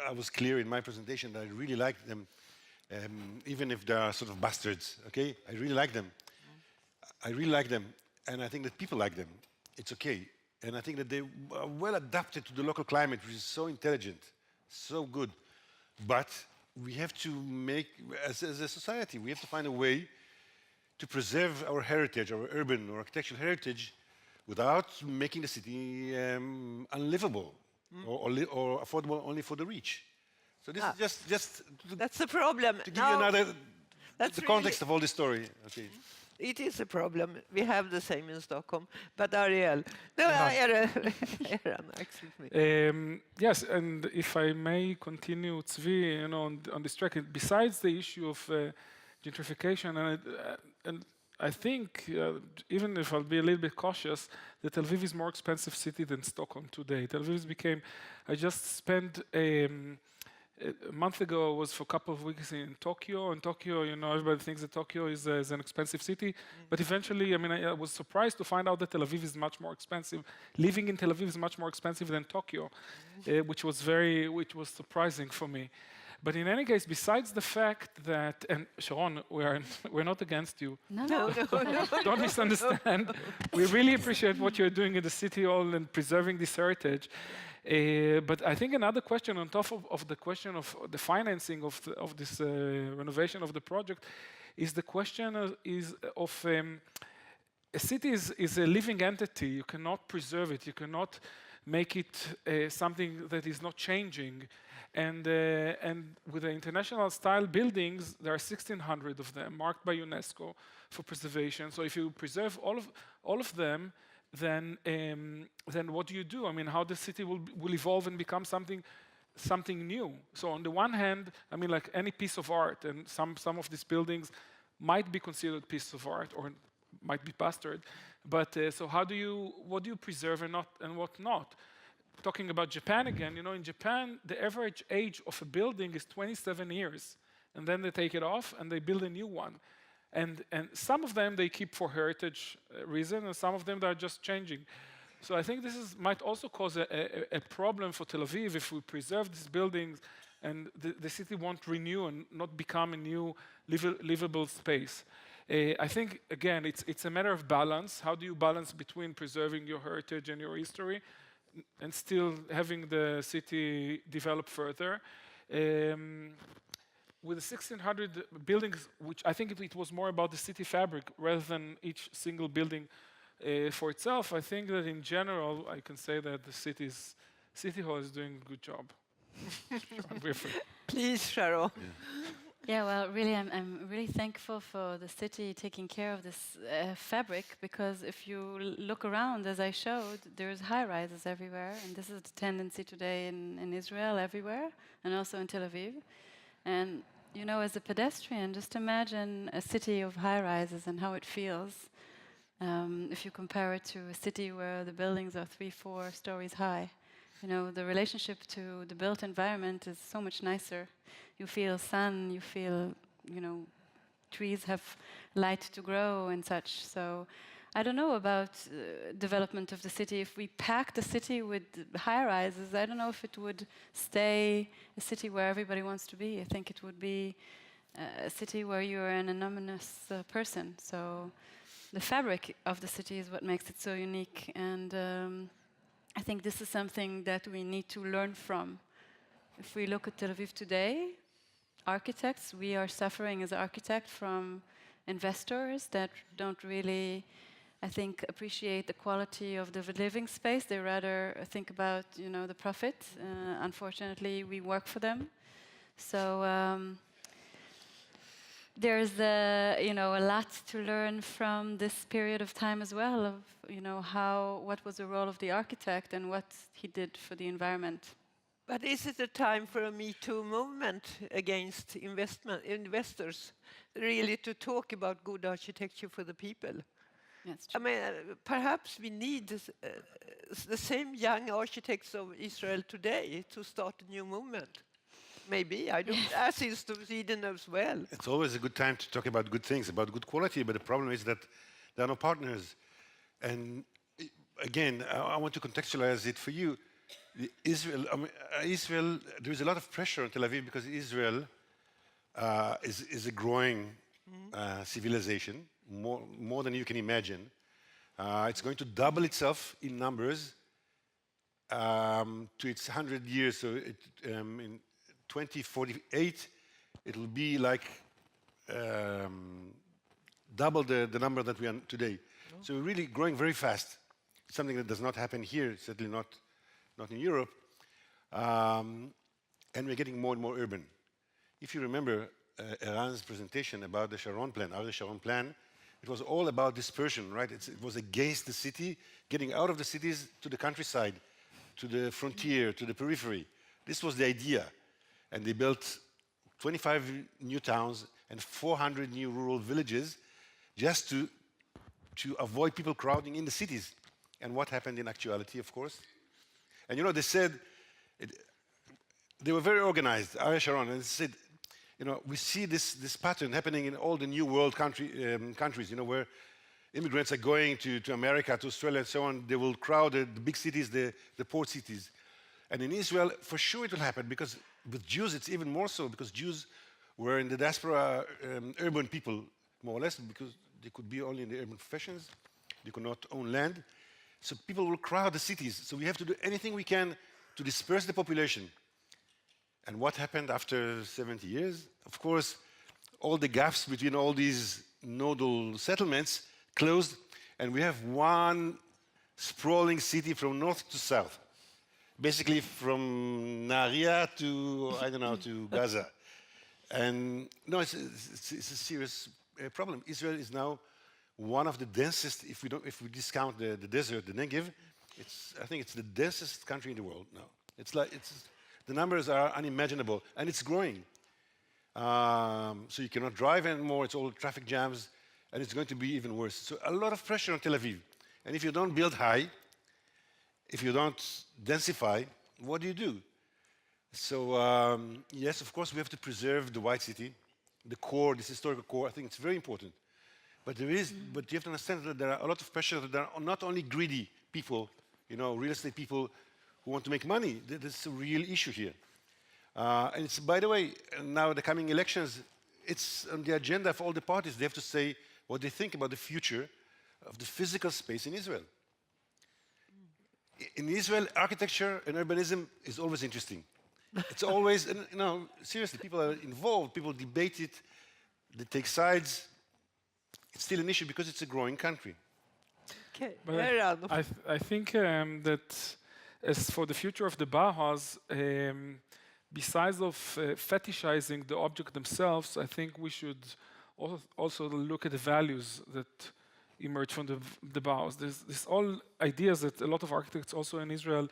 Speaker 2: I was clear in my presentation that I really like them, even if they are sort of bastards. Okay, I really like them. I really like them, and I think that people like them. It's okay, and I think that they are well adapted to the local climate, which is so intelligent, so good. But we have to make, as a society, we have to find a way to preserve our heritage, our urban or architectural heritage, without making the city unlivable or affordable only for the rich. So this is just
Speaker 1: that's the problem.
Speaker 2: To give you another the context
Speaker 1: really,
Speaker 2: of all this story. Okay.
Speaker 1: it is a problem. We have the same in Stockholm. But Ariel, no, Aaron, excuse me.
Speaker 3: Yes, and if I may continue, Tzvi, on this track, besides the issue of gentrification, and I think, even if I'll be a little bit cautious, that Tel Aviv is more expensive city than Stockholm today. Tel Aviv became, I just spent a month ago, I was for a couple of weeks in Tokyo. And Tokyo, everybody thinks that Tokyo is an expensive city. But eventually, I was surprised to find out that Tel Aviv is much more expensive. Living in Tel Aviv is much more expensive than Tokyo, which was surprising for me. But in any case, besides the fact that, and Sharon, we're not against you.
Speaker 4: No.
Speaker 3: Don't misunderstand. We really appreciate what you're doing in the city hall and preserving this heritage. But I think another question on top of the question of the financing of this renovation of the project is the question of a city is a living entity. You cannot preserve it. You cannot make it something that is not changing. And with the international style buildings, there are 1,600 of them marked by UNESCO for preservation. So if you preserve all of them, then what do you do? How the city will evolve and become something new. So on the one hand, like any piece of art, and some of these buildings might be considered pieces of art or might be bastard. But so what do you preserve and what not? Talking about Japan again, in Japan, the average age of a building is 27 years. And then they take it off and they build a new one. And some of them they keep for heritage reason, and some of them they are just changing. So I think this might also cause a problem for Tel Aviv if we preserve these buildings and the city won't renew and not become a new livable space. I think, again, it's a matter of balance. How do you balance between preserving your heritage and your history and still having the city develop further? With the 1,600 buildings, which I think it was more about the city fabric rather than each single building for itself, I think that in general, I can say that the City Hall is doing a good job.
Speaker 1: Please, Sharon.
Speaker 4: Yeah, well, really, I'm really thankful for the city taking care of this fabric, because if you look around, as I showed, there's high-rises everywhere, and this is the tendency today in Israel everywhere, and also in Tel Aviv. And, as a pedestrian, just imagine a city of high-rises and how it feels if you compare it to a city where the buildings are 3-4 stories high. The relationship to the built environment is so much nicer. You feel sun, you feel, trees have light to grow and such. So I don't know about development of the city. If we pack the city with high-rises, I don't know if it would stay a city where everybody wants to be. I think it would be a city where you're an anonymous person. So the fabric of the city is what makes it so unique. And I think this is something that we need to learn from. If we look at Tel Aviv today, architects, we are suffering as architects from investors that don't really, I think, appreciate the quality of the living space. They rather think about, you know, the profit. Unfortunately, we work for them. So there's you know, a lot to learn from this period of time as well. Of, you know, what was the role of the architect and what he did for the environment.
Speaker 1: But is it a time for a Me Too movement against investors, really to talk about good architecture for the people?
Speaker 4: That's
Speaker 1: I
Speaker 4: true.
Speaker 1: mean, perhaps we need the same young architects of Israel today to start a new movement. Maybe, I don't, as is to Sweden as well.
Speaker 2: It's always a good time to talk about good things, about good quality, but the problem is that there are no partners. And again, I want to contextualize it for you. Israel, there is a lot of pressure on Tel Aviv because Israel is a growing civilization, more than you can imagine. It's going to double itself in numbers to its 100 years. So in 2048, it will be like double the number that we are today. So we're really growing very fast. Something that does not happen here, certainly not in Europe. And we're getting more and more urban. If you remember Eran's presentation about the Sharon plan, the Sharon plan, it was all about dispersion, right? It was against the city, getting out of the cities to the countryside, to the frontier, to the periphery. This was the idea. And they built 25 new towns and 400 new rural villages just to avoid people crowding in the cities. And what happened in actuality, of course? And you know, they said, they were very organized, Ariel Sharon, and they said, you know, we see this pattern happening in all the new world countries, you know, where immigrants are going to America, to Australia, and so on. They will crowd the big cities, the port cities. And in Israel, for sure it will happen, because with Jews, it's even more so, because Jews were in the diaspora urban people, more or less, because they could be only in the urban professions. They could not own land. So people will crowd the cities. So we have to do anything we can to disperse the population. And what happened after 70 years? Of course, all the gaps between all these nodal settlements closed, and we have one sprawling city from north to south. Basically from Nahariya to, I don't know, to Gaza. And no, it's a serious problem. Israel is now one of the densest, if we discount the desert, the Negev, I think it's the densest country in the world now. The numbers are unimaginable, and it's growing. So you cannot drive anymore, it's all traffic jams, and it's going to be even worse. So a lot of pressure on Tel Aviv. And if you don't build high, if you don't densify, what do? So yes, of course, we have to preserve the white city, the core, this historical core. I think it's very important. But you have to understand that there are a lot of pressure. That there are not only greedy people, you know, real estate people who want to make money. There's a real issue here. And it's, by the way, now the coming elections, it's on the agenda for all the parties. They have to say what they think about the future of the physical space in Israel. In Israel, architecture and urbanism is always interesting. It's always, you know, seriously, people are involved, people debate it, they take sides. It's still an issue because it's a growing country.
Speaker 1: Okay.
Speaker 3: I think that as for the future of the Bauhaus, besides of fetishizing the object themselves, I think we should also look at the values that emerge from the Bauhaus. There's all ideas that a lot of architects also in Israel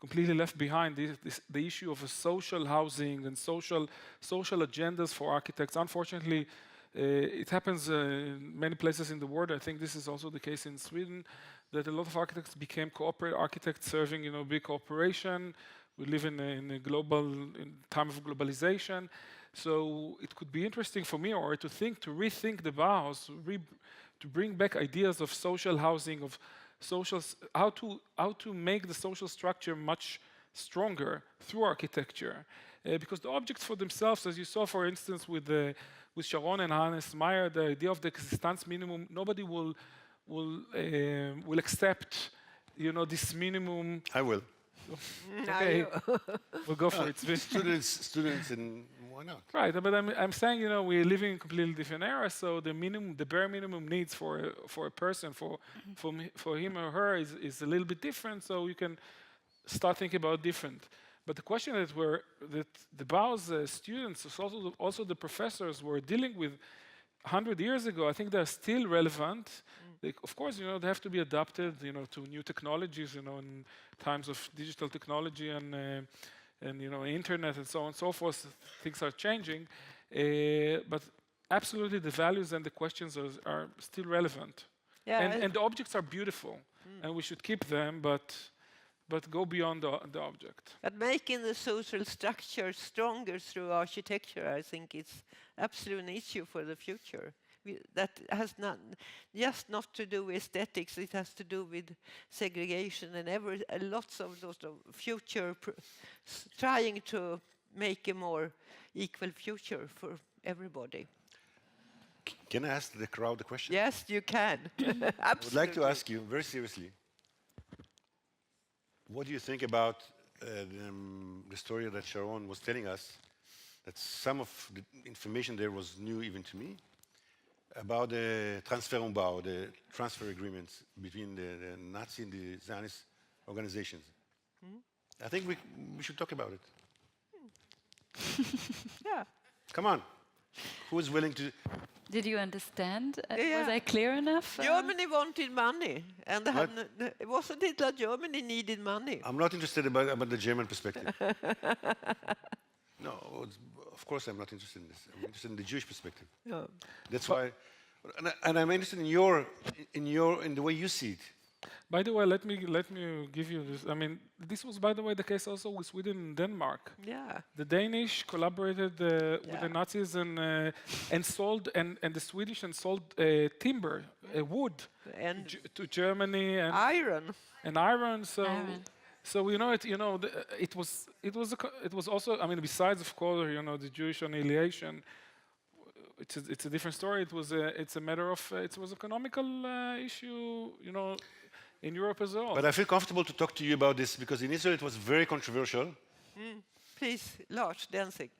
Speaker 3: completely left behind. The issue of a social housing and social agendas for architects. Unfortunately, it happens in many places in the world. I think this is also the case in Sweden, that a lot of architects became cooperative architects serving, you know, big corporation. We live in a time of globalization. So it could be interesting for me to rethink the Bauhaus, to bring back ideas of social housing, of how to make the social structure much stronger through architecture. Because the objects for themselves, as you saw, for instance, with Sharon and Hannes Meyer, the idea of the existence minimum, nobody will accept, this minimum.
Speaker 2: I will.
Speaker 3: Okay, we'll go for it.
Speaker 2: Students, and why not?
Speaker 3: Right, but I'm saying, we're living in a completely different era, so the bare minimum needs for a person, for him or her is a little bit different, so you can start thinking about different. But the question that the Bauhaus students, also the professors, were dealing with 100 years ago, I think they're still relevant. Of course, they have to be adapted, to new technologies, in times of digital technology and internet and so on and so forth. Things are changing, but absolutely the values and the questions are still relevant.
Speaker 1: Yeah,
Speaker 3: and the objects are beautiful, and we should keep them, but go beyond the object.
Speaker 1: But making the social structure stronger through architecture, I think it's absolutely an issue for the future. That has not to do with aesthetics, it has to do with segregation and lots of those future trying to make a more equal future for everybody.
Speaker 2: Can I ask the crowd a question?
Speaker 1: Yes, you can.
Speaker 2: I would like to ask you very seriously, what do you think about the story that Sharon was telling us, that some of the information there was new even to me, about the Transferumbau, the transfer agreements between the Nazi and the Zionist organizations? I think we should talk about it.
Speaker 1: Yeah.
Speaker 2: Come on. Who is willing to...
Speaker 4: Did you understand?
Speaker 1: Yeah.
Speaker 4: Was I clear enough?
Speaker 1: Germany wanted money, and wasn't it that Germany needed money?
Speaker 2: I'm not interested about the German perspective. No, of course I'm not interested in this. I'm interested in the Jewish perspective.
Speaker 1: Yeah.
Speaker 2: That's why, and I'm interested in the way you see it.
Speaker 3: By the way, let me give you this. I mean, this was, by the way, the case also with Sweden and Denmark.
Speaker 1: Yeah.
Speaker 3: The Danish collaborated with the Nazis and sold and the Swedish and sold timber, wood,
Speaker 1: And
Speaker 3: to Germany and
Speaker 1: iron.
Speaker 3: iron. So.
Speaker 4: Iron.
Speaker 3: So it was also, I mean, besides of course the Jewish annihilation, it's a different story. It's a matter of it was economical issue, in Europe as well.
Speaker 2: But I feel comfortable to talk to you about this because in Israel it was very controversial.
Speaker 1: Please, Lars Densig.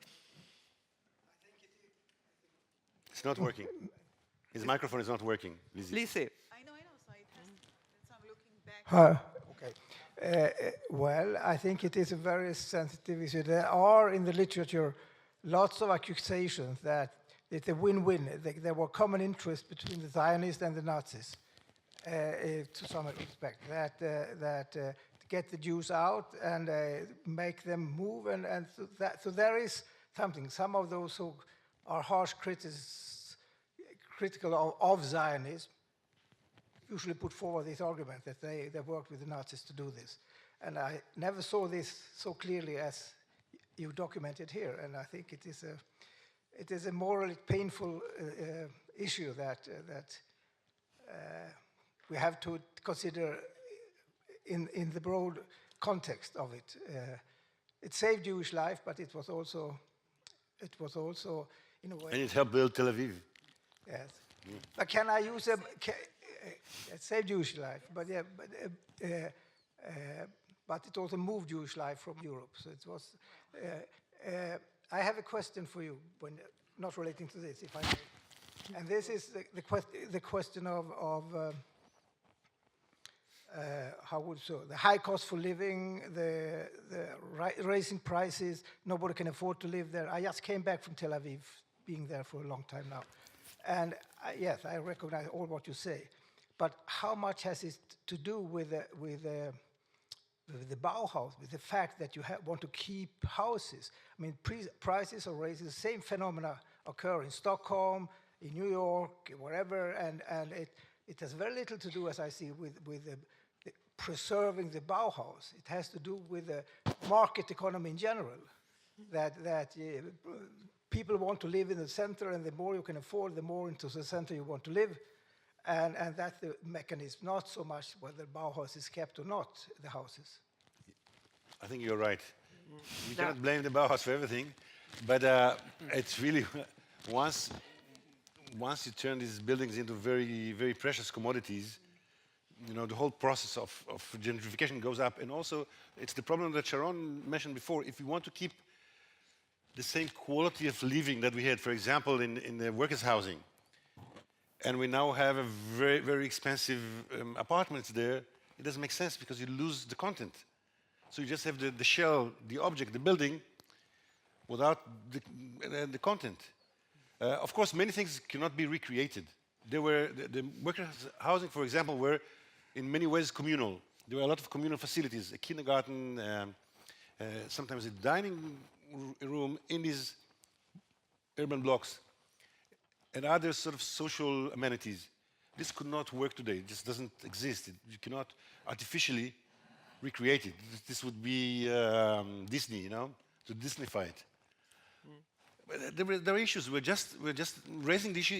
Speaker 2: It's not working. His microphone is not working.
Speaker 1: Lizzie.
Speaker 5: I know, so it has, so I'm looking back.
Speaker 6: Okay. Well, I think it is a very sensitive issue. There are in the literature lots of accusations that it's a win-win. There were common interests between the Zionists and the Nazis, to some respect. That to get the Jews out and make them move, and so there is something. Some of those who are harsh critical of Zionism usually put forward this argument that they worked with the Nazis to do this. And I never saw this so clearly as you documented here. And I think it is a morally painful issue that we have to consider in the broad context of it. It saved Jewish life, but it was also in a way.
Speaker 2: And it helped build Tel Aviv.
Speaker 6: Yes. But can I use it saved Jewish life, but but it also moved Jewish life from Europe. So it was. I have a question for you, not relating to this, if I may. And this is the question of the high cost for living, the raising prices. Nobody can afford to live there. I just came back from Tel Aviv, being there for a long time now. And yes, I recognize all what you say, but how much has it to do with the Bauhaus, with the fact that you want to keep houses? I mean, prices are raising. The same phenomena occur in Stockholm, in New York, wherever, and it has very little to do, as I see, with preserving the Bauhaus. It has to do with the market economy in general, that people want to live in the center, and the more you can afford, the more into the center you want to live. And that's the mechanism, not so much whether Bauhaus is kept or not, the houses.
Speaker 2: I think you're right. We cannot blame the Bauhaus for everything, but it's really once you turn these buildings into very, very precious commodities, you know, the whole process of gentrification goes up. And also, it's the problem that Sharon mentioned before. If we want to keep the same quality of living that we had, for example, in the workers' housing, and we now have a very, very expensive apartments there, it doesn't make sense because you lose the content. So you just have the shell, the object, the building, without the content. Of course, many things cannot be recreated. There were the workers' housing, for example, were in many ways communal. There were a lot of communal facilities, a kindergarten, sometimes a dining room in these urban blocks, and other sort of social amenities. This could not work today. It just doesn't exist. You cannot artificially recreate it. This would be Disney, you know, to Disneyfy it. But there are issues. We're just raising these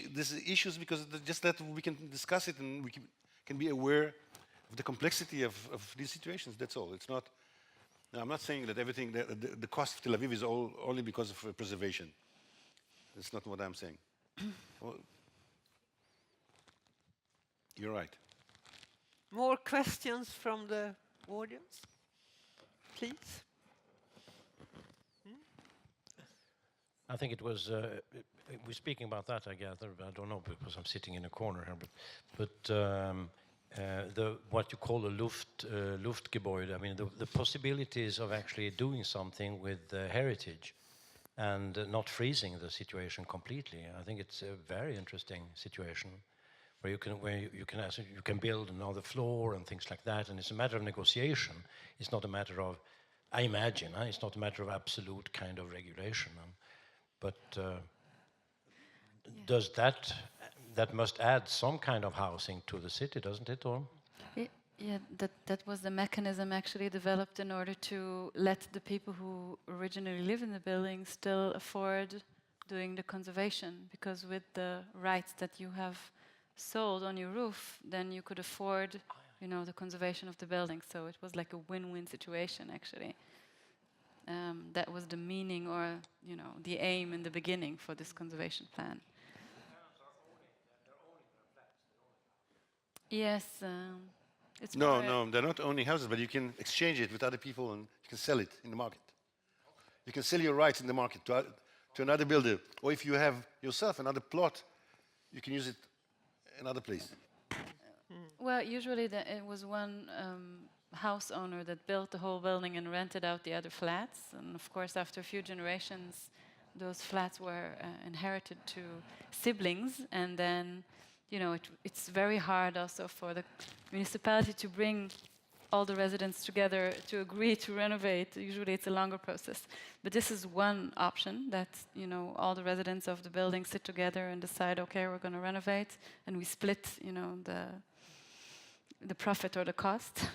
Speaker 2: issues because just that we can discuss it and we can be aware of the complexity of these situations. That's all. It's not. Now, I'm not saying that everything. The cost of Tel Aviv is only because of preservation. That's not what I'm saying. Well, you're right.
Speaker 1: More questions from the audience, please.
Speaker 7: I think it was, we're speaking about that, I gather, but I don't know because I'm sitting in a corner here, but what you call a Luftgebäude, I mean, the possibilities of actually doing something with heritage and not freezing the situation completely. I think it's a very interesting situation where you can build another floor and things like that, and it's a matter of negotiation. It's not a matter of, I imagine, it's not a matter of absolute kind of regulation. But does that must add some kind of housing to the city, doesn't it? Or?
Speaker 4: Yeah, that was the mechanism actually developed in order to let the people who originally live in the building still afford doing the conservation, because with the rights that you have sold on your roof, then you could afford, you know, the conservation of the building. So it was like a win-win situation actually. That was the meaning, or you know, the aim in the beginning for this conservation plan. Yes, it's
Speaker 2: no, they're not owning houses, but you can exchange it with other people and you can sell it in the market. You can sell your rights in the market to another builder, or if you have yourself another plot, you can use it another place.
Speaker 4: Well, usually it was one house owner that built the whole building and rented out the other flats. And of course, after a few generations, those flats were inherited to siblings. And then, you know, it's very hard also for the municipality to bring all the residents together to agree to renovate. Usually it's a longer process. But this is one option that, you know, all the residents of the building sit together and decide, okay, we're going to renovate. And we split, you know, the profit or the cost.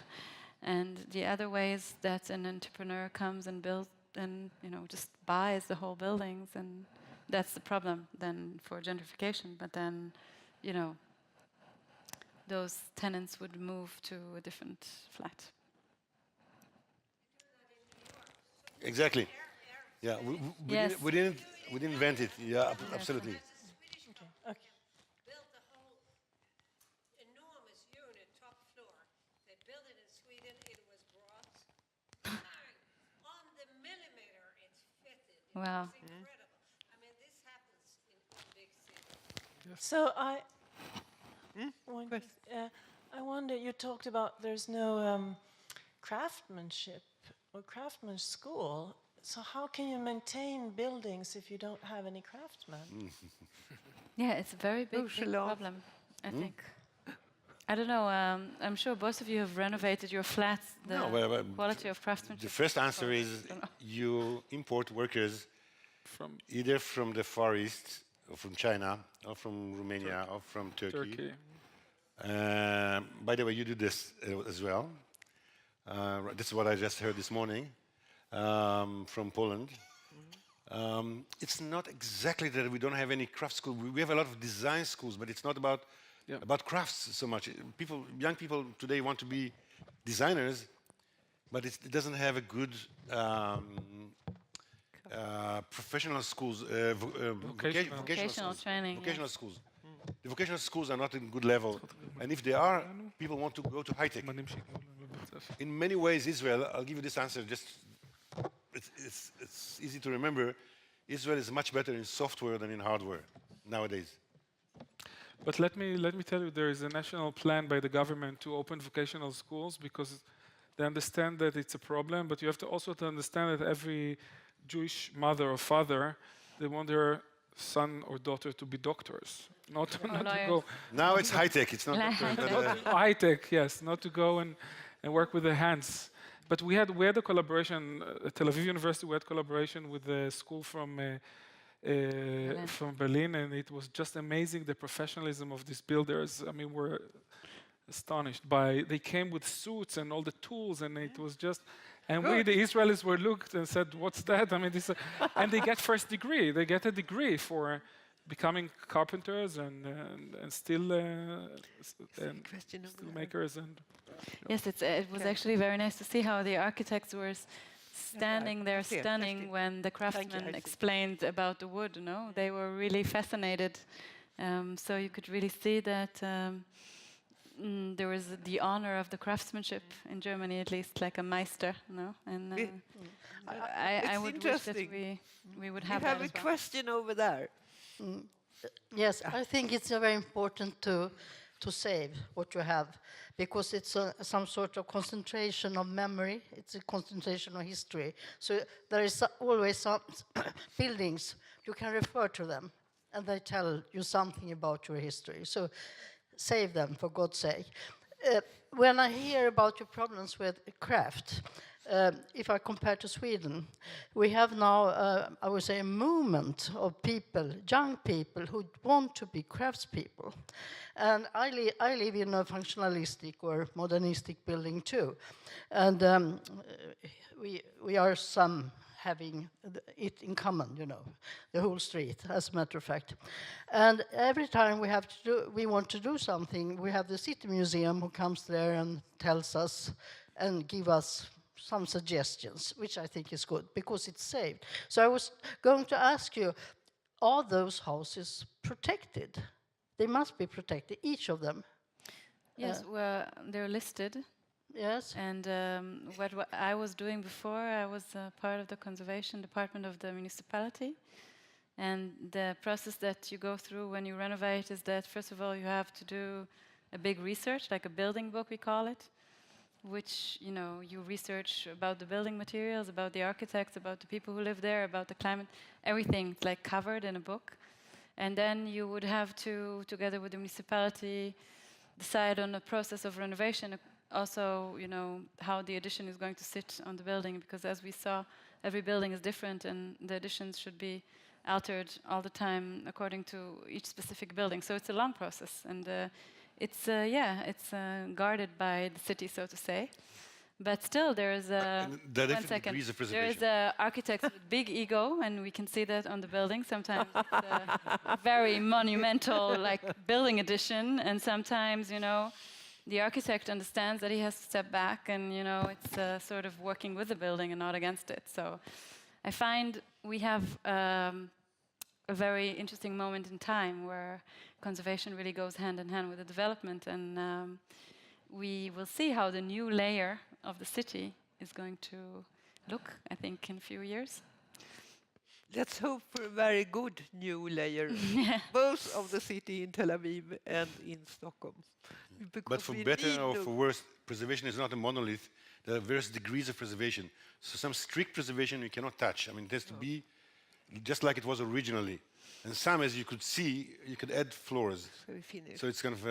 Speaker 4: And the other way is that an entrepreneur comes and builds and, you know, just buys the whole buildings, and that's the problem then for gentrification. But then, you know, those tenants would move to a different flat.
Speaker 2: Exactly. Yeah,
Speaker 4: Yes.
Speaker 2: we didn't invent it. Yeah, absolutely.
Speaker 8: Okay. Built the whole enormous unit, top floor. They built it in Sweden. It was brought on the millimeter. It's fitted.
Speaker 4: Wow.
Speaker 8: It's incredible. I mean, this happens in big cities.
Speaker 9: So I wonder, you talked about there's no craftsmanship or craftsman school. So how can you maintain buildings if you don't have any craftsmen?
Speaker 4: Yeah, it's a very big problem, I think. I don't know, I'm sure both of you have renovated your flats, the quality of craftsmanship.
Speaker 2: The first answer is you import workers
Speaker 3: From
Speaker 2: either from the Far East, or from China, or from Romania, or from Turkey. By the way, you do this as well. This is what I just heard this morning from Poland. It's not exactly that we don't have any craft school. We have a lot of design schools, but it's not about about crafts so much. People, young people today want to be designers, but it doesn't have a good professional schools,
Speaker 4: Vocational training.
Speaker 2: vocational schools. The vocational schools are not in good level, and if they are, people want to go to high tech. In many ways, Israel, I'll give you this answer, just it's easy to remember, Israel is much better in software than in hardware nowadays.
Speaker 3: But let me tell you, there is a national plan by the government to open vocational schools because they understand that it's a problem, but you have to also to understand that every Jewish mother or father, they want their son or daughter to be doctors, not to go.
Speaker 2: Now it's high tech. It's not
Speaker 3: high tech, yes, not to go and work with the hands. But we had a collaboration at Tel Aviv University. We had collaboration with the school from Berlin, and it was just amazing the professionalism of these builders. I mean, we're astonished by. They came with suits and all the tools, and it was just. And we, the Israelis, were looked and said, "What's that?" I mean, this, and they get first degree. They get a degree for becoming carpenters and steel makers and.
Speaker 4: Yes, it was actually very nice to see how the architects were standing there stunning when the craftsmen explained about the wood. No, they were really fascinated. So you could really see that there was the honor of the craftsmanship in Germany, at least, like a Meister. No, and I would wish that we would have.
Speaker 1: You have a question over there.
Speaker 10: Yes, I think it's very important to save what you have, because it's some sort of concentration of memory. It's a concentration of history. So there is always some buildings, you can refer to them, and they tell you something about your history. So save them, for God's sake. When I hear about your problems with craft, if I compare to Sweden, we have now, I would say, a movement of people, young people, who want to be craftspeople. And I live in a functionalistic or modernistic building too. And we are some having it in common, you know, the whole street, as a matter of fact. And every time we want to do something, we have the City Museum who comes there and tells us and give us some suggestions, which I think is good, because it's saved. So I was going to ask you, are those houses protected? They must be protected, each of them.
Speaker 4: Yes, well, they're listed.
Speaker 10: Yes.
Speaker 4: And what I was doing before, I was part of the conservation department of the municipality. And the process that you go through when you renovate is that, first of all, you have to do a big research, like a building book, we call it, which, you know, you research about the building materials, about the architects, about the people who live there, about the climate, everything like covered in a book. And then you would have to, together with the municipality, decide on the process of renovation, also, you know, how the addition is going to sit on the building, because as we saw, every building is different and the additions should be altered all the time according to each specific building. So it's a long process, and it's guarded by the city, so to say. But still, there is a there is a architect with big ego, and we can see that on the building. Sometimes it's a very monumental, like building addition, and sometimes, you know, the architect understands that he has to step back, and you know, it's sort of working with the building and not against it. So, I find we have a very interesting moment in time where conservation really goes hand in hand with the development, and we will see how the new layer of the city is going to look, I think, in a few years.
Speaker 1: Let's hope for a very good new layer, both of the city in Tel Aviv and in Stockholm.
Speaker 2: But for better or for worse, preservation is not a monolith. There are various degrees of preservation. So some strict preservation you cannot touch. I mean, it has to be just like it was originally. And some, as you could see, you could add floors. So it's kind of,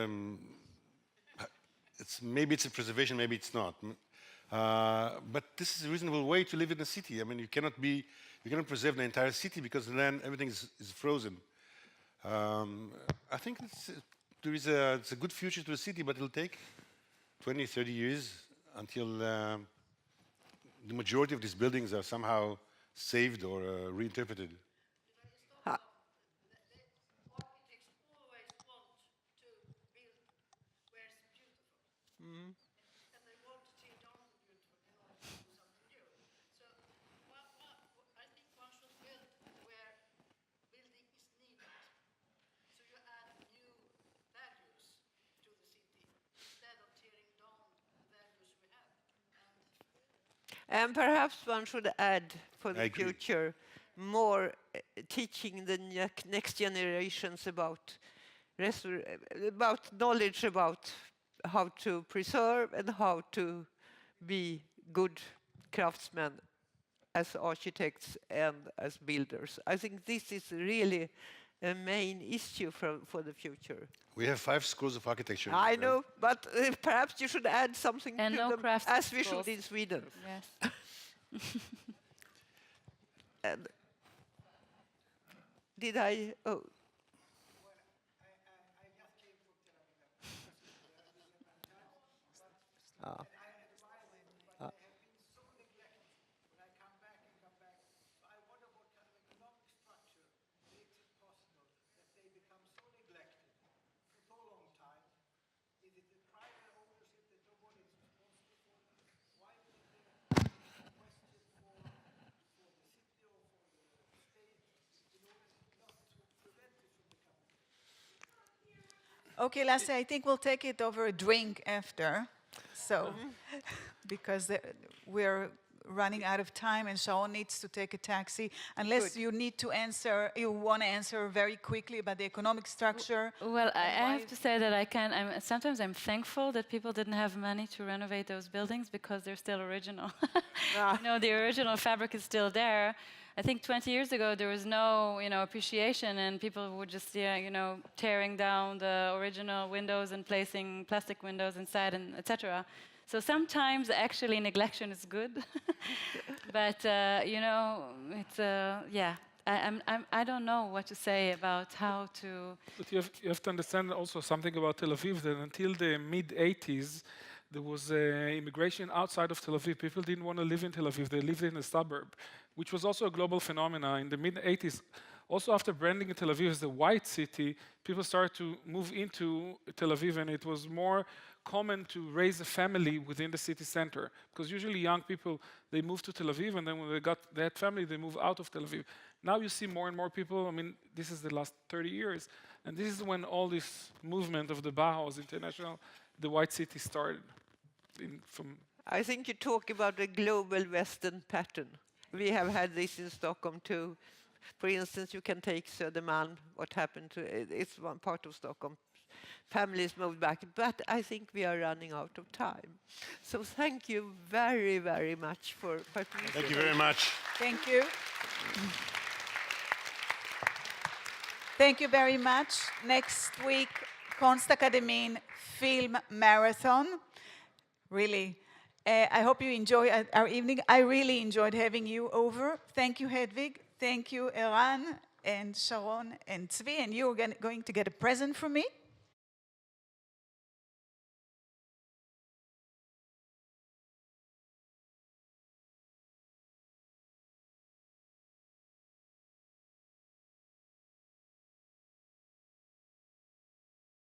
Speaker 2: maybe it's a preservation, maybe it's not. But this is a reasonable way to live in a city. I mean, you cannot preserve the entire city, because then everything is frozen. I think it's a good future to the city, but it'll take 20, 30 years until the majority of these buildings are somehow saved or reinterpreted.
Speaker 10: Architects always want to build
Speaker 1: And perhaps one should add for
Speaker 2: I
Speaker 1: the
Speaker 2: agree.
Speaker 1: future more teaching the next generations about knowledge about how to preserve and how to be good craftsmen as architects and as builders. I think this is really a main issue for the future.
Speaker 2: We have 5 schools of architecture.
Speaker 1: I know, but perhaps you should add something
Speaker 4: And
Speaker 1: to
Speaker 4: no
Speaker 1: them,
Speaker 4: craft
Speaker 1: as we
Speaker 4: schools.
Speaker 1: should in Sweden.
Speaker 4: Yes.
Speaker 1: And did I? Oh. Ah.
Speaker 5: Okay, Lasse, I think we'll take it over a drink after. So, because we're running out of time and Sharon needs to take a taxi. Unless
Speaker 1: Good.
Speaker 5: you need to answer, you want to answer very quickly about the economic structure.
Speaker 4: Well, I have to say that sometimes I'm thankful that people didn't have money to renovate those buildings because they're still original. You know, the original fabric is still there. I think 20 years ago there was no, appreciation, and people were just, tearing down the original windows and placing plastic windows inside, and etc. So sometimes actually neglection is good, but it's yeah. I don't know what to say about how to.
Speaker 3: But you have to understand also something about Tel Aviv, that until the mid-80s, there was immigration outside of Tel Aviv. People didn't want to live in Tel Aviv. They lived in a suburb, which was also a global phenomenon. In the mid-80s, also after branding Tel Aviv as the white city, people started to move into Tel Aviv, and it was more common to raise a family within the city center. Because usually young people, they move to Tel Aviv, and then when they got that family, they move out of Tel Aviv. Now you see more and more people. I mean, this is the last 30 years. And this is when all this movement of the Bauhaus International, the white city started.
Speaker 1: I think you talk about a global Western pattern. We have had this in Stockholm too. For instance, you can take Södermalm, what happened to it's one part of Stockholm. Families moved back, but I think we are running out of time. So thank you very, very much for participating.
Speaker 2: Thank you very much.
Speaker 5: Thank you. Thank you very much. Next week, Konstakademin Film Marathon. Really. I hope you enjoy our evening. I really enjoyed having you over. Thank you, Hedvig. Thank you, Eran and Sharon and Tzvi. And you're going to get a present from me.